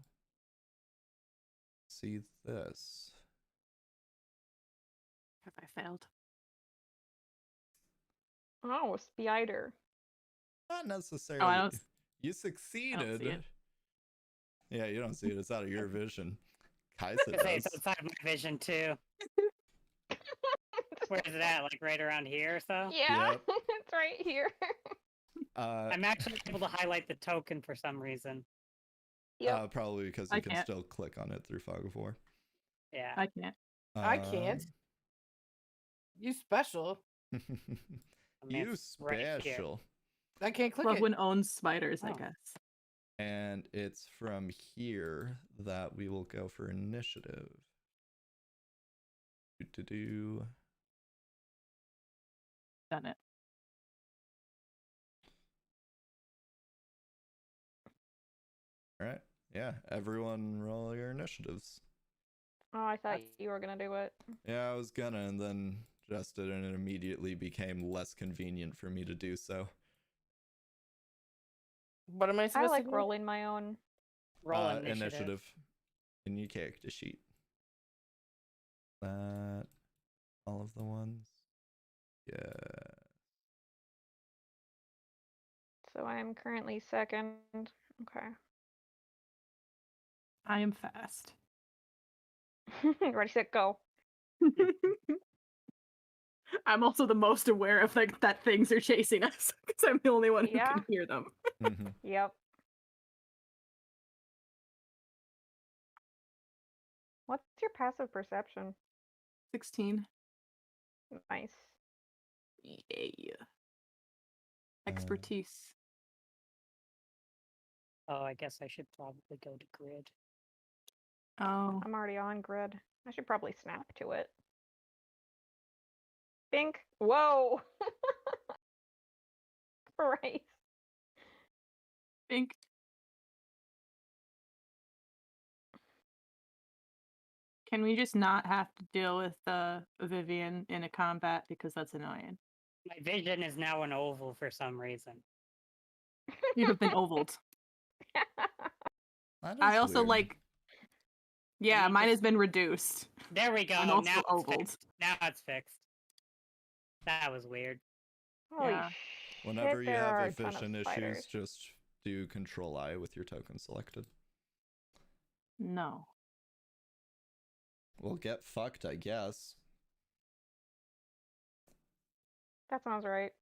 see this. Have I failed? Oh, a spider. Not necessarily. Oh, I don't. You I succeeded. don't see it. Yeah, you don't see it. It's out of your vision. Kaiza I was gonna say, it's does. outside my vision too. Where is it at? Like right around here or so? Yeah, Yep. it's right here. I'm actually able to highlight the token for some reason. Yep. Probably because I you can can't. still click on it through Fog of War. Yeah. I can't. I can't. You special. I mean, You it's right here. special. I can't click it. Flovuin owns spiders, I Oh. guess. And it's from here that we will go for initiative. Do. Done it. All right. Yeah, everyone roll your initiatives. Oh, I thought That's- you were gonna do it. Yeah, I was gonna, and then just did, and it immediately became less convenient for me to do so. What am I I supposed like to do? rolling my own. Roll initiative. in your character sheet. That all of the ones. Yeah. So I am currently second. Okay. I am fast. Ready, set, go. I'm also the most aware of like that things are chasing us because I'm the only one who Yeah. can hear them. Mhm. Yep. What's your passive perception? 16. Nice. Yeah. Expertise. Oh, I guess I should probably go to grid. Oh. I'm already on grid. I should probably snap to it. Bink. Whoa. Christ. Think. Can we just not have to deal with Vivian in a combat because that's annoying? My vision is now an oval for some reason. You have been ovaled. That I is also weird. like. Yeah, you mine just- has been reduced. There we go. I'm also Now it's ovaled. fixed. Now it's fixed. That was weird. Holy Yeah. shit, Whenever you there are have a ton of vision spiders. issues, just do Control I with your token selected. No. Well, get fucked, I guess. That sounds right.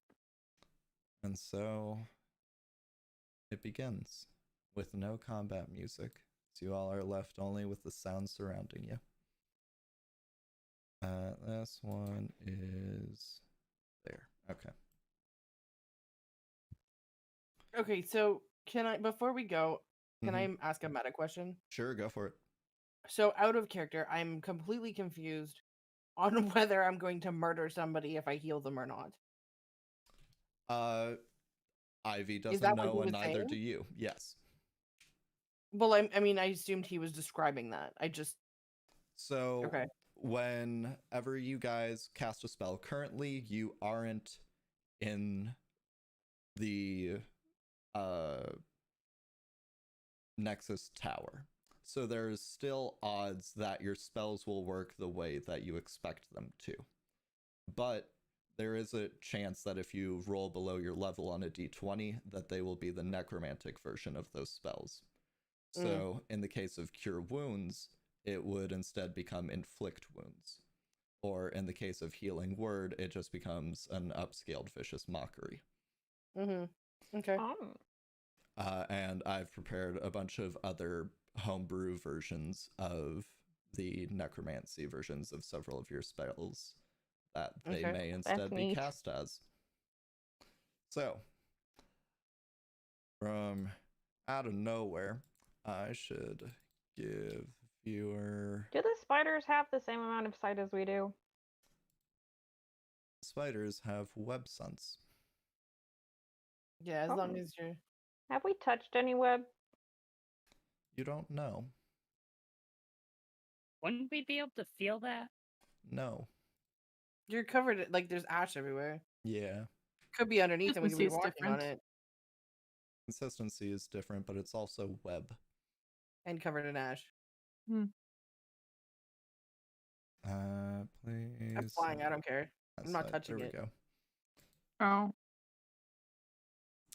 And so it begins with no combat music. So you all are left only with the sound surrounding you. This one is there. Okay. Okay, so can I, before we go, can Mhm. I ask a meta question? Sure, go for it. So out of character, I'm completely confused on whether I'm going to murder somebody if I heal them or not. Ivy that doesn't what he know, and was neither saying? do you. Yes. Well, I mean, I assumed he was describing that. I just So okay. whenever you guys cast a spell, currently you aren't in the Nexus tower. So there's still odds that your spells will work the way that you expect them to. But there is a chance that if you roll below your level on a d20, that they will be the necromantic version of those spells. So in the case of Cure Wounds, it would instead become Inflict Wounds. Or in the case of Healing Word, it just becomes an upscaled Vicious Mockery. Okay. And I've prepared a bunch of other homebrew versions of the necromancy versions of several of your spells that they may instead be neat. cast as. So, from out of nowhere, I should give viewer... Do the spiders have the same amount of sight as we do? Spiders have web sense. Yeah, as long as you're... Have we touched any web? You don't know. Wouldn't we be able to feel that? No. You're covered, like, there's ash everywhere. Yeah. Could be underneath and we could be Consistency is walking on different. it. Consistency is different, but it's also web. And covered in ash. Please. I'm flying, I don't care. I'm not touching there it. we go. Oh.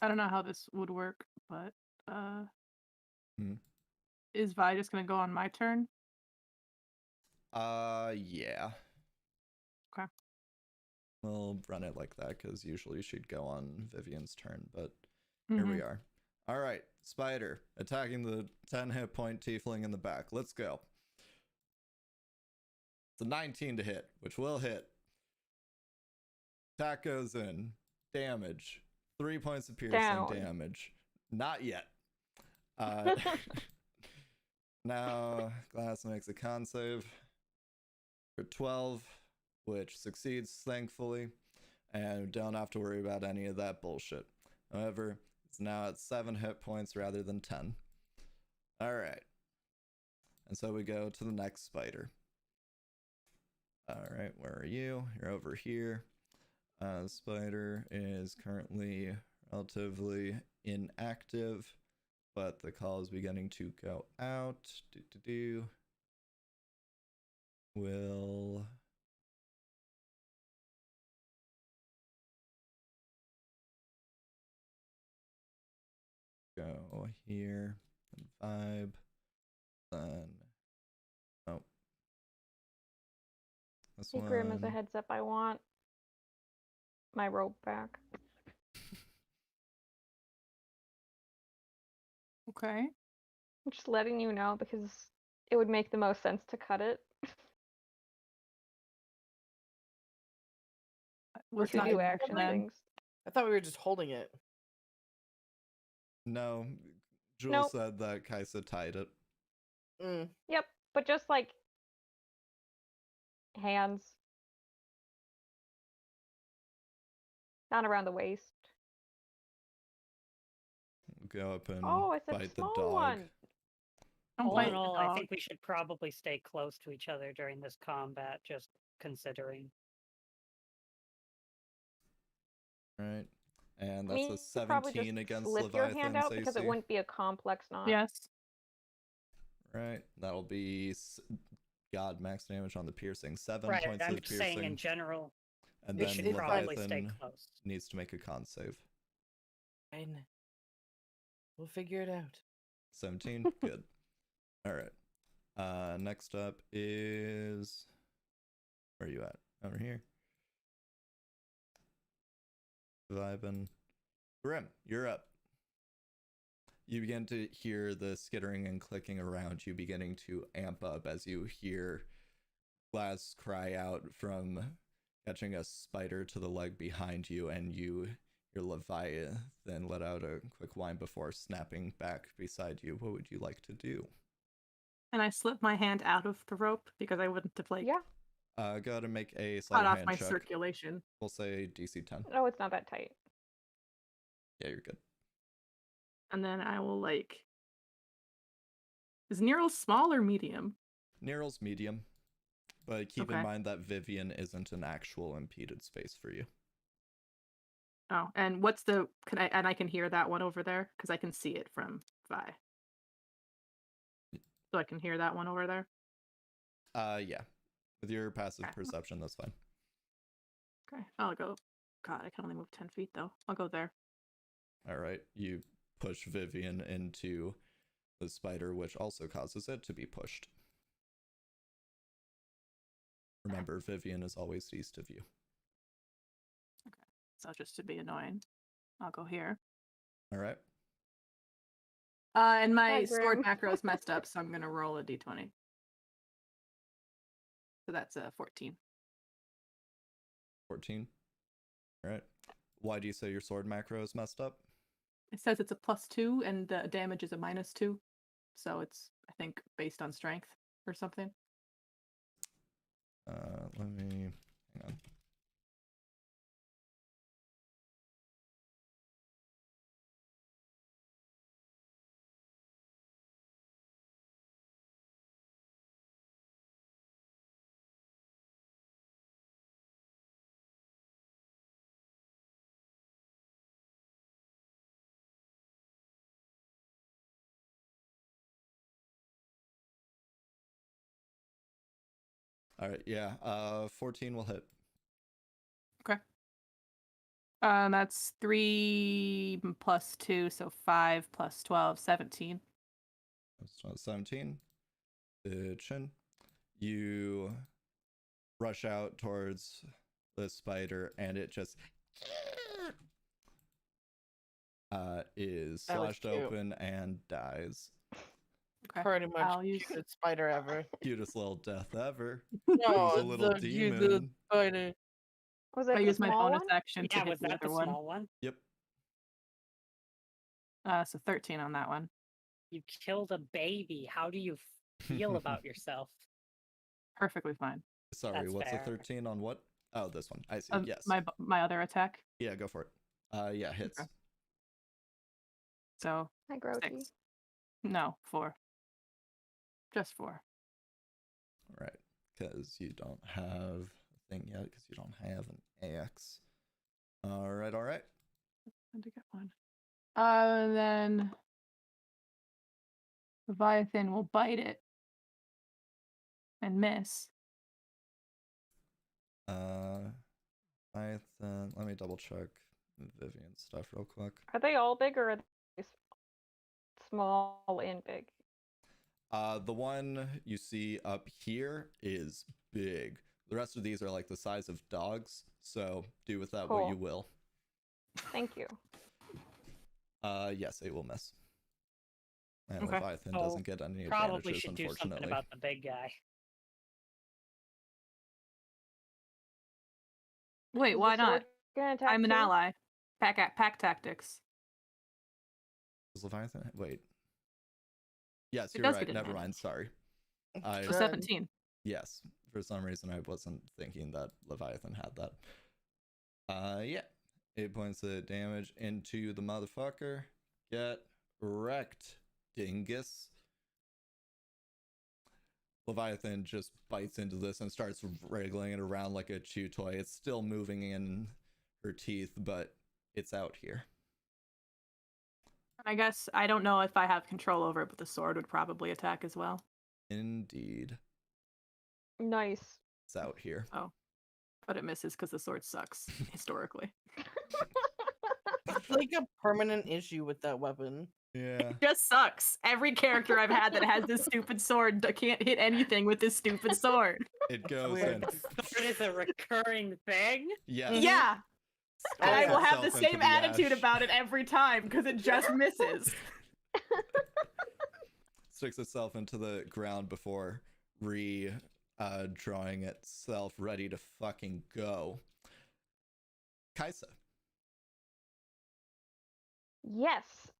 I don't know how this would work, but is Vi just gonna go on my turn? Yeah. Okay. We'll run it like that because usually she'd go on Vivian's turn, but here we are. All right, Spider attacking the 10 hit point tiefling in the back. Let's go. It's a 19 to hit, which will hit. Attack goes in. Damage. 3 points of piercing damage. Not yet. Now, Glass makes a con save for 12, which succeeds, thankfully, and don't have to worry about any of that bullshit. However, it's now at 7 hit points rather than 10. All right. And so we go to the next spider. All right, where are you? You're over here. Spider is currently relatively inactive, but the call is beginning to go out. Will go here and vibe. Then this Hey, one. Grimm, as a heads up, I want my rope back. Okay. I'm just letting you know because it would make the most sense to cut it. What's to not do in action then? things. I thought we were just holding it. No, Jewel Nope. said that Kaiza tied it. Yep, but just like hands. Not around the waist. Go up and Oh, it's a bite the small dog. one. Don't All bite in the all, I dog. think we should probably stay close to each other during this combat, just considering. Right. And I that's mean, a you could probably 17 just against slip your hand Leviathan's out because it AC. wouldn't be a complex knot. Yes. Right. That'll be God max damage on the piercing. 7 Right, points I'm of just saying in piercing. general, And we then should probably stay Leviathan close. needs to make a con save. Fine. We'll figure it out. 17. Good. All right. Next up is, where are you at? Over here. Vibin. Grimm, you're up. You begin to hear the skittering and clicking around you beginning to amp up as you hear Glass cry out from catching a spider to the leg behind you, and your Leviathan let out a quick whine before snapping back beside you. What would you like to do? And I slip my hand out of the rope because I wouldn't have like Yeah. Go ahead and make a cut sleight of off hand my check. circulation. We'll say DC 10. No, it's not that tight. Yeah, you're good. And then I will like. Is Neural small or medium? Neural's medium, but keep in Okay. mind that Vivian isn't an actual impeded space for you. Oh, and what's the? I can hear that one over there because I can see it from Vi. So I can hear that one over there. Yeah. With your passive Okay. perception, that's fine. Okay, I'll go. God, I can only move 10 feet though. I'll go there. All right. You push Vivian into the spider, which also causes it to be pushed. Remember, Vivian is always east of you. Okay, so just to be annoying, I'll go here. All right. And my Hi, sword Grimm. macro is messed up, so I'm gonna roll a d20. So that's a 14. 14. All right. Why do you say your sword macro is messed up? It says it's a +2 and the damage is a -2. So it's, I think, based on strength or something. Let me hang on. All right, yeah. 14 will hit. Okay. That's 3 + 2, so 5 + 12, 17. That's 17. Bitchin'. You rush out towards the spider, and it just is That was slashed cute. open and dies. Okay. Pretty much I'll use. cutest spider ever. Cutest little death ever. No, a little the cutest demon. spider. Was I it the use my small bonus one? action to Yeah, hit was the that the other one. small one? Yep. So 13 on that one. You killed a baby. How do you feel about yourself? Perfectly fine. Sorry, That's what's fair. a 13 on what? Oh, this one. I see. Yes. My other attack. Yeah, go for it. Yeah, hits. Okay. So Hi, Grochi. 6. No, 4. Just 4. All right, because you don't have a thing yet, because you don't have an AX. All right, all right. Had to get one. Then Leviathan will bite it and miss. Let me double check Vivian's stuff real quick. Are they all big or are they small and big? The one you see up here is big. The rest of these are like the size of dogs, so do with that what you Cool. will. Thank you. Yes, it will miss. And Okay. Leviathan doesn't get any Probably advantages, should do unfortunately. something about the big guy. Wait, Is why the not? sword gonna attack I'm an too? ally. Pack tactics. Is Leviathan? Wait. Yes, It you're does right. get Never mind. advantage. Sorry. So Good. 17. Yes. For some reason, I wasn't thinking that Leviathan had that. Yeah. 8 points of damage into the motherfucker. Get wrecked, dingus. Leviathan just bites into this and starts wriggling it around like a chew toy. It's still moving in her teeth, but it's out here. I guess I don't know if I have control over it, but the sword would probably attack as well. Indeed. Nice. It's out here. Oh. But it misses because the sword sucks, historically. It's like a permanent issue with that weapon. Yeah. It just sucks. Every character I've had that has this stupid sword can't hit anything with this stupid sword. It goes weird. in. Sword is a recurring thing. Yes. Yeah. And I Sticks will have the itself into same the attitude ash. about it every time because it just misses. Sticks itself into the ground before drawing itself ready to fucking go. Kaiza. Yes.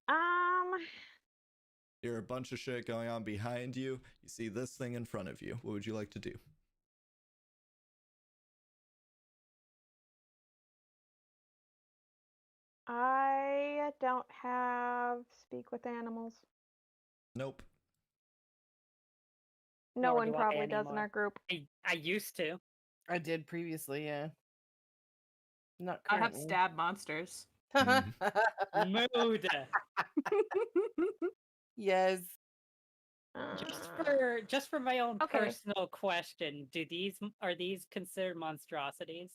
There are a bunch of shit going on behind you. You see this thing in front of you. What would you like to do? I don't have speak with animals. Nope. No Nor one do I probably does in anymore. our group. I used to. I did previously, yeah. Not I have currently. stab monsters. Mood. Yes. Just for my own Okay. personal question, are these considered monstrosities?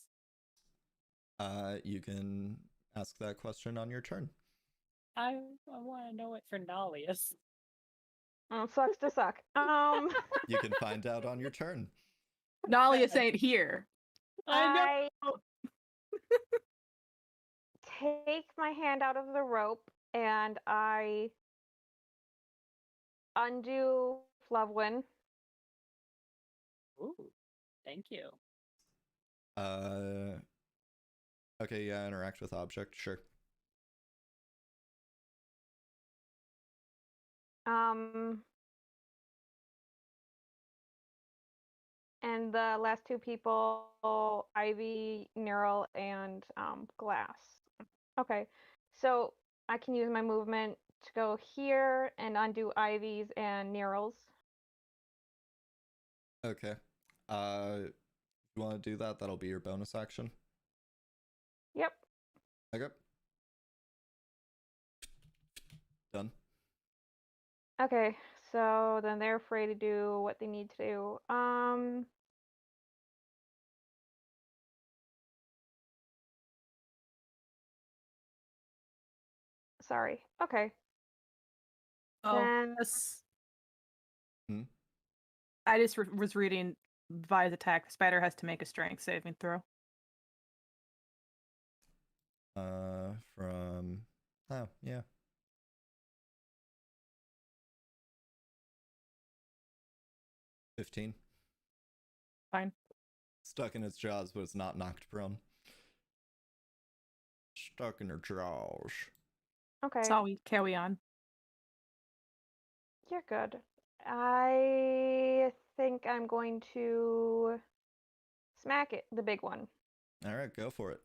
You can ask that question on your turn. I want to know it for Nalius. Sucks to suck. You can find out on your turn. Nalius ain't here. I know. take my hand out of the rope and I undo Flovuin. Ooh, thank you. Okay, yeah, interact with object, sure. And the last two people, Ivy, Neural, and Glass. Okay, so I can use my movement to go here and undo Ivy's and Neural's. Okay. If you want to do that, that'll be your bonus action. Yep. Okay. Done. Okay, so then they're free to do what they need to do. Sorry. Okay. Oh, Then I just was reading Vi's attack. The spider has to make a strength saving throw. Oh, yeah. $15. Fine. Stuck in its jaws, but it's not knocked prone. Stuck in her jaws. okay. That's all we carry on. You're good. I think I'm going to smack it, the big one. All right, go for it.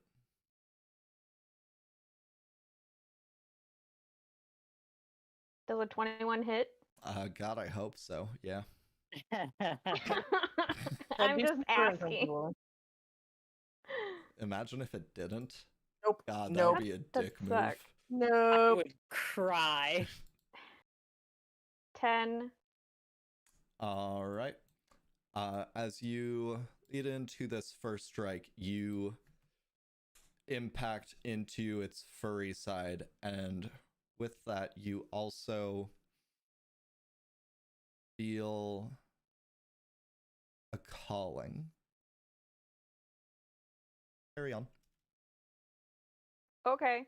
Does a 21 hit? God, I hope so. Yeah. I'm just asking. Imagine if it didn't. Nope. God, that Nope. would be a That dick move. sucks. I No. would cry. 10. All right. As you lead into this first strike, you impact into its furry side, and with that, you also feel a calling. Carry on. Okay.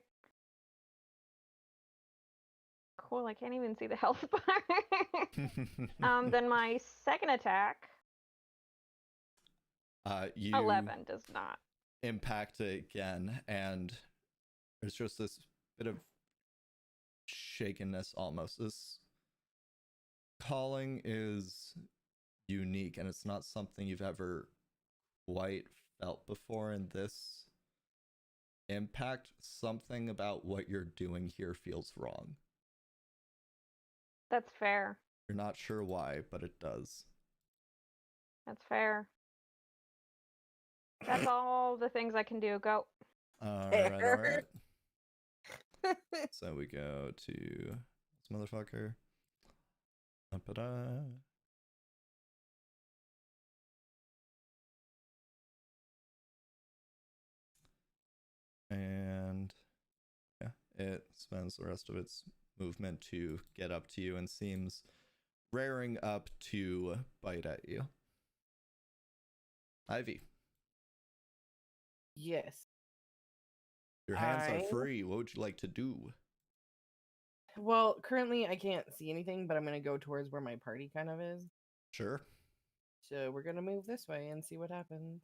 Cool, I can't even see the health bar. Then my second attack, You 11 does not. impact it again, and there's just this bit of shakenness almost. This calling is unique, and it's not something you've ever quite felt before in this impact. Something about what you're doing here feels wrong. That's fair. You're not sure why, but it does. That's fair. That's all the things I can do. Go. All right. So we go to this motherfucker. Da-ba-da. And yeah, it spends the rest of its movement to get up to you and seems raring up to bite at you. Ivy, Yes. your hands are free. What would you like to do? Well, currently I can't see anything, but I'm going to go towards where my party kind of is. Sure. So we're going to move this way and see what happens.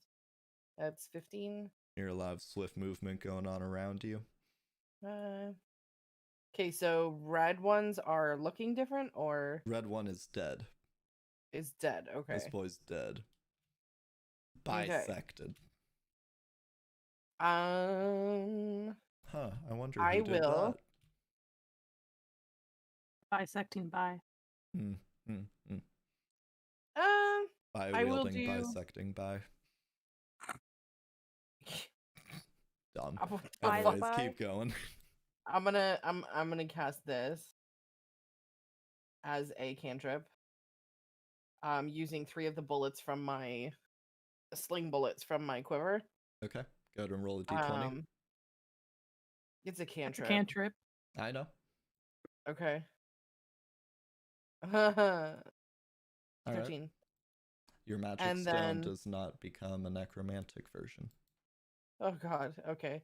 That's 15. You're a lot of swift movement going on around you. Okay, so red ones are looking different, or Red one is dead. is dead. Okay. This boy's dead. Okay. Bisected. Huh, I wonder who I did will. Bisecting by. Um, By I will wielding, do- bisecting, by. dumb. By the Anyways, by. keep going. I'm gonna cast this as a cantrip. Using 3 of the bullets from my sling bullets from my quiver. Okay, go ahead and roll a d20. It's a It's a cantrip. cantrip. I know. Okay. All right. 13. Your magic And stone then- does not become a necromantic version. Oh god. Okay.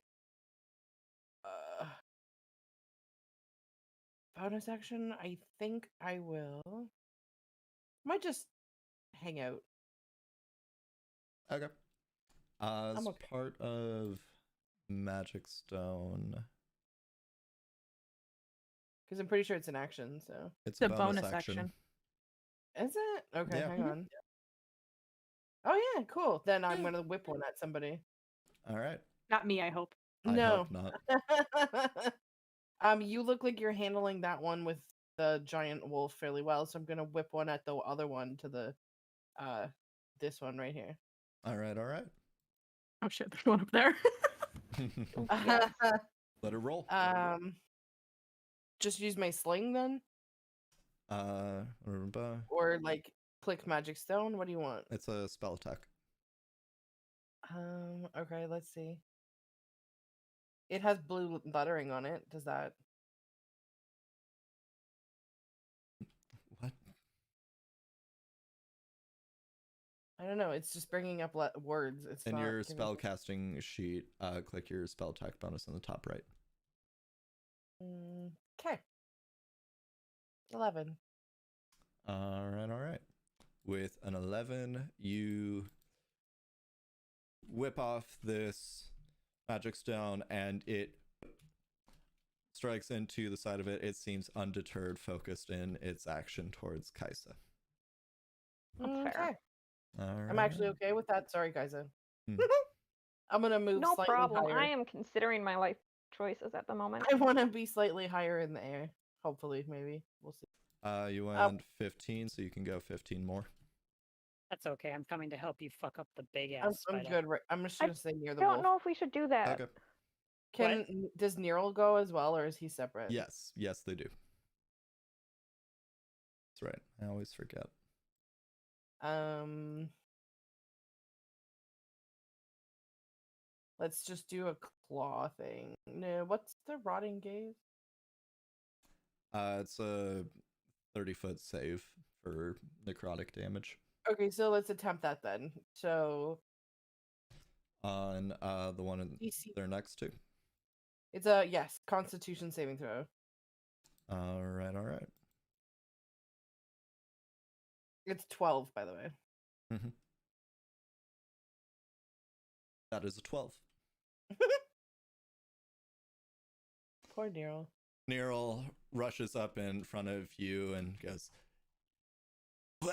Bonus action. I think I will. Might just hang out. Okay. As I'm okay. part of magic stone, Because I'm pretty sure it's an action. So it's The a bonus bonus action. action. is it? Okay. Yeah. Hang on. Oh yeah. Cool. Then I'm gonna whip one at somebody. All right. Not me, I hope. I No. hope not. You look like you're handling that one with the giant wolf fairly well, so I'm gonna whip one at the other one to the this one right here. All right. All right. Oh shit, there's one up there. Yes. Let it roll. Just use my sling then? Or like click magic stone? What do you want? It's a spell attack. Okay, let's see. It has blue lettering on it. Does that? What? I don't know. It's just bringing up words. It's In not your giving- spell casting sheet, click your spell attack bonus on the top right. Okay. 11. All right. All right. With an 11, you whip off this magic stone and it strikes into the side of it. It seems undeterred, focused in its action towards Kaiza. That's fair. Okay. All right. I'm actually okay with that. Sorry, guys. Hmm. I'm gonna move No slightly problem. higher. I am considering my life choices at the moment. I want to be slightly higher in the air. Hopefully, maybe. We'll see. You went 15, so you can go 15 more. That's okay. I'm coming to help you fuck up the big I'm ass spider. good. I'm just I gonna stay near the I don't wolf. know if we should do that. Okay. Does Nero go as well, or is he separate? Yes, they do. That's right. I always forget. Let's just do a claw thing. No, what's the rotting gaze? It's a 30-foot save for necrotic damage. Okay, so let's attempt that then. So On the one DC. they're next to. It's a yes, Constitution saving throw. All right. It's 12, by the way. Mm-hmm. That is a 12. Poor Nero. Nero rushes up in front of you and goes, "Blah!"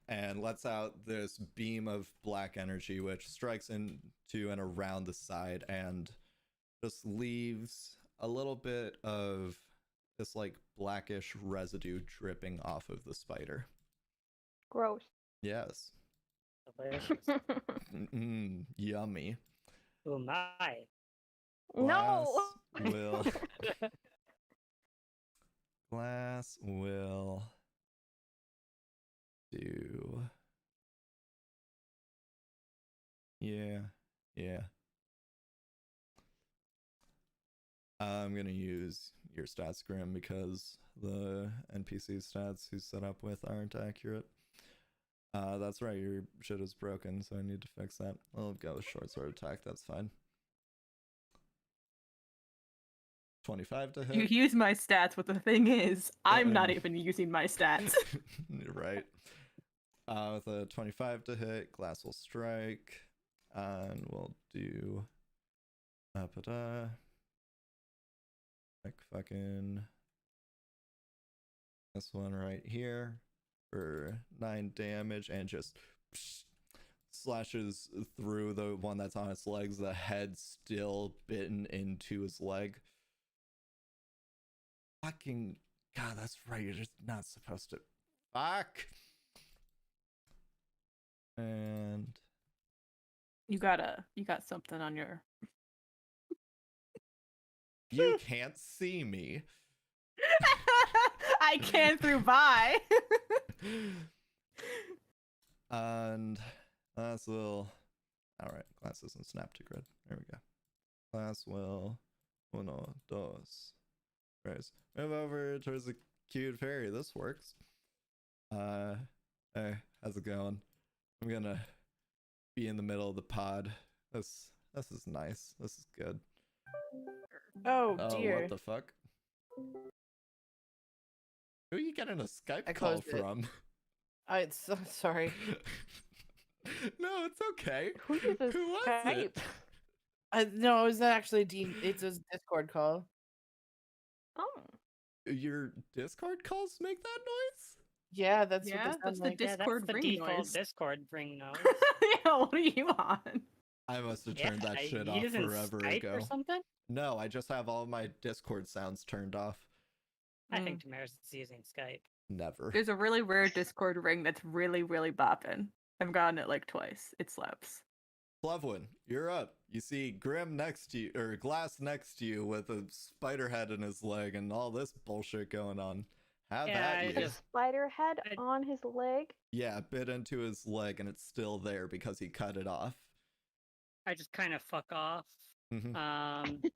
and lets out this beam of black energy, which strikes into and around the side and just leaves a little bit of this like blackish residue dripping off of the spider. Gross. Yes. Delicious. Yummy. Oh my. No. Glass will do. Yeah. I'm gonna use your stats, Grimm, because the NPC stats who's set up with aren't accurate. That's right, your shit is broken, so I need to fix that. I'll go with short sword attack, that's fine. 25 to hit. You use my stats, but the thing is, I'm not even using my stats. Right. With a 25 to hit, glass will strike, and we'll do like fucking this one right here for 9 damage, and just slashes through the one that's on its legs, the head still bitten into his leg. Fucking God, that's right, you're just not supposed to. Fuck. And You got something on your You can't see me. I can through by. And glass will. Alright, glass doesn't snap to grid. There we go. Glass will. Uno, dos. Right. Move over towards the cute fairy. This works. Hey, how's it going? I'm gonna be in the middle of the pod. This is nice. This is good. Oh Oh, dear. what the fuck? Who are you getting a Skype I call closed it. from? I'm so sorry. No, it's okay. Who uses Who was Skype? it? No, it was actually it's a Discord call. Oh. Your Discord calls make that noise? Yeah, that's Yeah, what that's they the sound like. Yeah, Discord that's the ring default noise. Discord ring noise. Yeah, what are you on? I must have turned that shit off using forever Skype ago. or something? No, I just have all my Discord sounds turned off. I think Damaris is using Skype. Never. There's a really rare Discord ring that's really, really bopping. I've gotten it like twice. It slaps. Flovuin, you're up. You see Grimm next to you, or Glass next to you with a spider head in his leg and all this bullshit going on. Have Yeah, at I you. just- Spider head I- on his leg. Yeah, bit into his leg and it's still there because he cut it off. I just kind of fuck off. Mhm.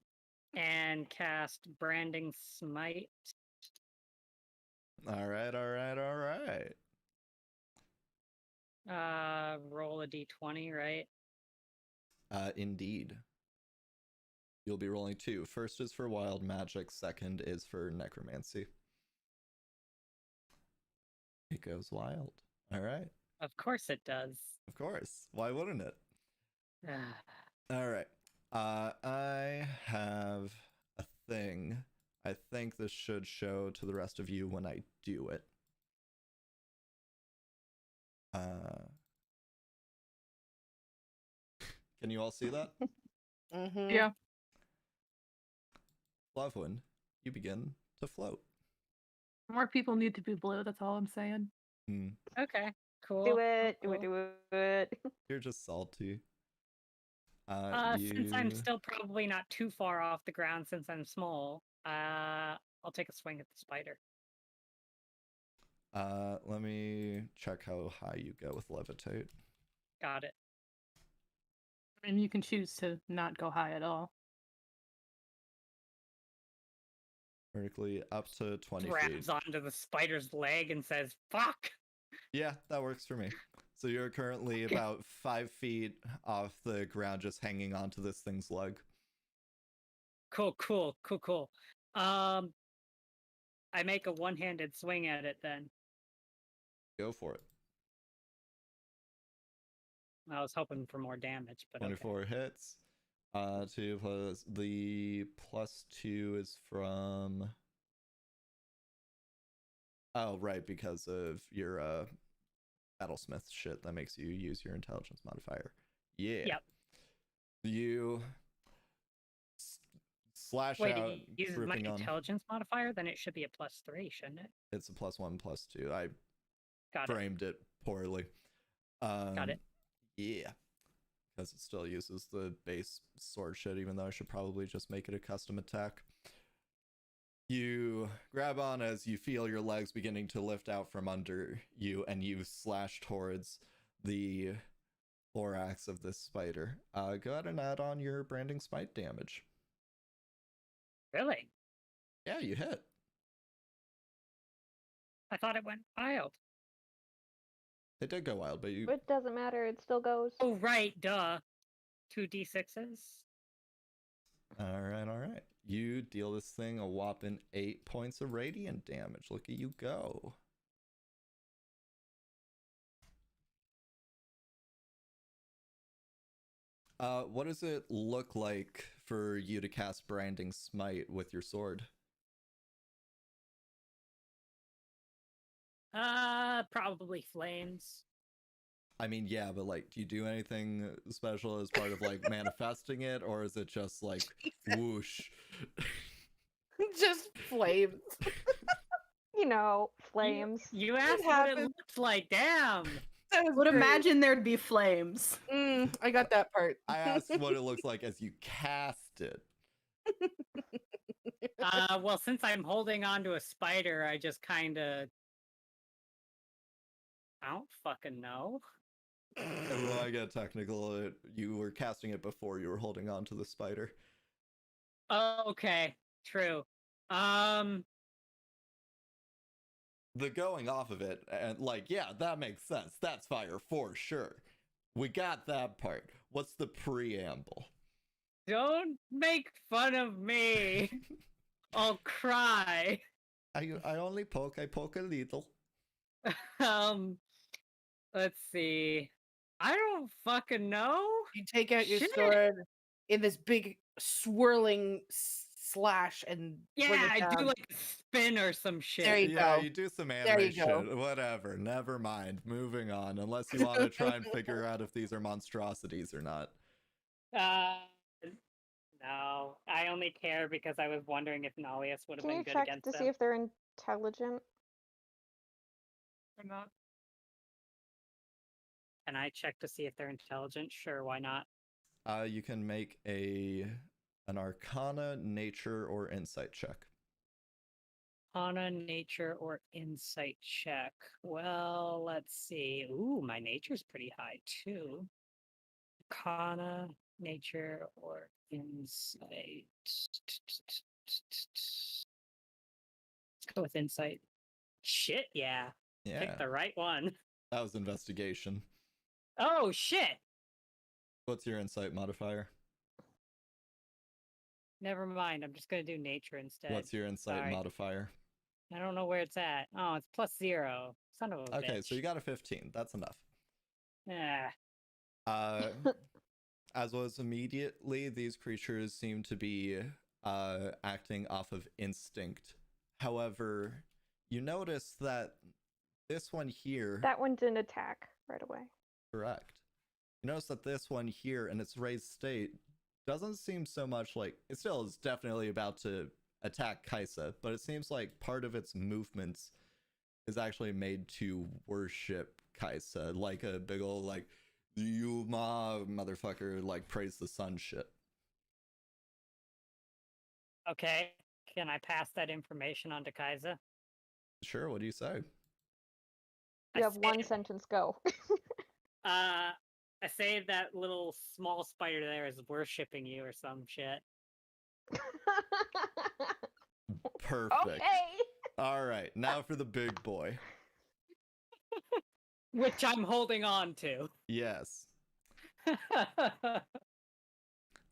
And cast Branding Smite. Alright. Roll a d20, right? Indeed. You'll be rolling 2. First is for wild magic, second is for necromancy. It goes wild. Alright. Of course it does. Of course. Why wouldn't it? Alright. I have a thing. I think this should show to the rest of you when I do it. Can you all see that? Mm-hmm. Yeah. Flovuin, you begin to float. More people need to be blue, that's all I'm saying. Okay, cool. Do it. Do cool. it. Do it. You're just salty. Since I'm You- still probably not too far off the ground since I'm small, I'll take a swing at the spider. Let me check how high you go with levitate. Got it. And you can choose to not go high at all. Vertically up to 20 feet. Grabs onto the spider's leg and says, "Fuck!" Yeah, that works for me. So you're currently about 5 feet off the ground, just hanging onto this thing's leg. Cool. I make a one-handed swing at it then. Go for it. I was hoping for more damage, but 24 hits. 2 plus the +2 is from. Oh, right, because of your battlesmith shit that makes you use your intelligence modifier. Yeah. Yep. You slash Wait, out, it uses my ripping on. intelligence modifier? Then it should be a +3, shouldn't it? It's a +1, +2. I Got it. framed it poorly. Got it. Yeah. Because it still uses the base sword shit, even though I should probably just make it a custom attack. You grab on as you feel your legs beginning to lift out from under you, and you slash towards the thorax of this spider. Go ahead and add on your branding smite damage. Really? Yeah, you hit. I thought it went wild. It did go wild, but you. It doesn't matter. It still goes. Oh, right, duh. 2d6s. All right. You deal this thing a whopping 8 points of radiant damage. Look at you go. What does it look like for you to cast Branding Smite with your sword? Probably flames. I mean, yeah, but like, do you do anything special as part of like manifesting it, or is it just like whoosh? Just flames. You know, flames. You asked what it happens. looks like. Damn. That was Would great. imagine there'd be flames. I got that part. I asked what it looks like as you cast it. Well, since I'm holding on to a spider, I just kind of... I don't fucking know. Well, I get technical. You were casting it before you were holding on to the spider. Oh, okay. True. The going off of it, and like, yeah, that makes sense. That's fire for sure. We got that part. What's the preamble? Don't make fun of me. I'll cry. I only poke. I poke a little. Let's see. I don't fucking know. You take out your Shit. sword in this big swirling slash and bring Yeah, it I do down. like a spin or some shit. There you Yeah, go. you do some There you animation. go. Whatever. Never mind. Moving on. Unless you want to try and figure out if these are monstrosities or not. No. I only care because I was wondering if Nalius would have Can been you good check against to them. see if they're intelligent? Or not. Can I check to see if they're intelligent? Sure, why not? You can make an Arcana, Nature, or Insight check. Arcana, Nature, or Insight check. Well, let's see. Ooh, my Nature's pretty high too. Arcana, Nature, or Insight. Let's go with Insight. Shit, yeah. Yeah, Pick the right one. that was Investigation. Oh, shit! What's your Insight modifier? Never mind. I'm just gonna do Nature instead. What's your Insight Sorry. modifier? I don't know where it's at. Oh, it's +0. Son of a bitch. Okay, so you got a 15. That's enough. Yeah. As was immediately, these creatures seem to be acting off of instinct. However, you notice that this one here... That one didn't attack right away. Correct. You notice that this one here in its raised state doesn't seem so much like... It still is definitely about to attack Kaiza, but it seems like part of its movements is actually made to worship Kaiza, like a big ol' like, you ma motherfucker, like praise the sun shit. Okay. Can I pass that information on to Kaiza? Sure, what do you say? You I have one say- sentence, go. I say that little small spider there is worshipping you or some shit. Perfect. Okay. All right, now for the big boy. Which I'm holding on to. Yes.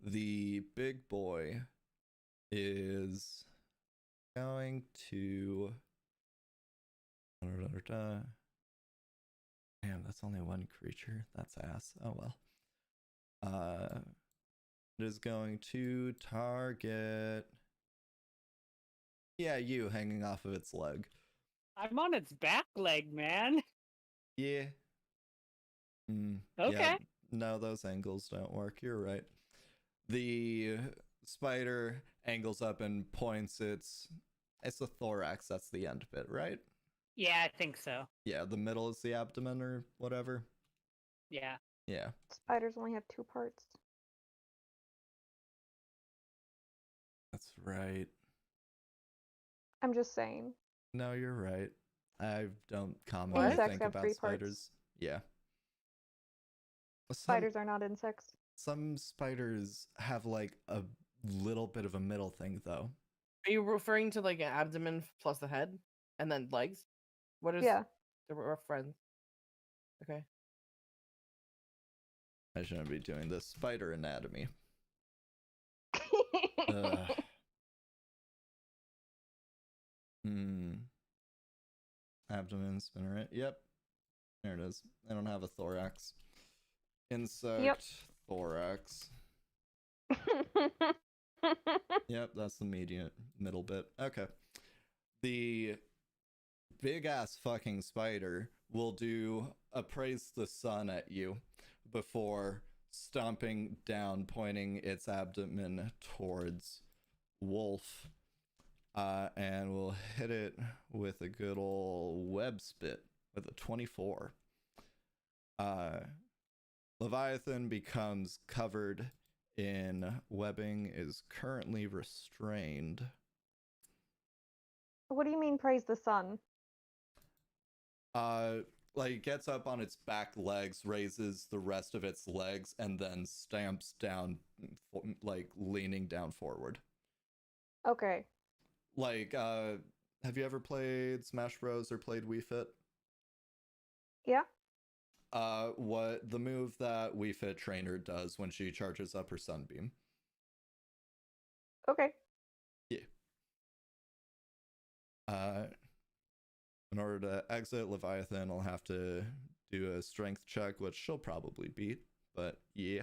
The big boy is going to... Damn, that's only one creature. That's ass. Oh well. It is going to target... Yeah, you hanging off of its leg. I'm on its back leg, man. Yeah. Okay. Yeah, no, those angles don't work. You're right. The spider angles up and points its... It's the thorax, that's the end bit, right? Yeah, I think so. Yeah, the middle is the abdomen or whatever. Yeah. Yeah. Spiders only have 2 parts. That's right. I'm just saying. No, you're right. I don't Insects commonly think have about 3 parts. spiders. Yeah. Spiders are not insects. Some spiders have like a little bit of a middle thing though. Are you referring to like an abdomen plus the head and then legs? What is Yeah. the reference? Okay. I shouldn't be doing this. Spider anatomy. Ugh. Abdomen, spinneret. Yep. There it is. I don't have a thorax. Insect, thorax. Yep, that's the middle bit. Okay. The big ass fucking spider will do a praise the sun at you before stomping down, pointing its abdomen towards Wolf. And we'll hit it with a good old web spit with a 24. Leviathan becomes covered in webbing, is currently restrained. What do you mean praise the sun? Like it gets up on its back legs, raises the rest of its legs, and then stamps down, like leaning down forward. Okay. Like, have you ever played Smash Bros. Or played Wii Fit? Yeah. What the move that Wii Fit trainer does when she charges up her Sunbeam? Okay. Yeah. In order to exit, Leviathan will have to do a strength check, which she'll probably beat, but yeah.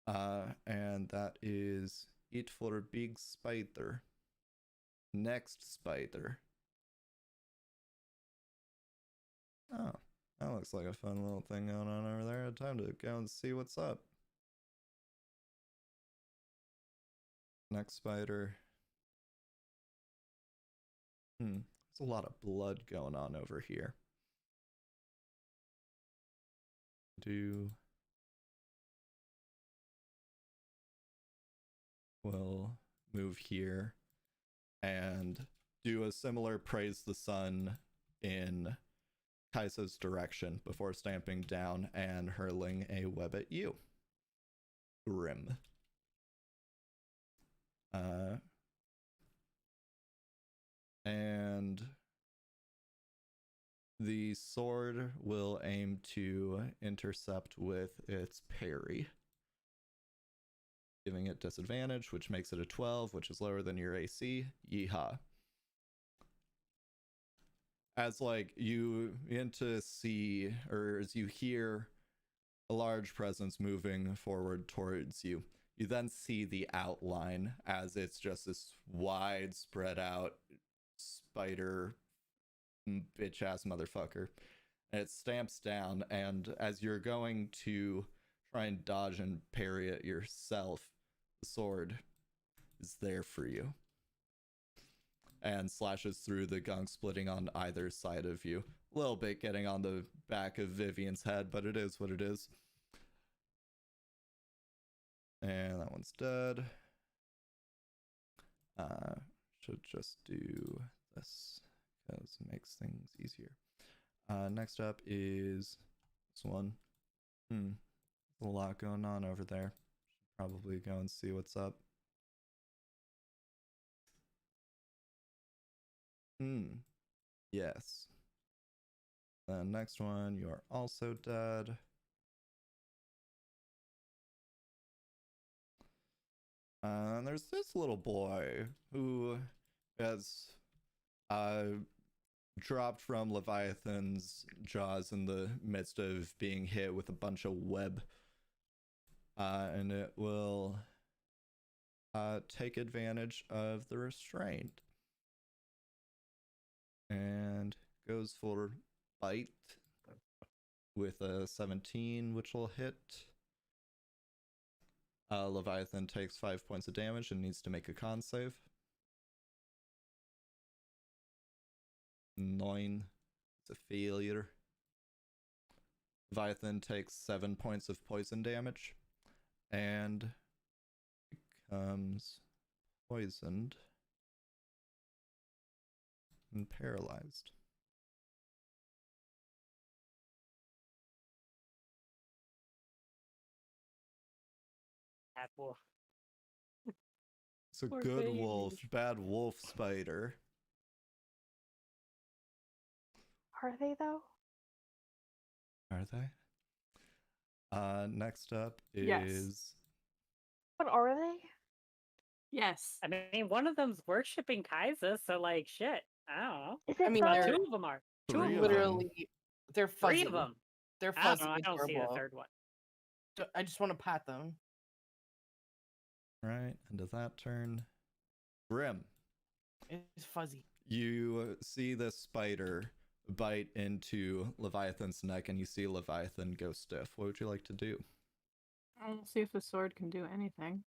And that is it for Big Spider. Next spider. Oh, that looks like a fun little thing going on over there. Time to go and see what's up. Next spider. There's a lot of blood going on over here. We'll move here and do a similar praise the sun in Kaisa's direction before stamping down and hurling a web at you. Grimm. And the sword will aim to intercept with its parry, giving it disadvantage, which makes it a 12, which is lower than your AC. Yeehaw. As like you begin to see, or as you hear a large presence moving forward towards you, you then see the outline as it's just this wide spread out spider bitch ass motherfucker. And it stamps down, and as you're going to try and dodge and parry it yourself, the sword is there for you and slashes through the gunk, splitting on either side of you. A little bit getting on the back of Vivian's head, but it is what it is. And that one's dead. Should just do this because it makes things easier. Next up is this one. A lot going on over there. Should probably go and see what's up. Yes. The next one, you are also dead. And there's this little boy who has dropped from Leviathan's jaws in the midst of being hit with a bunch of web. And it will take advantage of the restraint. And goes for bite with a 17, which will hit. Leviathan takes 5 points of damage and needs to make a con save. 9. It's a failure. Leviathan takes 7 points of poison damage and becomes poisoned and paralyzed. Bad wolf. It's a Poor good baby. wolf, bad wolf spider. Are they though? Are they? Next up Yes. is But are they? Yes. I mean, one of them's worshipping Kaiza, so like, shit. I don't know. Is I it mean, both? they're- Two of them are. Two Three of of them. them. Literally, they're fuzzy. Three of them. They're I don't fuzzy. know. I and don't see the adorable. third one. I just want to pat them. right, and to that turn, Grimm. It's fuzzy. You see this spider bite into Leviathan's neck, and you see Leviathan go stiff. What would you like to do? I'll see if the sword can do anything.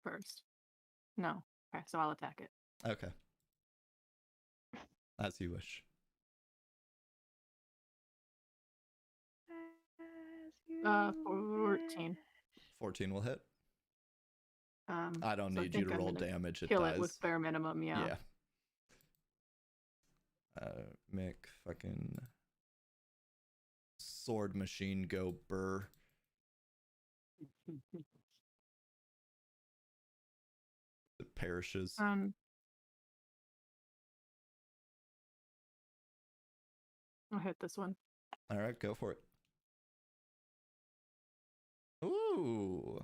First. No. Okay, so I'll attack it. Okay. As you wish. 14. 14 will hit. I don't so need you think to I'm roll gonna damage. It kill dies. it with bare minimum. Yeah. Mick fucking sword machine go burr. It perishes. I'll hit this one. All right, go for it. Ooh.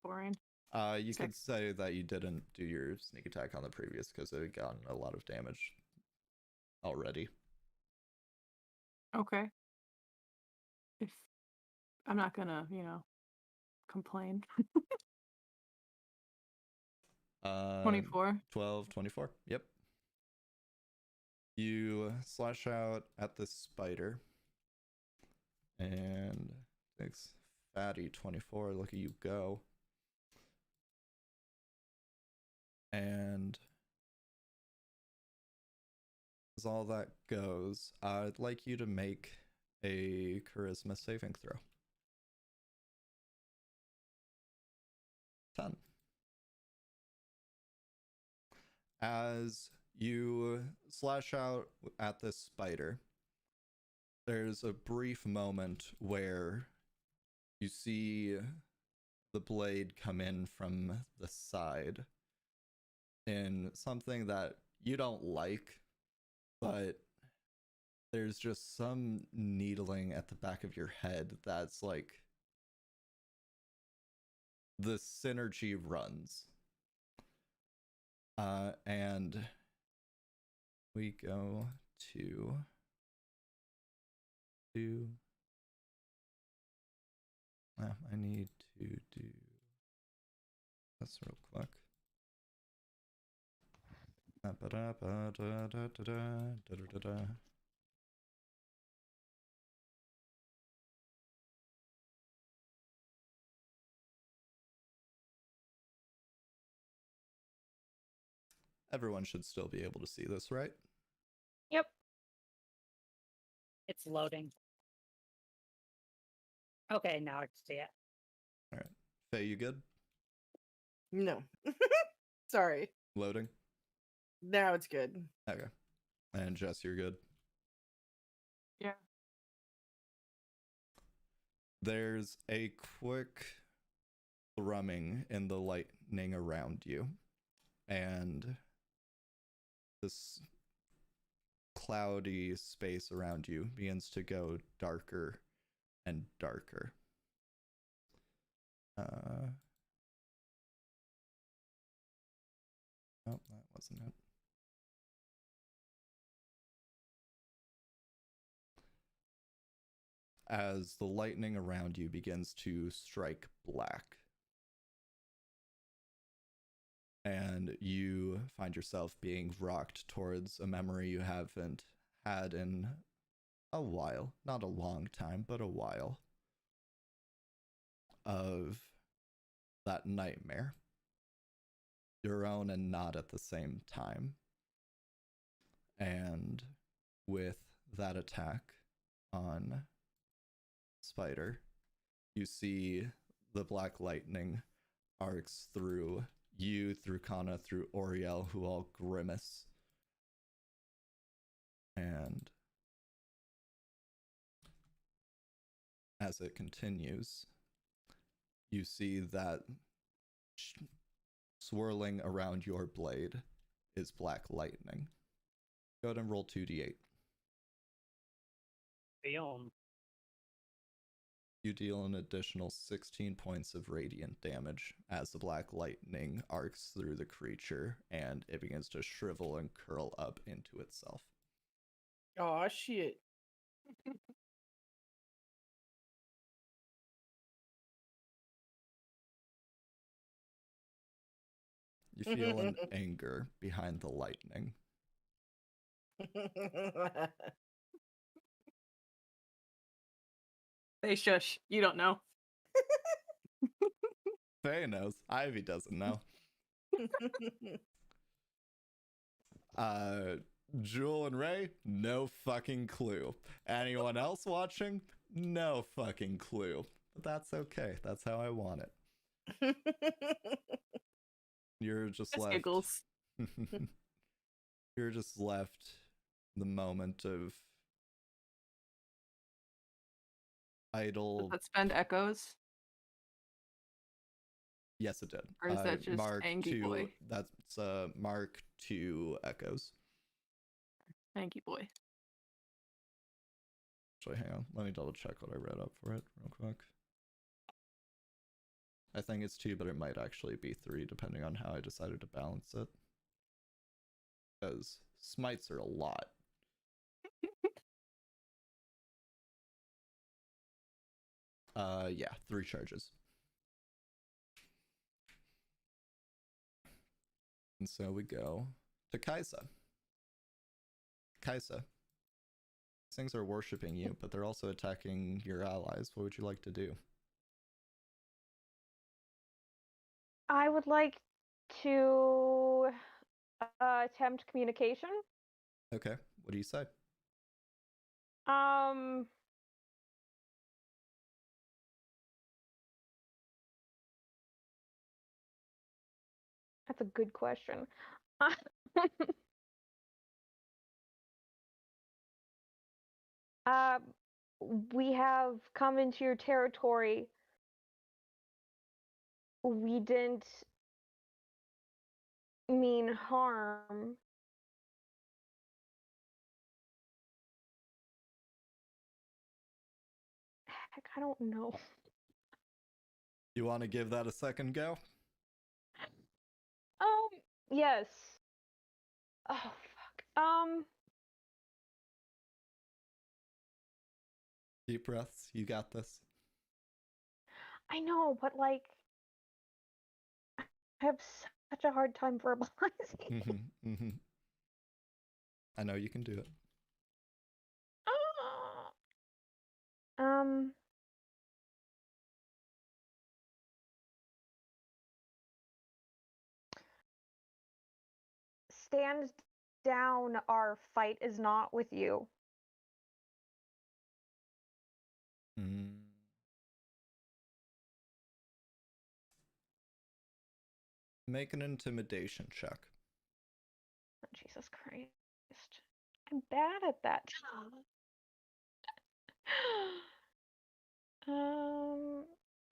Boring. You could 6. say that you didn't do your sneak attack on the previous because it had gotten a lot of damage already. Okay. If I'm not gonna, complain. 24. 12, 24. Yep. You slash out at the spider. And thanks, fatty 24. Look at you go. And as all that goes, I'd like you to make a charisma saving throw. 10. As you slash out at this spider, there's a brief moment where you see the blade come in from the side in something that you don't like, but there's just some needling at the back of your head that's like the synergy runs. And we go to I need to do this real quick. Everyone should still be able to see this, right? Yep. It's loading. Okay, now I can see it. All right. Faye, you good? No. Sorry. Loading? Now it's good. Okay. And Jess, you're good? Yeah. There's a quick thrumming in the lightning around you, and this cloudy space around you begins to go darker and darker. Oh, that wasn't it. As the lightning around you begins to strike black, and you find yourself being rocked towards a memory you haven't had in a while, not a long time, but a while, of that nightmare, your own and not at the same time. And with that attack on Spider, you see the black lightning arcs through you, through Kana, through Oriel, who all grimace. And as it continues, you see that swirling around your blade is black lightning. Go ahead and roll 2d8. Beyond. You deal an additional 16 points of radiant damage as the black lightning arcs through the creature and it begins to shrivel and curl up into itself. Oh shit. You feel an anger behind the lightning. Hey, shush. You don't know. Faye knows. Ivy doesn't know. Jewel and Ray, no fucking clue. Anyone else watching? No fucking clue. But that's okay. That's how I want it. You're just Just left. giggles. You're just left the moment of idle. Does that spend echoes? Yes, it did. Or is that just Mark Angie two, Boy? That's Mark 2 echoes. Thank you, boy. Actually, hang on. Let me double check what I read up for it real quick. I think it's 2, but it might actually be 3, depending on how I decided to balance it. Because smites are a lot. Yeah, 3 charges. And so we go to Kaiza. Kaiza. These things are worshipping you, but they're also attacking your allies. What would you like to do? I would like to attempt communication. Okay, what do you say? That's a good question. We have come into your territory. We didn't mean harm. Heck, I don't know. You want to give that a second go? Yes. Oh, fuck. Deep breaths, you got this. I know, but like, I have such a hard time verbalizing. I know you can do it. Stand down. Our fight is not with you. Make an intimidation check. Oh, Jesus Christ. I'm bad at that.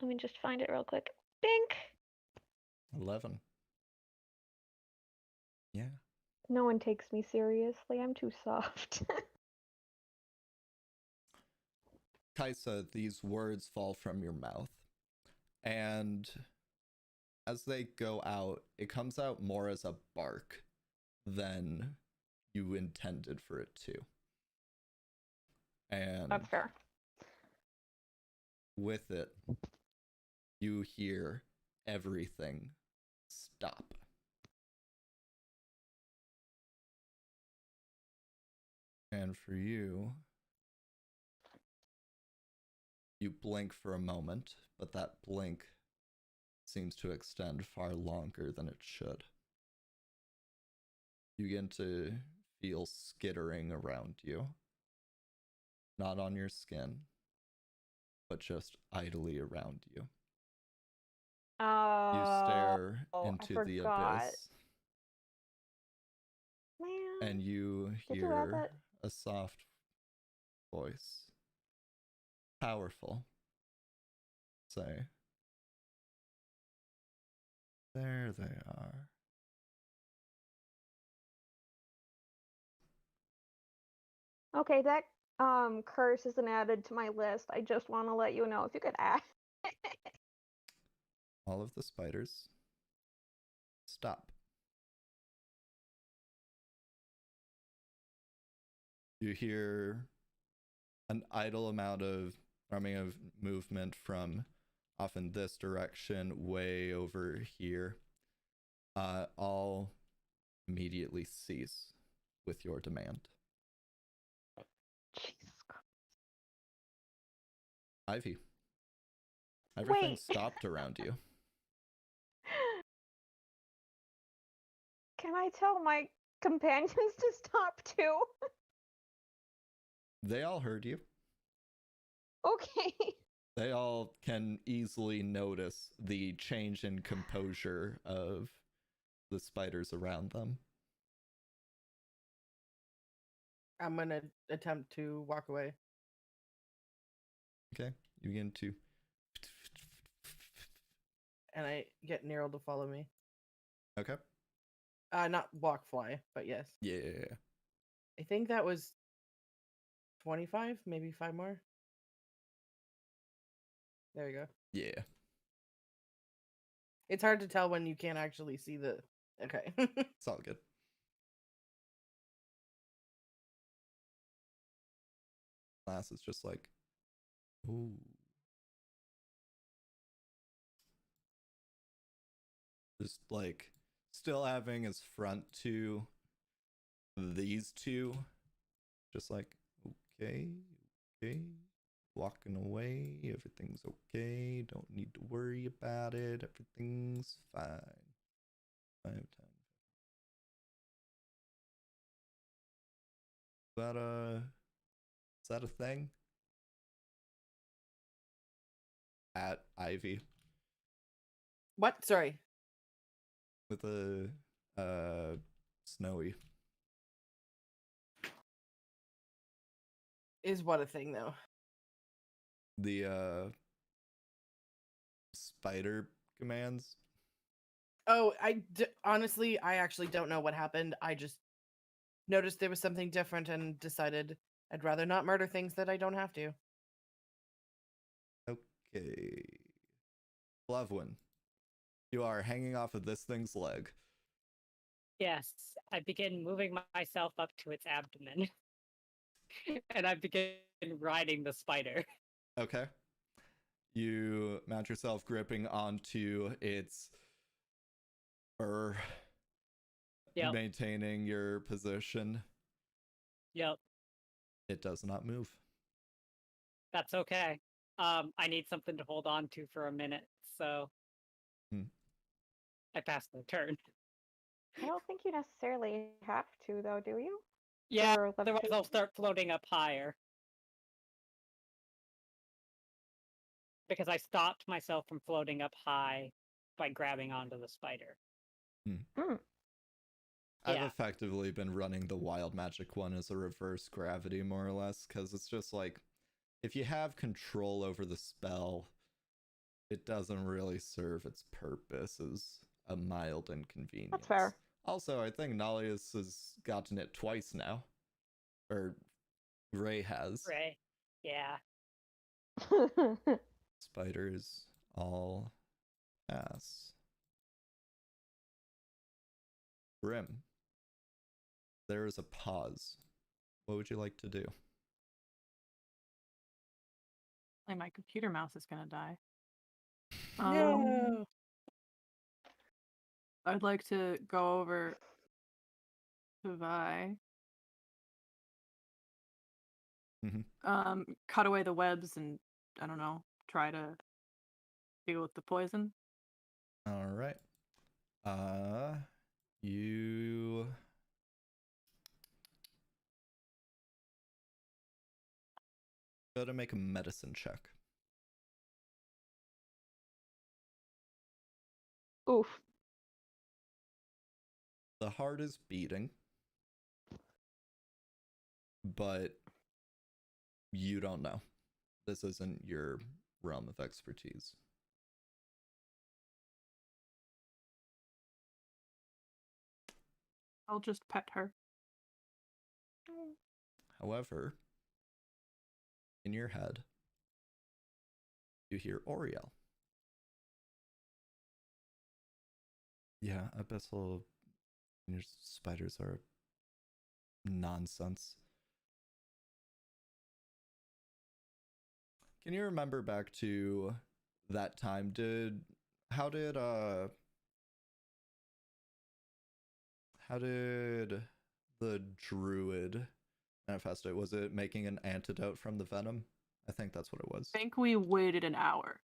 Let me just find it real quick. Bink! 11. Yeah. No one takes me seriously. I'm too soft. Kaiza, these words fall from your mouth. And as they go out, it comes out more as a bark than you intended for it to. And That's fair. With it, you hear everything stop. And for you, you blink for a moment, but that blink seems to extend far longer than it should. You begin to feel skittering around you. Not on your skin, but just idly around you. You stare into the abyss. Man, and you hear a soft voice, powerful, say, "There they are." Okay, that curse isn't added to my list. I just want to let you know if you could add. All of the spiders stop. You hear an idle amount of movement from off in this direction, way over here. All immediately cease with your demand. Jesus Christ. Ivy, everything Wait. stopped around you. Can I tell my companions to stop too? They all heard you. Okay. They all can easily notice the change in composure of the spiders around them. I'm gonna attempt to walk away. Okay, you begin to. And I get Neryl to follow me. Okay. Not walk, fly, but yes. Yeah. I think that was 25, maybe 5 more. There we go. Yeah. It's hard to tell when you can't actually see the... Okay. It's all good. Glass is just like, ooh. Just like still having his front to these two. Just like, okay, walking away, everything's okay, don't need to worry about it, everything's fine. 5 10. Is that a thing? At Ivy What? Sorry. with a Snowy. Is what a thing, though? The spider commands. Oh, honestly, I actually don't know what happened. I just noticed there was something different and decided I'd rather not murder things that I don't have to. Okay. Flovuin, you are hanging off of this thing's leg. Yes, I begin moving myself up to its abdomen. And I begin riding the spider. Okay. You mount yourself gripping onto its fur, Yep. maintaining your position. Yep, It does not move. that's okay. I need something to hold on to for a minute, so I pass the turn. I don't think you necessarily have to, though, do you? Yeah, For otherwise levitation? I'll start floating up higher. Because I stopped myself from floating up high by grabbing onto the spider. I've Yeah. effectively been running the wild magic one as a reverse gravity, more or less, because it's just like, if you have control over the spell, it doesn't really serve its purpose as a mild inconvenience. That's fair. Also, I think Nalius has gotten it twice now. Or Ray has. Right. Yeah. Spiders all pass. Grimm, there is a pause. What would you like to do? Like my computer mouse is gonna die. No. I'd like to go over to Vi. Cut away the webs and, I don't know, try to deal with the poison. All right. You gotta make a medicine check. Oof. The heart is beating, but you don't know. This isn't your realm of expertise. I'll just pet her. However, in your head, you hear Oriel. Yeah, abyssal spiders are nonsense. Can you remember back to that time? How did the druid manifest it? Was it making an antidote from the venom? I think that's what it was. I think we waited an hour.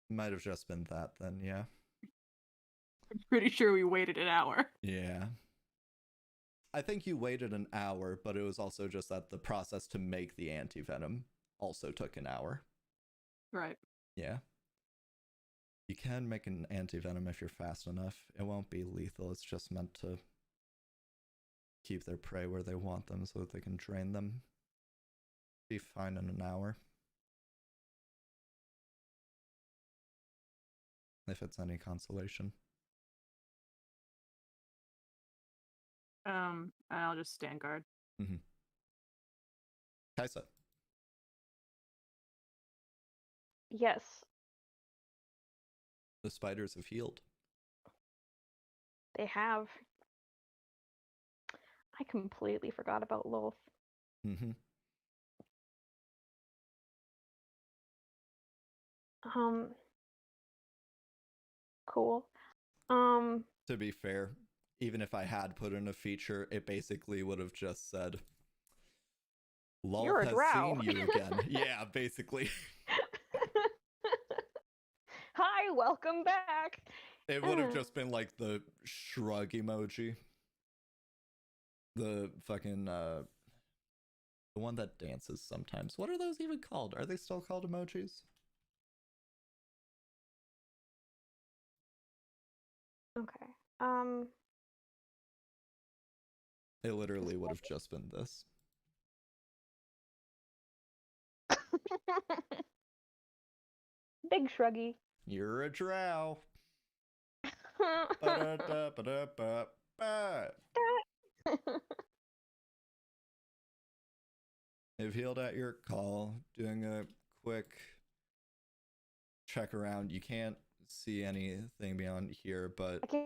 Might have just been that then, yeah. I'm pretty sure we waited an hour. Yeah. I think you waited an hour, but it was also just that the process to make the anti-venom also took an hour. Right. Yeah. You can make an anti-venom if you're fast enough. It won't be lethal. It's just meant to keep their prey where they want them so that they can drain them. Be fine in an hour. If it's any consolation. I'll just stand guard. Mm-hmm. Kaiza. Yes. The spiders have healed. They have. I completely forgot about Loth. Mm-hmm. Cool. To be fair, even if I had put in a feature, it basically would have just said, Lol You're a has drow. seen you again. Yeah, basically. Hi, welcome back. It would have just been like the shrug emoji. The fucking, the one that dances sometimes. What are those even called? Are they still called emojis? Okay. It literally would have just been this. Big shruggy. You're a drow. Ba-da-da-ba-da-ba-ba. They've healed at your call. Doing a quick check around. You can't see anything beyond here, but I can't